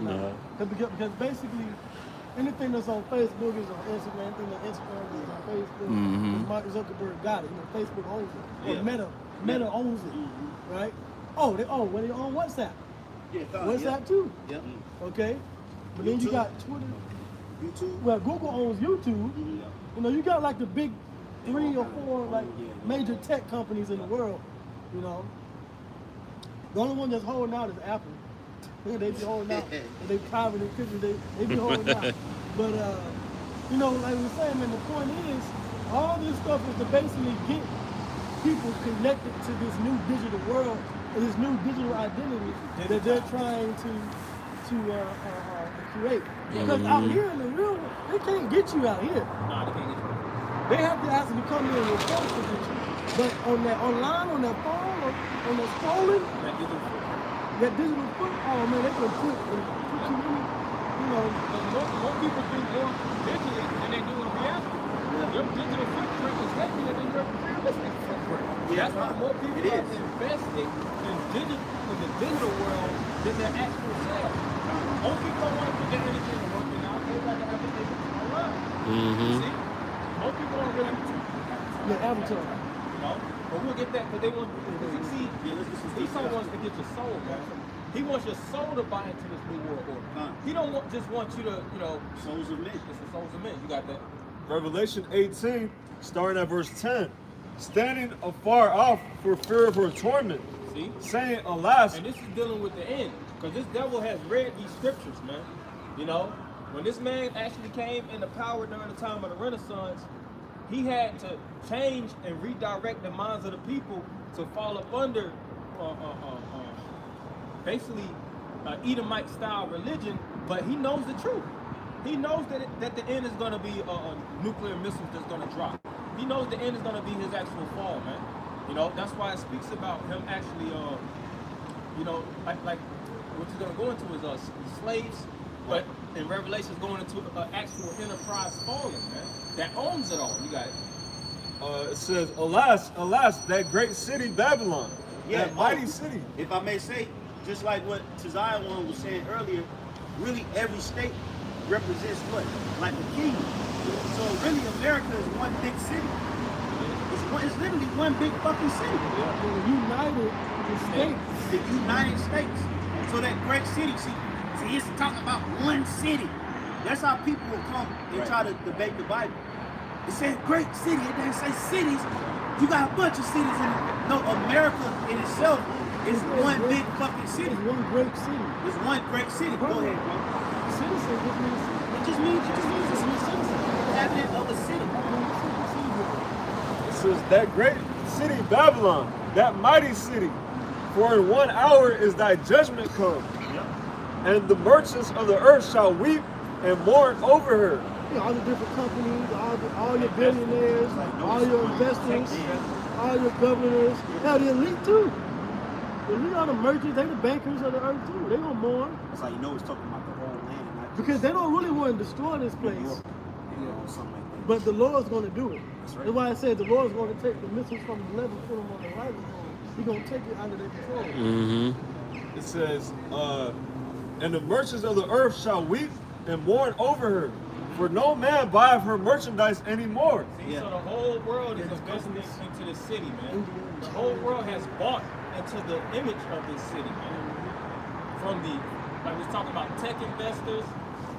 No. Because basically, anything that's on Facebook is on Instagram. Anything on Instagram is on Facebook. Because Mark Zuckerberg got it. You know, Facebook owns it. Or Meta owns it, right? Well, they're on WhatsApp. WhatsApp too. Yep. Okay. But then you got Twitter. YouTube. Well, Google owns YouTube. You know, you got like the big 3 or 4 like major tech companies in the world. You know. The only one that's holding out is Apple. They be holding out. They private encryption. They be holding out. But you know, like we were saying, man, the point is, all this stuff is to basically get people connected to this new digital world, or this new digital identity that they're trying to to create. Because out here in the real, they can't get you out here. Nah, they can't get you. They have to actually come in and force to get you. But on that online, on that phone, on that scrolling, that digital foot, oh man, they can put you in, you know. More people do more digitally than they do in reality. Your digital footprint is heavier than your realistic footprint. That's why more people are investing in the digital world than their actual self. Most people don't want to put their energy into working out. They like to have it online. See? Most people don't really The avatar. but we'll get that because they want see, Esau wants to get your soul, man. He wants your soul to buy into this new world order. He don't just want you to, Souls of men. It's the souls of men. You got that? Revelation 18, starting at verse 10. Standing afar off for fear of her torment, See? saying, alas, And this is dealing with the end. Because this devil has read these scriptures, man. When this man actually came into power during the time of the Renaissance, he had to change and redirect the minds of the people to fall up under basically Edomite style religion, but he knows the truth. He knows that the end is going to be nuclear missiles that's going to drop. He knows the end is going to be his actual fall, man. That's why it speaks about him actually, like what you're going to go into is slaves, but in Revelation, going into an actual enterprise falling, man, that owns it all. You got it. it says, alas, that great city Babylon, that mighty city. If I may say, just like what Tiziah was saying earlier, really every state represents what? Like a kingdom. So really America is one big city. It's literally one big fucking city. The United States. The United States. So that great city, see, it's talking about one city. That's how people will come and try to debate the Bible. It says great city, it doesn't say cities. You got a bunch of cities in it. No, America in itself is one big fucking city. It's one great city. It's one great city. Go ahead, bro. Citizen just means city. It just means it's a citizen. Inhabitant of a city. It says, that great city Babylon, that mighty city, for in 1 hour is thy judgment come. And the merchants of the earth shall weep and mourn over her. All the different companies, all your billionaires, all your investors, all your governors, hell, the elite too. The elite are the merchants, they the bankers of the earth too. They gonna mourn. That's how you know it's talking about the whole land. And not Because they don't really want to destroy this place. something like that. But the Lord's gonna do it. That's right. That's why I said the Lord's gonna take the missiles from the left and put them on the right. He's gonna take it out of their control. It says, and the merchants of the earth shall weep and mourn over her, for no man buyeth her merchandise anymore. See, so the whole world is investing into this city, man. The whole world has bought into the image of this city, man. From like we was talking about tech investors,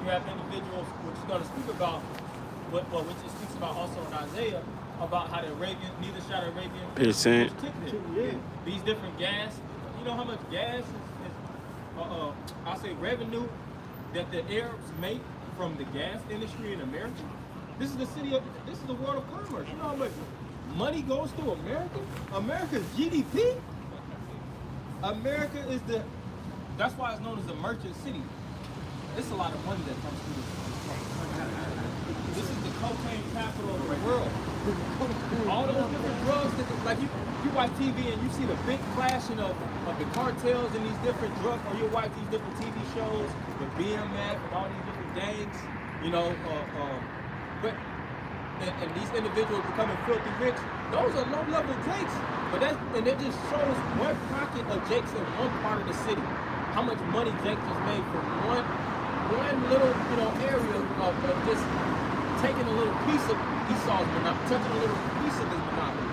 you have individuals, which is going to speak about, which it speaks about also in Isaiah, about how the Arabian, neither shall the Arabian Percent. these different gas, you know how much gas is I say revenue that the Arabs make from the gas industry in America. This is the world of commerce. You know how much money goes through America? America's GDP? America is that's why it's known as the merchant city. It's a lot of money that comes through this. This is the cocaine capital of the world. All those different drugs, like you watch TV and you see the big clashing of the cartels and these different drugs, or you watch these different TV shows, the BMF and all these different gangs, and these individuals becoming filthy rich. Those are low-level jakes, but it just shows one pocket of jakes in one part of the city. How much money Jake just made from one little area of just taking a little piece of Esau's monopoly, touching a little piece of his monopoly,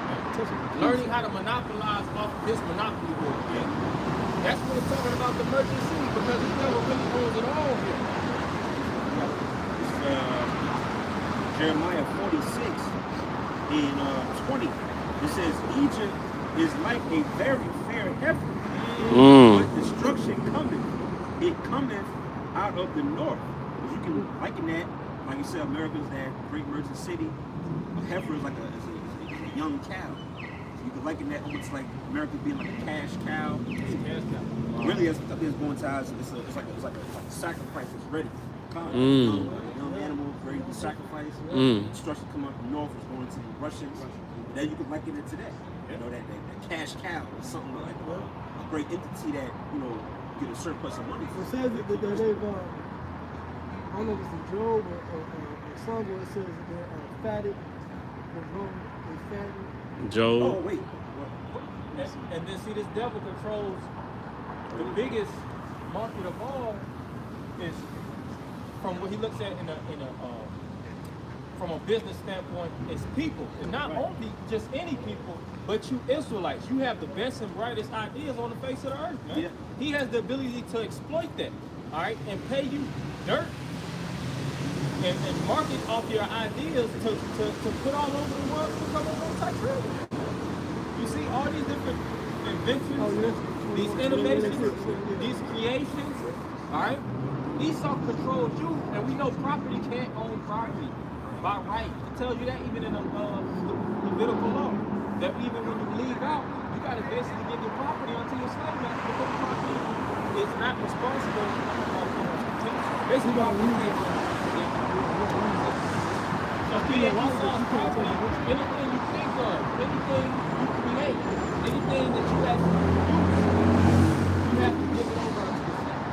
learning how to monopolize off of his monopoly board. That's what it's talking about, the merchant city, because this devil really owns it all here. Jeremiah 46 in 20. It says, Egypt is like a very fair heifer, but destruction cometh. It cometh out of the north. You can liken that, like you said, America's that great merchant city. A heifer is like a young cow. So you can could liken that almost like America being like a cash cow. Cash cow. Really, it's going to us. It's like a sacrifice that's ready. Young animal ready to sacrifice. Instructions come up from north is going to the Russians. Then you could liken it to that. You know, that cash cow is something like a great entity that, you know, get a surplus of money. It says that they've, I don't know if it's in Job or somewhere, it says that they're fatted, they're fatted. Job. Oh, wait. And then see, this devil controls the biggest market of all is from what he looks at from a business standpoint is people, and not only just any people, but you Israelites. You have the best and brightest ideas on the face of the earth, man. Yeah. He has the ability to exploit that, all right, and pay you dirt and market off your ideas to put all over the world to become a multi-trillion. You see all these different inventions, these innovations, these creations, all right? Esau controls you, and we know property can't own property by right. It tells you that even in the Levitical law, that even when you leave out, you got to basically give your property unto your slave master because the property is not responsible. Basically, Esau's property, anything you think of, anything you create, anything that you actually produce, you have to give it over unto the slave.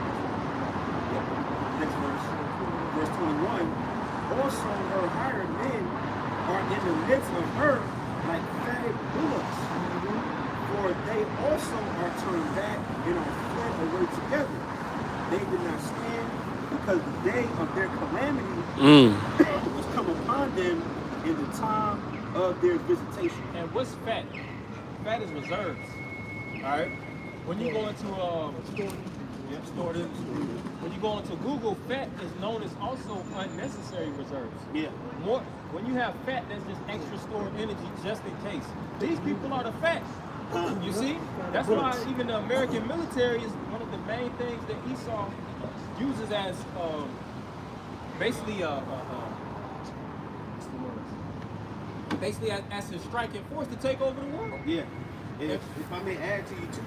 Next verse 21. Also her hired men are in the midst of her like fatted bullocks. For they also are turned back and are fled away together. They did not stand because the day of their calamity was come upon them in the time of their visitation. And what's fat? Fat is reserves. All right. When you go into when you go into Google, fat is known as also unnecessary reserves. Yeah. More when you have fat, that's just extra stored energy just in case. These people are the fat. You see? That's why even the American military is one of the main things that Esau uses as basically as his striking force to take over the world. Yeah. If I may add to you too,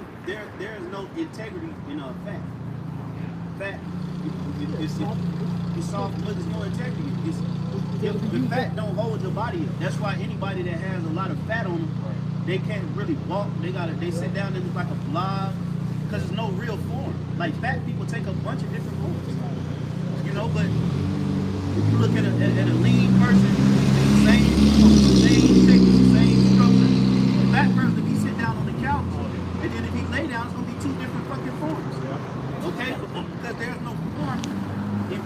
there is no integrity in fat. Fat, it's soft, but there's no integrity. The fat don't hold your body up. That's why anybody that has a lot of fat on them, they can't really walk. They sit down and look like a blob because there's no real form. Like fat people take a bunch of different forms, you know. But if you look at a lean person, same thickness, same structure. A fat person, if he sit down on the couch, and then if he lay down, it's gonna be two different fucking forms. Okay, because there's no form.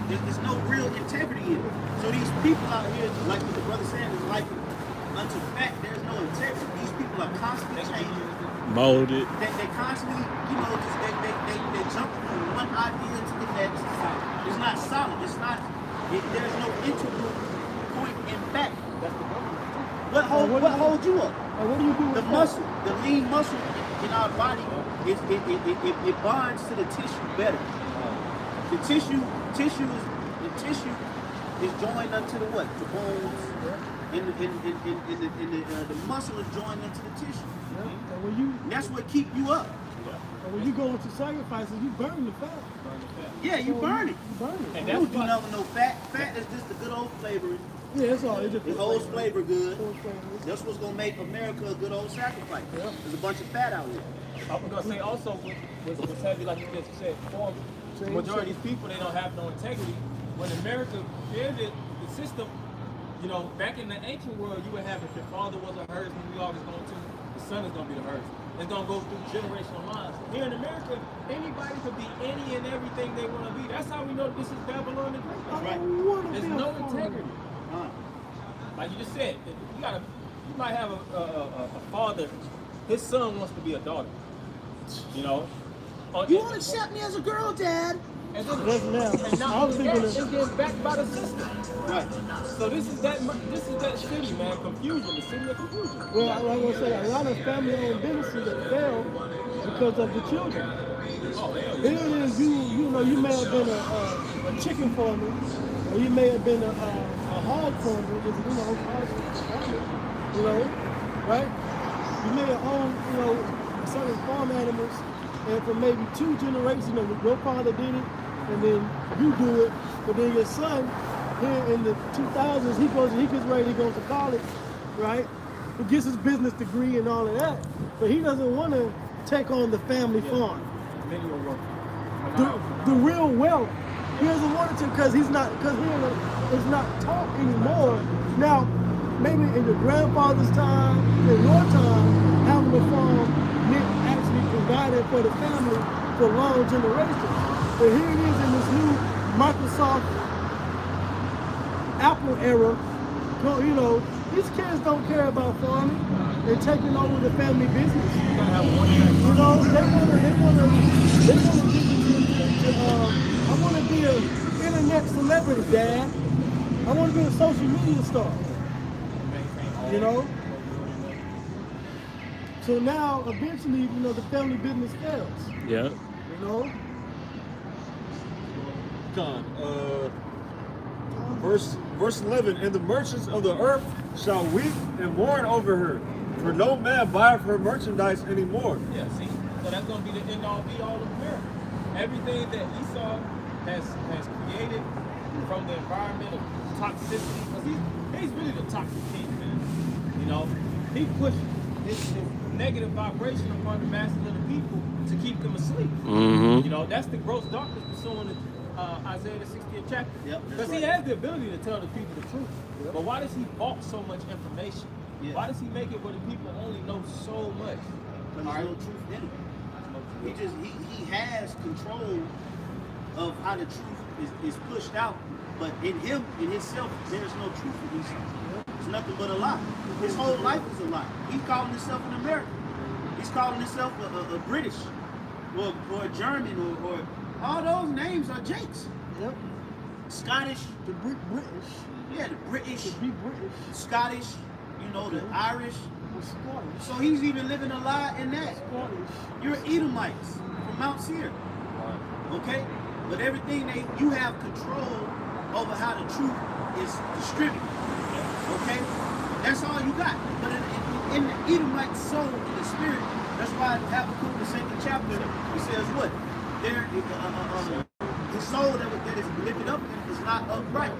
There's no real integrity in it. So these people out here, like what the brother said, is like unto fat. There's no integrity. These people are constantly changing. Molded. They constantly, you know, just they jump from one idea to the next. It's not solid. It's not. There's no integral point in fact. What holds you up? What do you do with The muscle, the lean muscle in our body, it bonds to the tissue better. The tissue is joined unto the what? The bones. The muscle is joined into the tissue. Yeah. And that's what keep you up. And when you go into sacrifices, you burn the fat. Yeah, you burn it. You burn it. And You don't do nothing with no fat. Fat is just the good old flavoring. Yeah, that's all. It holds flavor good. Holds flavor. That's what's gonna make America a good old sacrifice. Yeah. There's a bunch of fat out here. I was gonna say also what's heavy, like you just said, for the majority of these people, they don't have no integrity. When America created the system, you know, back in the ancient world, you would have if your father was a herdsman, we always going to, the son is gonna be the herdsman. It's gonna go through generational lines. Here in America, anybody could be any and everything they want to be. That's how we know this is Babylon the Great. That's right. There's no integrity. Like you just said, you might have a father, his son wants to be a daughter. You know? You won't accept me as a girl, Dad. And now it's getting backed by the system. Right. So this is that city, man, confusion, the city of confusion. Well, I was gonna say a lot of family-owned businesses that fail because of the children. Here it is, you know, you may have been a chicken farmer, or you may have been a hog farmer, you know, right? you may have owned, you know, certain farm animals, and for maybe 2 generations, you know, your father did it, and then you do it, but then your son, here in the 2000s, he gets ready to go to college, right? He gets his business degree and all of that, but he doesn't want to take on the family farm. Manual work. The real wealth. He doesn't want it to because it's not taught anymore. Now, maybe in your grandfather's time, in your time, having a farm meant actually providing for the family for long generations. But here it is in this new Microsoft Apple era. You know, these kids don't care about farming and taking over the family business. You know, they wanna get I want to be an internet celebrity, Dad. I want to be a social media star. You know? So now, eventually, you know, the family business fails. Yeah. You know? Verse 11, and the merchants of the earth shall weep and mourn over her, for no man buyeth her merchandise anymore. Yeah, see? So that's going to be the end all be all of America. Everything that Esau has created from the environment of toxicity, because he's really the toxic king, man. You know, he pushed his negative vibration upon the masses of the people to keep them asleep. Mm-hmm. You know, that's the gross darkness pursuing Isaiah the 60th chapter. Yep, Because he has the ability to tell the people the truth. Yep. But why does he bulk so much information? Yeah. Why does he make it where the people only know so much? Because there's no truth in it. He has control of how the truth is pushed out, but in himself, there's no truth in Esau. It's nothing but a lie. His whole life is a lie. He's calling himself an American. He's calling himself a British or a German or all those names are Jakes. Yep. Scottish. The British. Yeah, the British. To be British. Scottish. You know, the Irish. The Scottish. So he's even living a lie in that. Scottish. You're Edomites from Mount Seir. Okay? But everything you have control over how the truth is distributed. Okay? That's all you got. But in the Edomite soul, in the spirit, that's why Habakkuk, the 2nd chapter, he says what? His soul that is lifted up is not upright.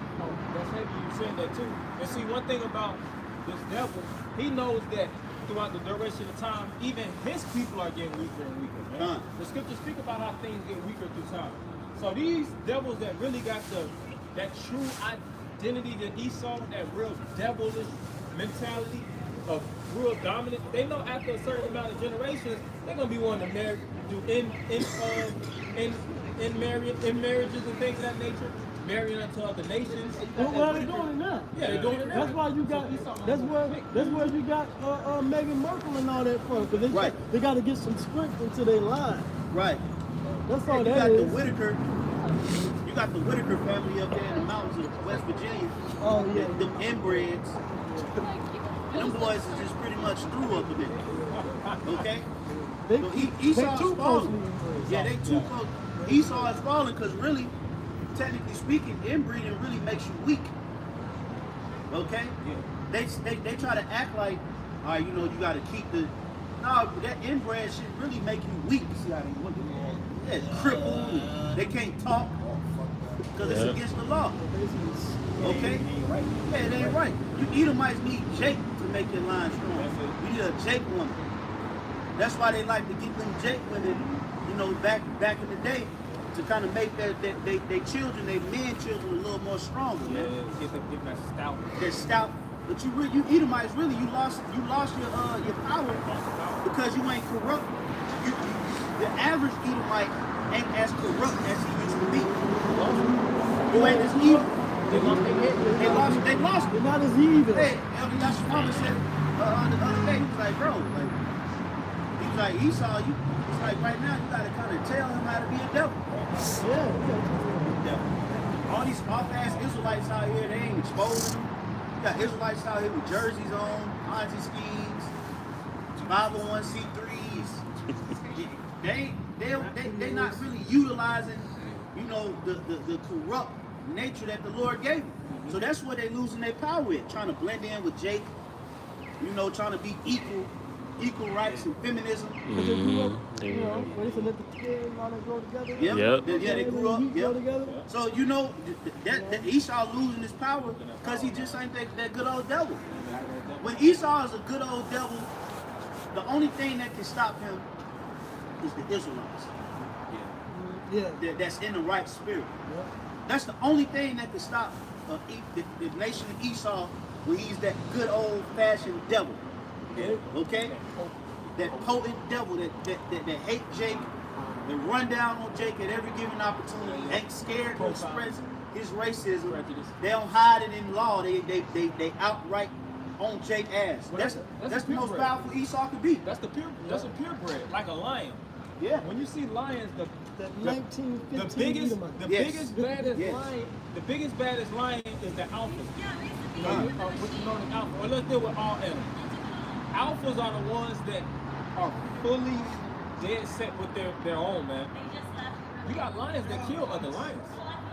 That's heavy. You said that too. And see, one thing about this devil, he knows that throughout the duration of time, even his people are getting weaker and weaker. Man. The scriptures speak about how things get weaker through time. So these devils that really got that true identity to Esau, that real devilish mentality of real dominant, they know after a certain amount of generations, they're gonna be wanting to marry, do in marriages and things of that nature, marrying unto other nations. Well, they're doing it now. Yeah, they're doing it now. That's why you got. That's where you got Meghan Markle and all that from, because they got to get some strength into their line. Right. That's all you that got is. the Whitaker. You got the Whitaker family up there in the mountains of West Virginia. Oh yeah. Them inbreds. And them boys is just pretty much through up a bit. Okay. So Esau is falling. Yeah, they too close. Esau is falling because really, technically speaking, inbreeding really makes you weak. Okay? Yeah. They try to act like, all right, you know, you got to keep the. No, that inbred shit really make you weak. See how they look at yeah, crippled. They can't talk because it's against the law. Okay? Yeah, it ain't right. You Edomites need Jake to make your line strong. You need a Jake woman. That's why they like to get them Jake women, you know, back in the day, to kind of make their children, their men children, a little more stronger. Yeah, get that stout. They're stout. But you Edomites really you lost your power because you ain't corrupt. The average Edomite ain't as corrupt as he used to be. You ain't as evil. They lost. They're not as evil. Hey, Elder Yashimama said the other day, he was like, bro, like Esau, it's like right now you gotta kind of tell him how to be a devil. Yeah. All these off-ass Israelites out here, they ain't exposing them. You got Israelites out here with jerseys on, Ponzi schemes, 501c3s. They not really utilizing, you know, the corrupt nature that the Lord gave them. So that's where they losing their power with, trying to blend in with Jake, you know, trying to be equal equal rights and feminism. Because they grew up, you know, when it's a libertarian and all that grow together. Yeah, Yep. yeah, they grew up. Grow Yeah. together. So you know that Esau losing his power because he just ain't that good old devil. When Esau is a good old devil, the only thing that can stop him is the Israelites. Yeah. That's in the right spirit. Yeah. That's the only thing that can stop the nation of Esau when he's that good old fashioned devil. Okay? That potent devil that hate Jake, that run down on Jake at every given opportunity, ain't scared to express his racism. They don't hide it in law. They outright on Jake ass. That's the most powerful Esau could be. That's a purebred, like a lion. Yeah. When you see lions, the The biggest baddest Yes. lion, the biggest baddest lion is the alpha. You know, what you know as alpha. Well, let's deal with all animals. Alphas are the ones that are fully dead set with their own, man. You got lions that kill other lions.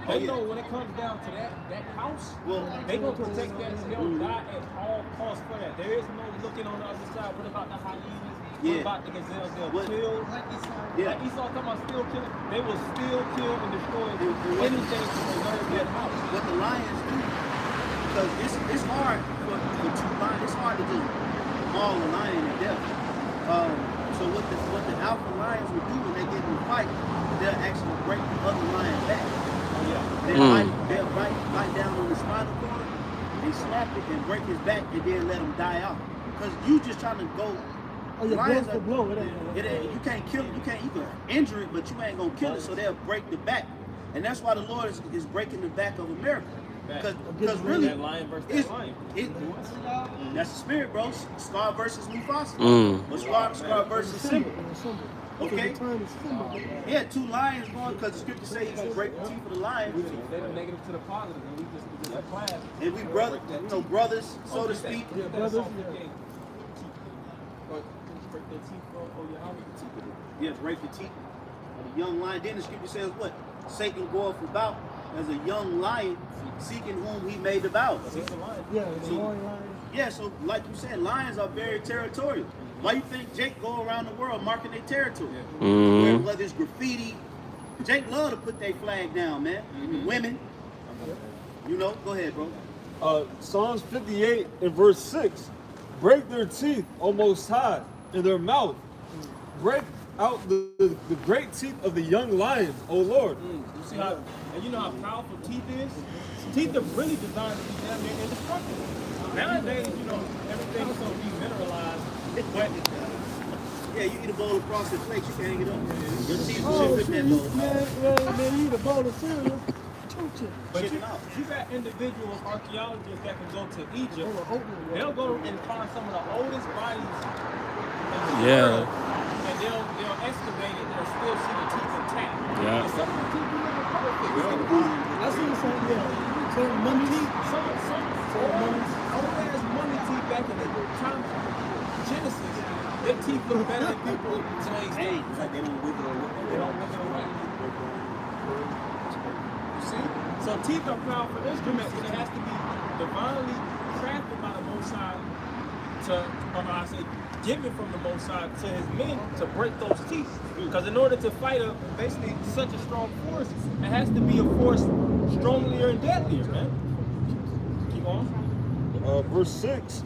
They know when it comes down to that house, they gonna protect that. They'll die at all costs for that. There is no looking on the other side. What about the hyenas? What about the gazelles? They'll kill. Like Esau talking about still killing. They will still kill and destroy anything to preserve that house. What the lions do, because it's hard for two lions. It's hard to just maul a lion to death. So what the alpha lions will do when they get in a fight, they'll actually break the other lion back. They'll bite down on the spinal cord, they snap it and break his back and then let him die out. Because you just trying to go. Lions are, blow. you can't kill it. You can injure it, but you ain't gonna kill it. So they'll break the back, and that's why the Lord is breaking the back of America. Because really, that lion versus that lion. That's the spirit, bro. Scar versus Mufasa. Or Scar versus Simba. Okay? Yeah, two lions going, because the scripture says he's going to break the teeth of the lion. They the negative to the positive, and we just a class. And we brothers, so to speak. Yeah, brothers. Break their teeth, Yeah, break the teeth of the young lion. Then the scripture says what? Satan goeth about as a young lion, seeking whom he may devour. Yeah, so like you said, lions are very territorial. Why you think Jake go around the world marking their territory? Whether it's graffiti, Jake love to put their flag down, man. Women, you know, go ahead, bro. Psalms 58 and verse 6. Break their teeth, O Most High, in their mouth. Break out the great teeth of the young lions, O Lord. You see how, and you know how powerful teeth is? Teeth are really designed to be damn near indestructible. Nowadays, you know, everything's so demineralized. But yeah, you eat a bowl of frosted flakes, you can hang it up. Your teeth Oh, should fit shit, that bowl. man, you eat a bowl of cereal. But you got individuals, archaeologists that can go to Egypt. They'll go and find some of the oldest bodies in the world, and they'll excavate it and still see the teeth intact. And some of the teeth be looking perfect. I seen some, some mummy teeth. Some old ass mummy teeth back in the time of Genesis. Their teeth look better than people today's days. It's like they don't wiggle away. They don't wiggle away. See? So teeth are powerful instruments, and it has to be divinely crafted by the Most High given from the Most High to his men to break those teeth. Because in order to fight basically such a strong force, it has to be a force stronger and deadlier, man. Keep on. Verse 6.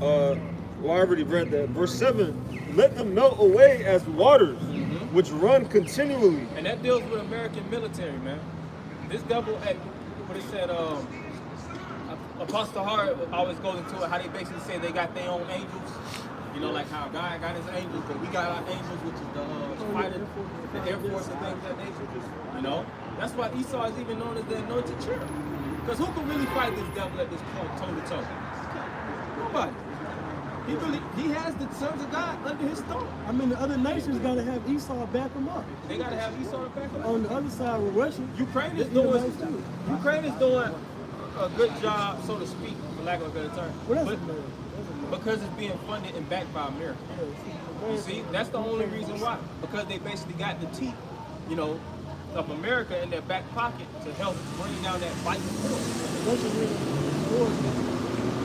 Well, I already read that. Verse 7. Let them melt away as waters, which run continually. And that deals with American military, man. This double act, what it said, Apostle Hart always goes into it, how they basically say they got their own angels. You know, like how God got his angels, but we got our angels, which is the fighter, the Air Force and things of that nature. You know? That's why Esau is even known as the anointed cherub. Because who can really fight this devil at this point, toe to toe? Nobody. He has the sons of God under his thumb. I mean, the other nations got to have Esau back them up. They got to have Esau back them up. On the other side with Russia, Ukraine is doing a good job, so to speak, for lack of a better term. Because it's being funded and backed by America. You see, that's the only reason why. Because they basically got the teeth, you know, of America in their back pocket to help bring down that fighting force.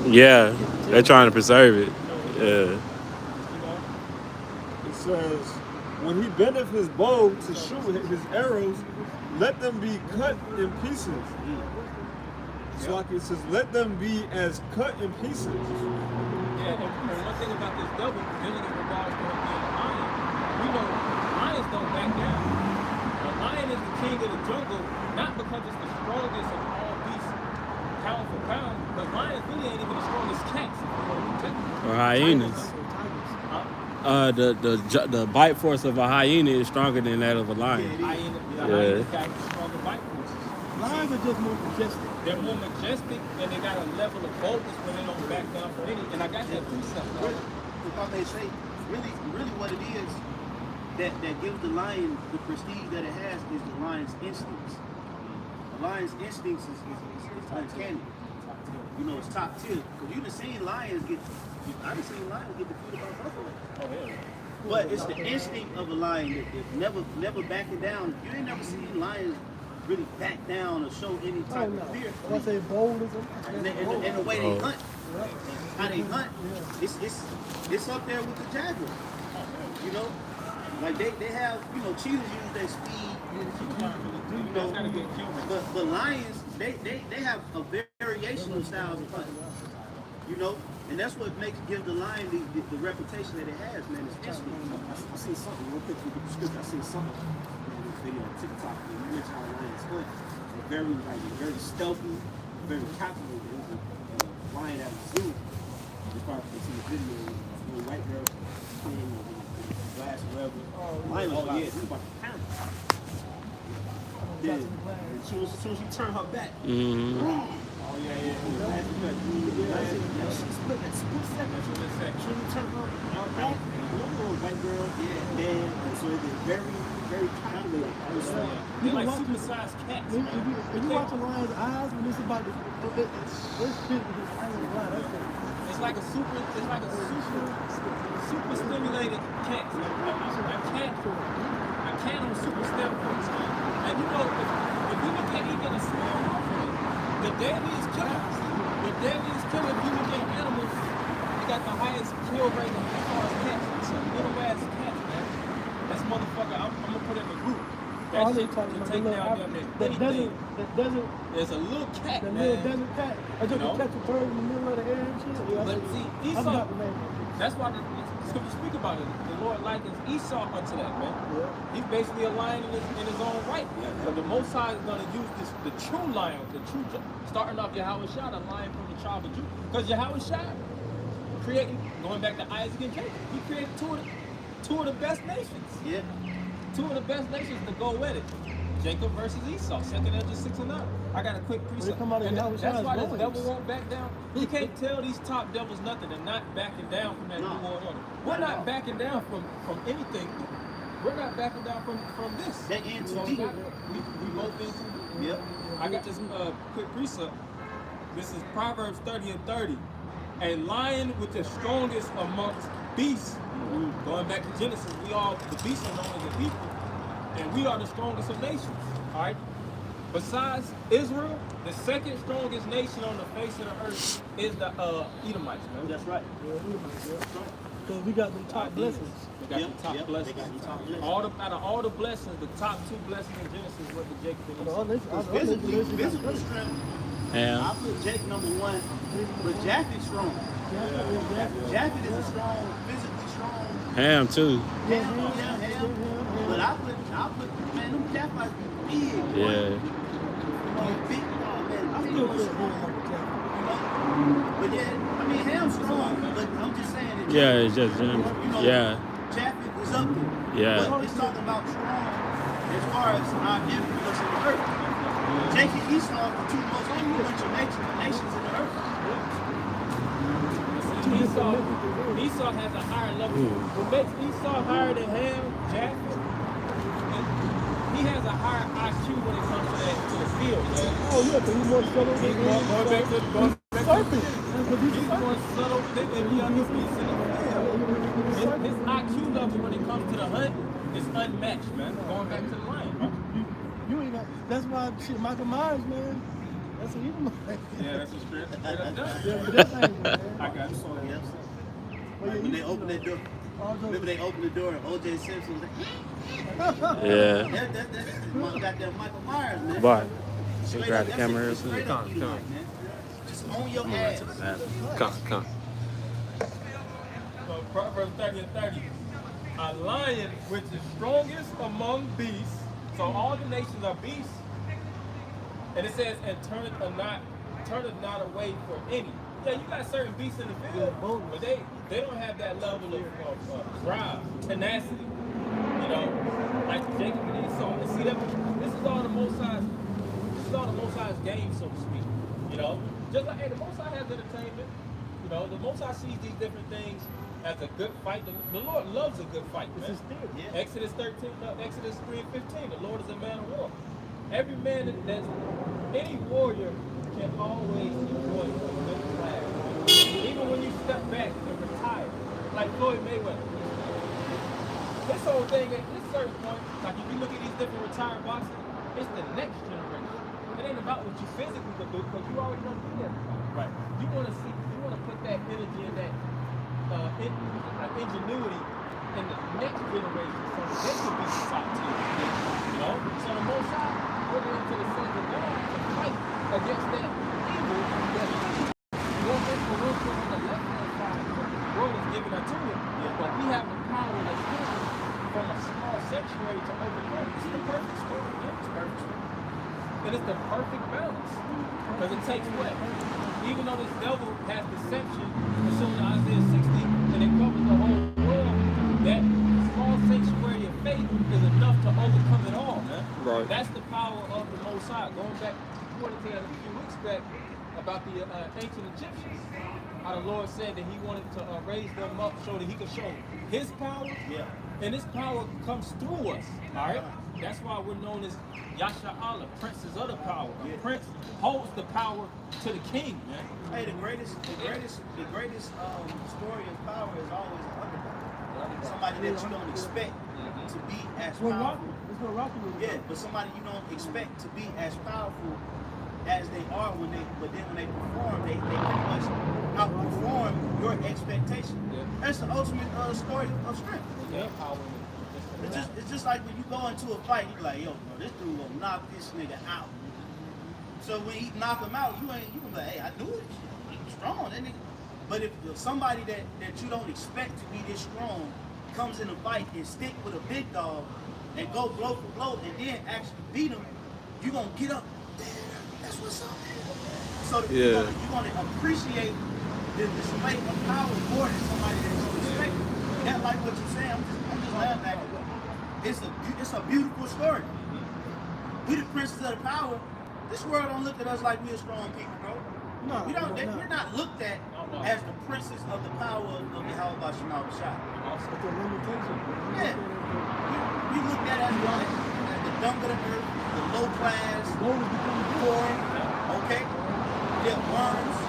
Yeah, they're trying to preserve it. Yeah. You know, says, when he bendeth his bow to shoot his arrows, let them be cut in pieces. So like it says, let them be as cut in pieces. Yeah, and one thing about this devil, dealing in regards to him being a lion, we know lions don't back down. A lion is the king of the jungle, not because it's the strongest of all beasts, pound for pound, but lions really ain't even the strongest cats. Or hyenas. The bite force of a hyena is stronger than that of a lion. Hyena got stronger bite forces. Lions are just more majestic. They're more majestic, and they got a level of boldness where they don't back down for any. And I got that precept. Because they say, really what it is that gives the lion the prestige that it has is the lion's instincts. The lion's instincts is uncanny. You know, it's top tier. Because you done seen lions get, I done seen lions get defeated by buffalo. Oh, yeah. But it's the instinct of a lion that never backing down. You ain't never seen lions really back down or show any type of fear. When I say bold, And the way they hunt, how they hunt, it's up there with the jaguar. You know, like they have, you know, cheetahs use their speed. You know, but lions, they have a variation of styles of hunting. You know, and that's what gives the lion the reputation that it has, man. It's instinct. I seen something real quick with the script. I seen something in this video on TikTok. You mentioned how lions hunt. They're very stealthy, very calculated. It was a lion at a zoo. You probably can see the video. A little white girl playing with glass or whatever. Lion was he was about to pound her. Then, as soon as she turned her back, oh yeah. Split second. She turned her back. Little white girl. Yeah. So it's very calculated. They're like supersized cats. If you watch a lion's eyes when it's about to, it's shit with his eyes on the line. It's like a super stimulated cat. A cat on super steroids. And you know, if you look at even a small offering, the deadliest killer, if you look at animals, you got the highest kill rate as far as cats. Little ass cats, man. That's motherfucker, I'm gonna put it in the group. That shit can take down them anything. There's a little cat, the man. little desert cat. I just catch a bird in the middle of the air and shit. Yeah, But see, Esau, that's why the scripture speak about it. The Lord likens Esau unto that, man. Yeah. He's basically a lion in his own right. But the Most High is going to use the true lion, starting off Yahweh Shah, the lion from the tribe of Judah. Because Yahweh Shah creating, going back to Isaac and Jacob, he created two of the best nations. Yeah. Two of the best nations to go with it. Jacob versus Esau, 2nd Ezra 6-9. I got a quick precept. And that's why this devil won't back down. You can't tell these top devils nothing. They're not backing down from that New World Order. We're not backing down from anything. We're not backing down from this. That ends So deep. we both into. Yep. I got this quick precept. This is Proverbs 30:30. A lion with the strongest amongst beasts. Going back to Genesis, the beasts are known as a people. And we are the strongest of nations, all right? Besides Israel, the second strongest nation on the face of the earth is the Edomites, man. That's right. Because we got them top blessings. We got the top blessings. Out of all the blessings, the top two blessings in Genesis were the Jacob and Esau. Physical strength. Yeah. I put Jake number one, but Japheth's strong. Japheth is a strong, physically strong. Ham too. Ham. But I put, man, them Japhites be big. Yeah. Big, man. I still put him on the top. But yeah, I mean, Ham's strong, but I'm just saying that. Yeah, it's just yeah. Japheth is up there. Yeah. But it's talking about strong as far as our influence in the earth. Jake and Esau are the two most influential nations in the earth. Esau has a higher level. What makes Esau higher than Ham, Japheth, he has a higher IQ when it comes to the field, man. Oh, yeah, because he's more subtle than He's more subtle than the other beasts in the field. His IQ level when it comes to the hunt is unmatched, man. Going back to the lion. You ain't got, that's why shit, Michael Myers, man. That's what you Yeah, that's a straight up done. Yeah, but that ain't, man. I got it. Yes. When they open that door. Remember they opened the door and O.J. Simpson was like, Yeah. that's goddamn Michael Myers, man. But Straight grab up, the that's camera or a straight up something? Edomite, man. Just on your ass. Come. So Proverbs 30 and 30. A lion which is strongest among beasts. So all the nations are beasts. And it says, and turneth not away for any. Yeah, you got certain beasts in the field, but they don't have that level of drive, tenacity. You know, like Jacob and Esau. And see that this is all the Most High's game, so to speak. You know, just like the Most High has entertainment. You know, the Most High sees these different things as a good fight. The Lord loves a good fight, man. Yeah. Exodus 3 and 15. The Lord is a man of war. Every man any warrior can always enjoy a good flag. Even when you step back and retire, like Floyd Mayweather. This whole thing at this certain point, like if you look at these different retired boxers, it's the next generation. It ain't about what you physically can do, because you already done do that. Right. You want to put that energy and that ingenuity in the next generation, so that they can be the top tier. You know, so the Most High put it into the sons of God to fight against that evil that more influential on the left-hand side. The world is given unto him, but we have the power that's given from a small sanctuary to overcome. It's the perfect story. Yeah, it's perfect. And it's the perfect balance. Because it takes what? Even though this devil has deception, assuming Isaiah 60, and it covers the whole world, that small sanctuary of faith is enough to overcome it all, man. Right. That's the power of the Most High. Going back, you wanted to tell a few weeks back about the ancient Egyptians. How the Lord said that he wanted to raise them up so that he could show his power. Yeah. And his power comes through us. All right? That's why we're known as Yasha Allah, princes of the power. Yeah. A prince holds the power to the king, man. Hey, the greatest story of power is always an underdog. Somebody that you don't expect to be as powerful. Yeah, but somebody you don't expect to be as powerful as they are but then when they perform, they pretty much outperform your expectation. Yeah. That's the ultimate story of strength. Yeah. It's just like when you go into a fight, you're like, yo, bro, this dude gonna knock this nigga out. So when he knock him out, you gonna be like, hey, I knew it. He's strong, that nigga. But if somebody that you don't expect to be this strong comes in a fight and stick with a big dog and go blow for blow and then actually beat him, you gonna get up. That's what's up. So you're gonna appreciate the display of power more than somebody that you expect. That like what you're saying. I'm just laughing at it. It's a beautiful story. We the princes of the power. This world don't look at us like we are strong people, bro. No, we're not looked at as the princes of the power of Yahweh Shema Shai. Yeah. We looked at as the dung of the earth, the low class, poor, okay? Yeah, worms.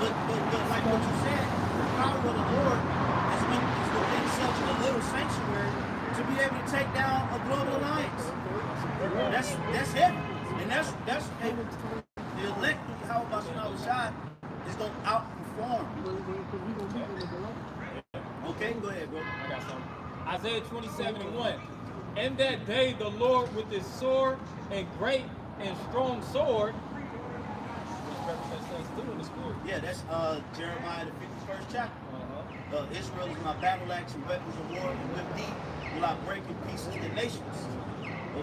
But like what you said, the power of the Lord is within such a little sanctuary to be able to take down a global alliance. That's heavy. And that's the elect of Yahweh Shema Shai is going to outperform. Okay, go ahead, bro. I got something. Isaiah 27 and 1. In that day, the Lord with his sword and great and strong sword, which represents things too in the spirit. Yeah, that's Jeremiah the 51st chapter. Israel is my battle axe and weapons of war, and with thee will I break in pieces the nations.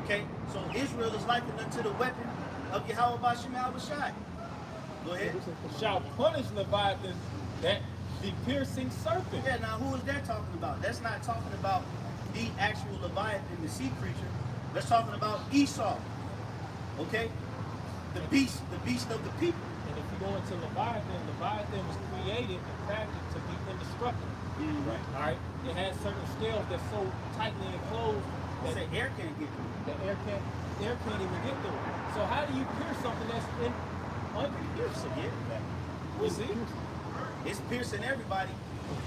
Okay, so Israel is likened unto the weapon of Yahweh Shema Shai. Go ahead. Shall punish Leviathan, that the piercing serpent. Yeah, now who is that talking about? That's not talking about the actual Leviathan, the sea creature. That's talking about Esau. Okay? The beast of the people. And if you go into Leviathan was created and crafted to be indestructible. Right. All right. It has certain scales that's so tightly enclosed that the air can't get through. The air can't even get through. So how do you pierce something that's unpierceable? Yeah. You see? It's piercing everybody,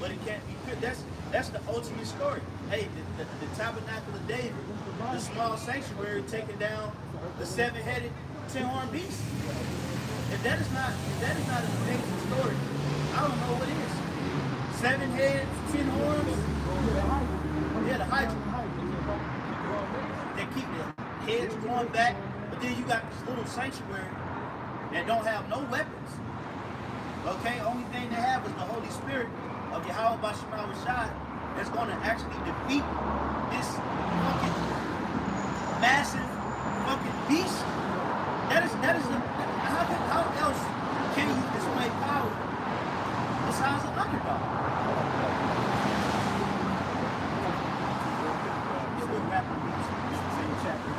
but it can't be pierced. That's the ultimate story. Hey, the tabernacle of David, the small sanctuary taking down the 7-headed, 10-horned beast. If that is not an amazing story, I don't know what is. 7 heads, 10 horns, Yeah, the Hydra. They keep their heads growing back, but then you got this little sanctuary that don't have no weapons. Okay, only thing they have is the Holy Spirit of Yahweh Bashar Rashad that's going to actually defeat this fucking massive fucking beast. That is how else can you display power besides an underdog? This will wrap up the same chapter.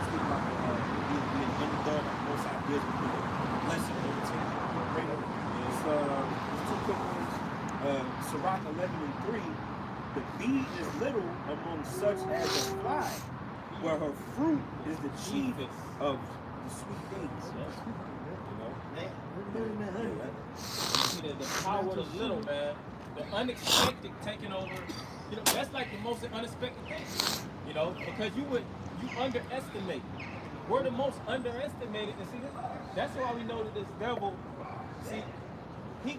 Speak about being an underdog, most ideas with the blessing over to it's two quick ones. Sirach 11:3. The bee is little among such as a fly, where her fruit is the chief of the sweet things. See the power of the little, man. The unexpected taking over. You know, that's like the most unexpected thing. You know, because you underestimate. We're the most underestimated. And see, that's why we know that this devil. See, he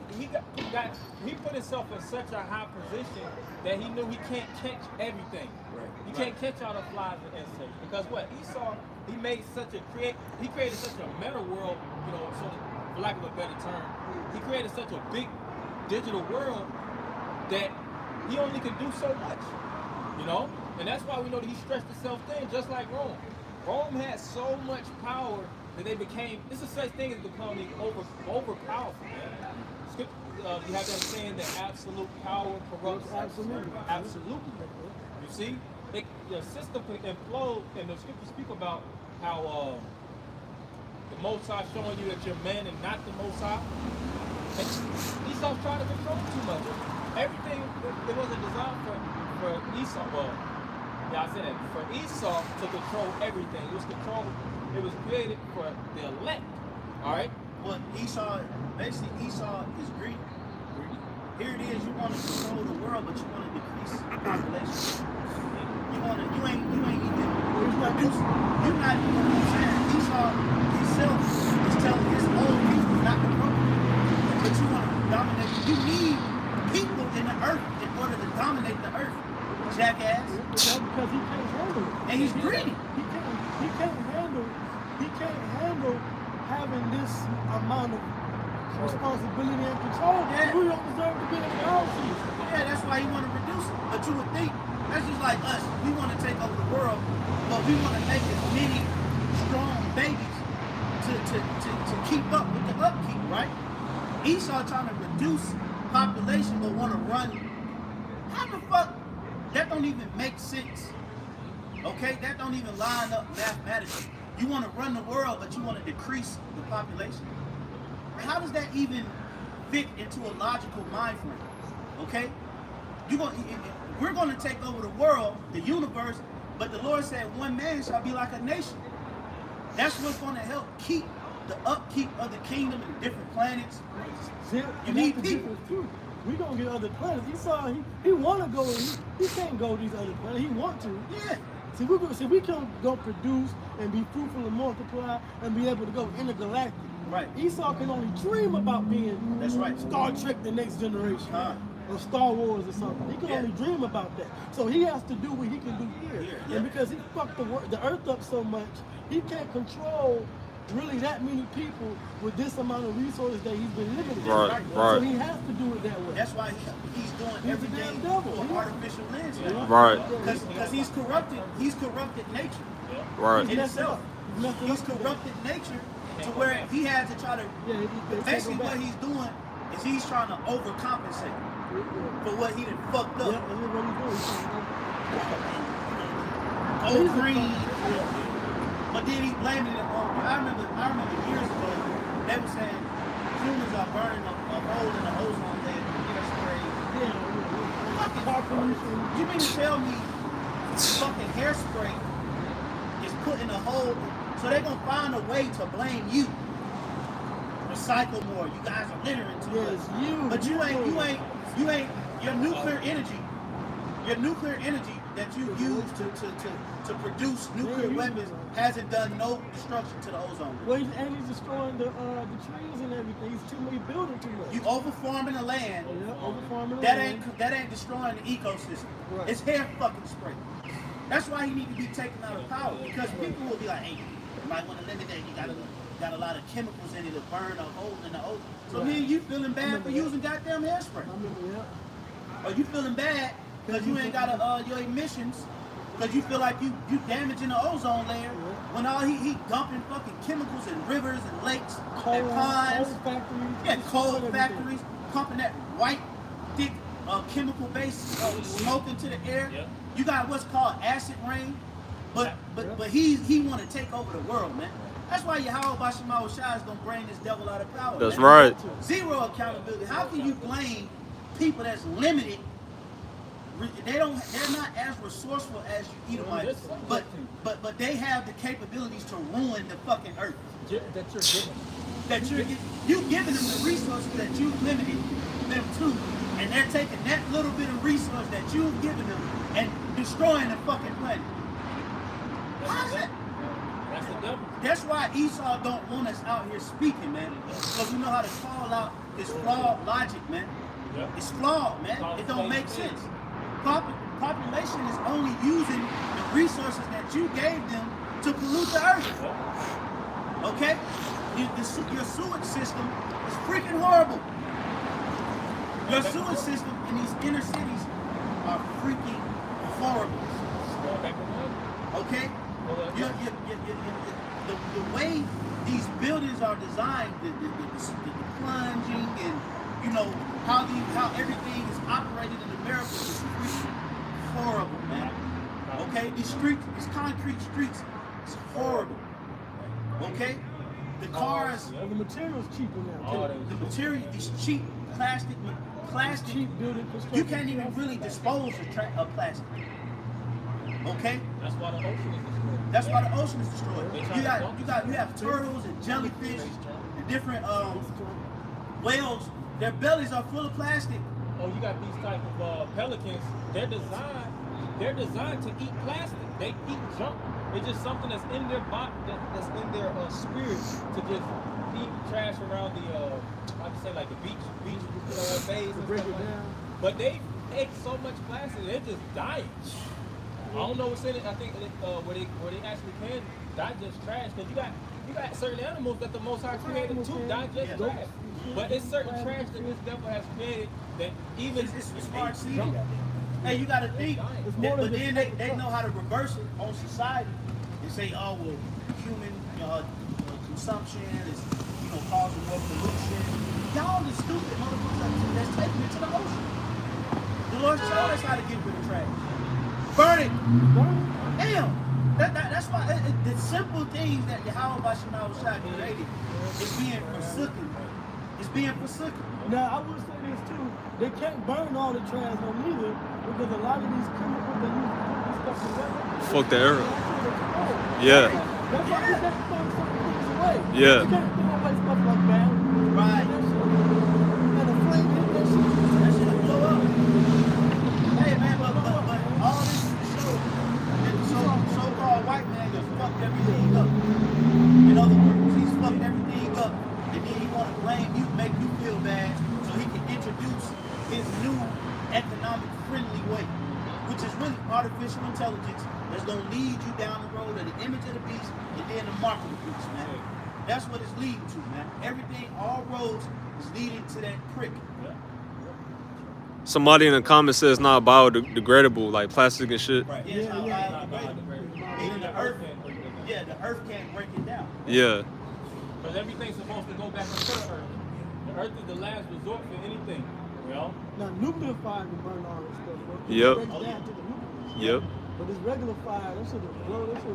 put himself in such a high position that he knew he can't catch everything. Right. He can't catch all the flies and insects because what Esau, he created such a meta world, you know, so for lack of a better term, he created such a big digital world that he only could do so much, you know, and that's why we know that he stretched himself thin, just like Rome. Rome had so much power that they became. It's a such thing as becoming overpowerful. You have that saying that absolute power corrupts absolutely. You see, the system can implode, and the scriptures speak about how the Most High showing you that you're man and not the Most High. And Esau's trying to control too much. Everything it wasn't designed for Esau. Well, yeah, I said that for Esau to control everything. It was created for the elect. All right. Well, Esau is greedy. Here it is, you want to control the world, but you want to decrease the population. You ain't even producing. You're not, you know what I'm saying? Esau himself is telling his own people not to grow. But you want to dominate. You need people in the earth in order to dominate the earth. Jackass. That's because he can't handle it. And he's greedy. He can't handle having this amount of responsibility and control. Yeah. We don't deserve to be in the house. Yeah, that's why you want to reduce it. But you would think, that's just like us. We want to take over the world, but we want to make as many strong babies to keep up with the upkeep, right? Esau trying to reduce population, but want to run. How the fuck? That don't even make sense. Okay? That don't even line up mathematically. You want to run the world, but you want to decrease the population. How does that even fit into a logical mind frame? Okay? We're going to take over the world, the universe, but the Lord said one man shall be like a nation. That's what's going to help keep the upkeep of the kingdom in different planets. You need people. We're going to get other planets. He want to go, he can't go to these other planets. He want to. Yeah. See, we can go produce and be fruitful and multiply and be able to go intergalactic. Right. Esau can only dream about being That's right. Star Trek The Next Generation or Star Wars or something. He can only dream about that. So he has to do what he can do here. Yeah. And because he fucked the earth up so much, he can't control really that many people with this amount of resources that he's been limited. Right. So he has to do it that way. That's why he's doing He's everything a damn devil. for artificial lens. Right. Because he's corrupted nature Right. in itself. He's corrupted nature to where he had to try to, basically what he's doing is he's trying to overcompensate for what he done fucked up. Yeah, that's what he's doing. Gold green. But then he blamed it on, I remember years ago, they were saying humans are burning a hole in the ozone layer to get us sprayed. You mean to tell me fucking hairspray is put in a hole, so they're gonna find a way to blame you. Recycle more. You guys are littering too much. Yes, But you ain't your nuclear energy that you use to produce nuclear weapons hasn't done no destruction to the ozone. Well, and he's destroying the trees and everything. He's building too much. You overfarming the land. Yeah, overfarming the That land. ain't destroying the ecosystem. Right. It's hair fucking spray. That's why he need to be taken out of power, because people will be like, hey, you might want to limit that. You got a lot of chemicals in it to burn a hole in the ozone. So me and you feeling bad for using goddamn hairspray. I remember, yeah. Or you feeling bad because you ain't got your emissions, because you feel like you damaging the ozone layer, when all he dumping fucking chemicals in rivers and lakes and ponds. Coal factories. Yeah, coal factories, pumping that white, thick, chemical-based smoke into the air. Yep. You got what's called acid rain, but he want to take over the world, man. That's why Yahweh Bashima Shai is gonna bring this devil out of power. That's man. right. Zero accountability. How can you blame people that's limited? They're not as resourceful as you Edomites, but they have the capabilities to ruin the fucking earth. That you're giving. You giving them the resources that you limited them to, and they're taking that little bit of resource that you've given them and destroying the fucking planet. How is that? That's the devil. That's why Esau don't want us out here speaking, man. Because we know how to call out this flawed logic, man. Yep. It's flawed, man. It don't make sense. Population is only using the resources that you gave them to pollute the earth. Okay? Your sewage system is freaking horrible. Your sewage system in these inner cities are freaking horrible. Okay? The way these buildings are designed, the plunging and how everything is operated in America is freaking horrible, man. Okay? These concrete streets is horrible. Okay? The cars, The material's cheaper now. the material, these cheap plastic. Cheap building construction. You can't even really dispose of plastic. Okay? That's why the ocean is destroyed. That's why the ocean is destroyed. You have turtles and jellyfish and different whales. Their bellies are full of plastic. Oh, you got these type of pelicans. They're designed to eat plastic. They eat junk. It's just something that's in their body, that's in their spirit to just eat trash around the like the beach bays and Break stuff it like that. down. But they ate so much plastic, they're just dying. I don't know what's in it. I think where they actually can digest trash, because you got certain animals that the Most High created to digest trash. But it's certain trash that this devil has created that even It's hard to see. Hey, you gotta think. But then they know how to reverse it on society and say, oh well, human consumption is causing more pollution. Y'all the stupid motherfuckers that's taking it to the ocean. The Lord showed us how to get rid of trash. Burn it. Damn. That's why the simple things that Yahweh Bashima Shai created is being forsaken. It's being forsaken. Now, I will say this too. They can't burn all the trash no neither, because a lot of these chemicals they use to put this stuff together. Fuck the air. Yeah. Yeah. That's why you can't throw certain things away. Yeah. You can't throw away stuff like that. Right. And the flame hit that shit. That shit will blow up. Hey man, but all this is to show that the so-called white man has fucked everything up. In other words, he's fucked everything up, and then he want to blame you, make you feel bad, so he can introduce his new economic friendly way, which is really artificial intelligence that's gonna lead you down the road of the image of the beast and then the mark of the beast, man. That's what it's leading to, man. Everything, all roads is leading to that prick. Somebody in the comments says not biodegradable, like plastic and shit. Right. Yeah, it's not biodegradable. Meaning the earth can't break it down. Yeah. Because everything's supposed to go back into the earth. The earth is the last resort for anything. Now, nuclear fire can burn all this stuff. Bro. Yep. It breaks down to the nucleus. Yep. But this regular fire, that should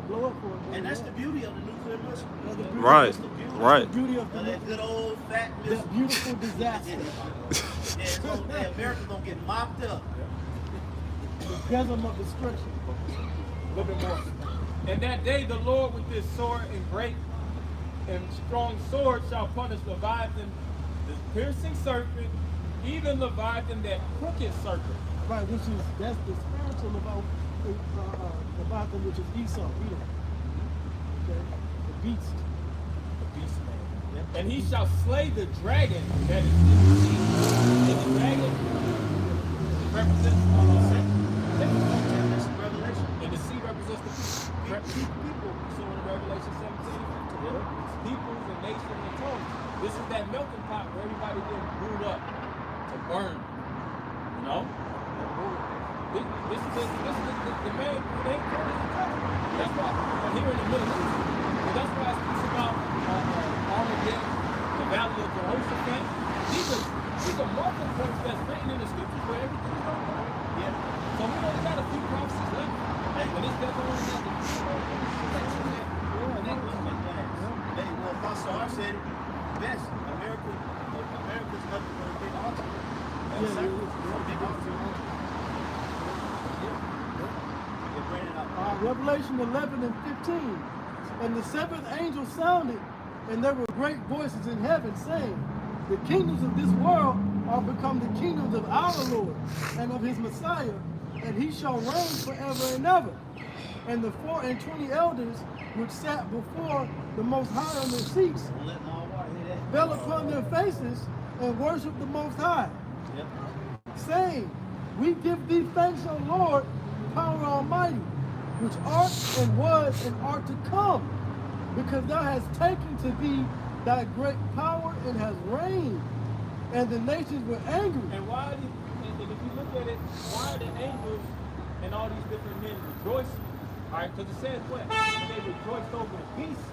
blow up for it. And that's the beauty of the nuclear missile. Right. That's the beauty. Right. The beauty of the That good old fat missile. that beautiful disaster. America's gonna get mopped up. The chasm of destruction. A little bit more. And that day the Lord with his sword and great and strong sword shall punish Leviathan, the piercing serpent, even Leviathan, that crooked serpent. Right, that's the spiritual about about them, which is Esau, Edom. Okay, the beast. The beast man. And he shall slay the dragon that is in the sea. And the dragon represents Revelation. and the sea represents the people. So in Revelation 17, peoples and nations and tongues. This is that melting pot where everybody getting brewed up to burn. You know? This is the main purpose of God. That's why I'm here in the Middle East. But that's why it speaks about Armageddon, the Valley of Jehoshaphat. These are marker points that's written in the scriptures where everything is going on. Yeah. So we only got a few prophecies left. And it's definitely not the Hey, well, Pastor R said it best. America's nothing but a big altar. That's a big altar. Revelation 11 and 15. And the seventh angel sounded, and there were great voices in heaven saying, the kingdoms of this world are become the kingdoms of our Lord and of his Messiah, and he shall reign forever and ever. And the 24 elders which sat before the Most High on their seats fell upon their faces and worshiped the Most High, saying, we give thee thanks, O Lord, power almighty, which art and was and art to come, because thou hast taken to thee thy great power and hast reigned, and the nations were angry. And why did, and if you look at it, why are the angels and all these different men rejoicing? All right, because it says what? They rejoiced over the peace.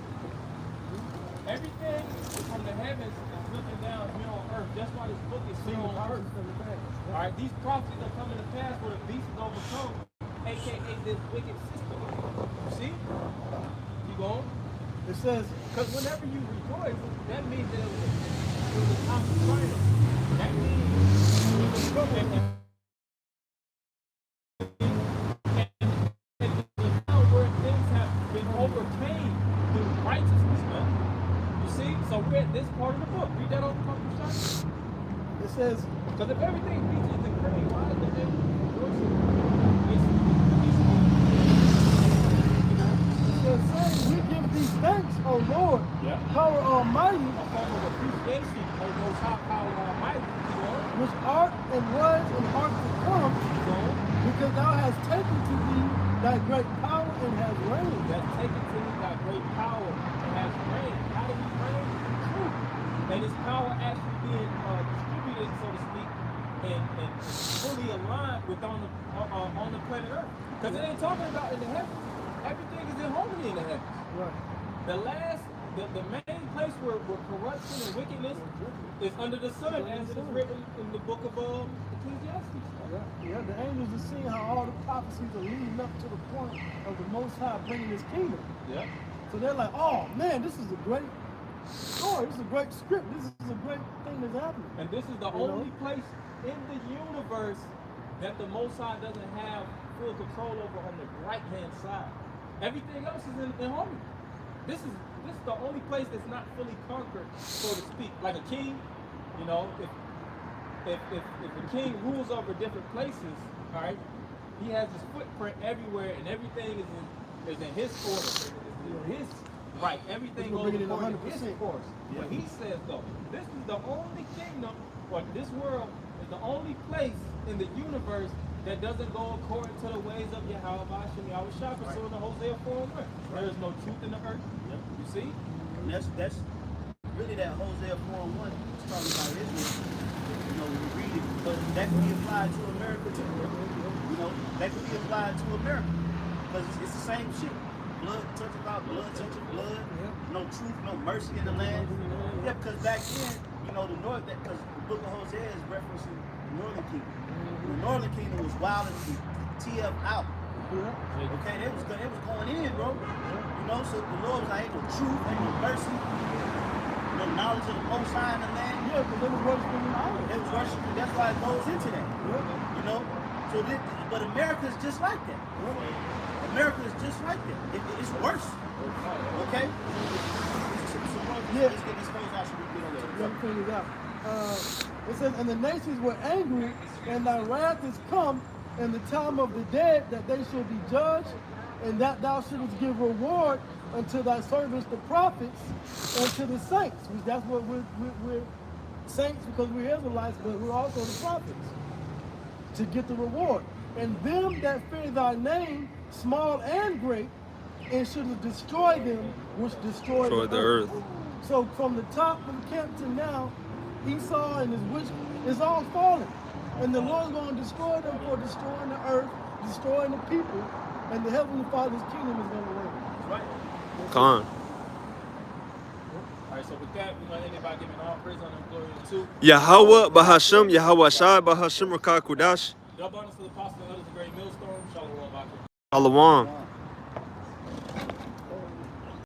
Everything from the heavens is looking down here on earth. That's why this book is here on earth. All right, these prophecies are coming to pass where the beast is overcome, aka this wicked system. You see? You go on? It says, because whenever you rejoice, that means that it was a time of triumph. That means it was trouble. And the time where things have been overcame through righteousness, man. You see? So we're at this part of the book. Read that over a couple of shots. it says, Because if everything reaches the cream, why is the devil rejoicing? saying, we give thee thanks, O Lord, power almighty, A form of appreciation of Most High Power Almighty, which art and was and art to come, because thou hast taken to thee thy great power and hast reigned. that's taken to me thy great power and has reigned. How do we reign? Truth. And this power actually being distributed, so to speak, and fully aligned with on the planet Earth. Because it ain't talking about in the heavens. Everything is in harmony in the heavens. Right. The main place where corruption and wickedness is under the sun, as it is written in the book of Ecclesiastes. Yeah, the angels are seeing how all the prophecies are leading up to the point of the Most High bringing his kingdom. Yeah. So they're like, oh man, this is a great story. This is a great script. This is a great thing that's happening. And this is the only place in the universe that the Most High doesn't have full control over on the right-hand side. Everything else is in harmony. This is the only place that's not fully conquered, so to speak. Like a king, you know, if a king rules over different places, all right, he has his footprint everywhere, and everything is in his order, is in his right. Everything goes according to his course. But he says though, this is the only kingdom, or this world is the only place in the universe that doesn't go according to the ways of Yahweh Hashem Yahweh Shah, pursuing the Hosea 4:1. There is no truth in the earth. You see? And that's really that Hosea 4:1 is talking about Israel. You know, when you read it, but that can be applied to America too. You know, that can be applied to America. Because it's the same shit. Blood touching about blood touching blood. No truth, no mercy in the land. Yeah, because back then, you know, the north, because the book of Hosea is referencing the northern kingdom. The northern kingdom was wild and TF out. Okay, they was going in, bro. You know, so the Lord was like, ain't no truth, ain't no mercy, no knowledge of the Most High in the land. Yeah, because they was worshiping the idol. They was worshiping, that's why it goes into that. You know? So but America is just like that. America is just like that. It's worse. Okay? Let's get this closed out so we get on to the Let me figure it out. It says, and the nations were angry, and thy wrath is come, and the time of the dead, that they shall be judged, and that thou shouldest give reward unto thy servants the prophets and to the saints. That's what we're saints because we're Israelites, but we're also the prophets to get the reward. And them that fear thy name, small and great, and shouldest destroy them which destroy the earth. So from the top of the camp to now, Esau and his witch is all fallen. And the Lord's going to destroy them for destroying the earth, destroying the people, and the Heavenly Father's kingdom is going to reign. Right. Con. All right, so with that, we're going to end it by giving all praise, honor, and glory to Yahweh Bahasham, Yahweh Shai Bahasham Rakah Kudash. the abundance of the apostle and others, the great millstone. Shalom. Shalom.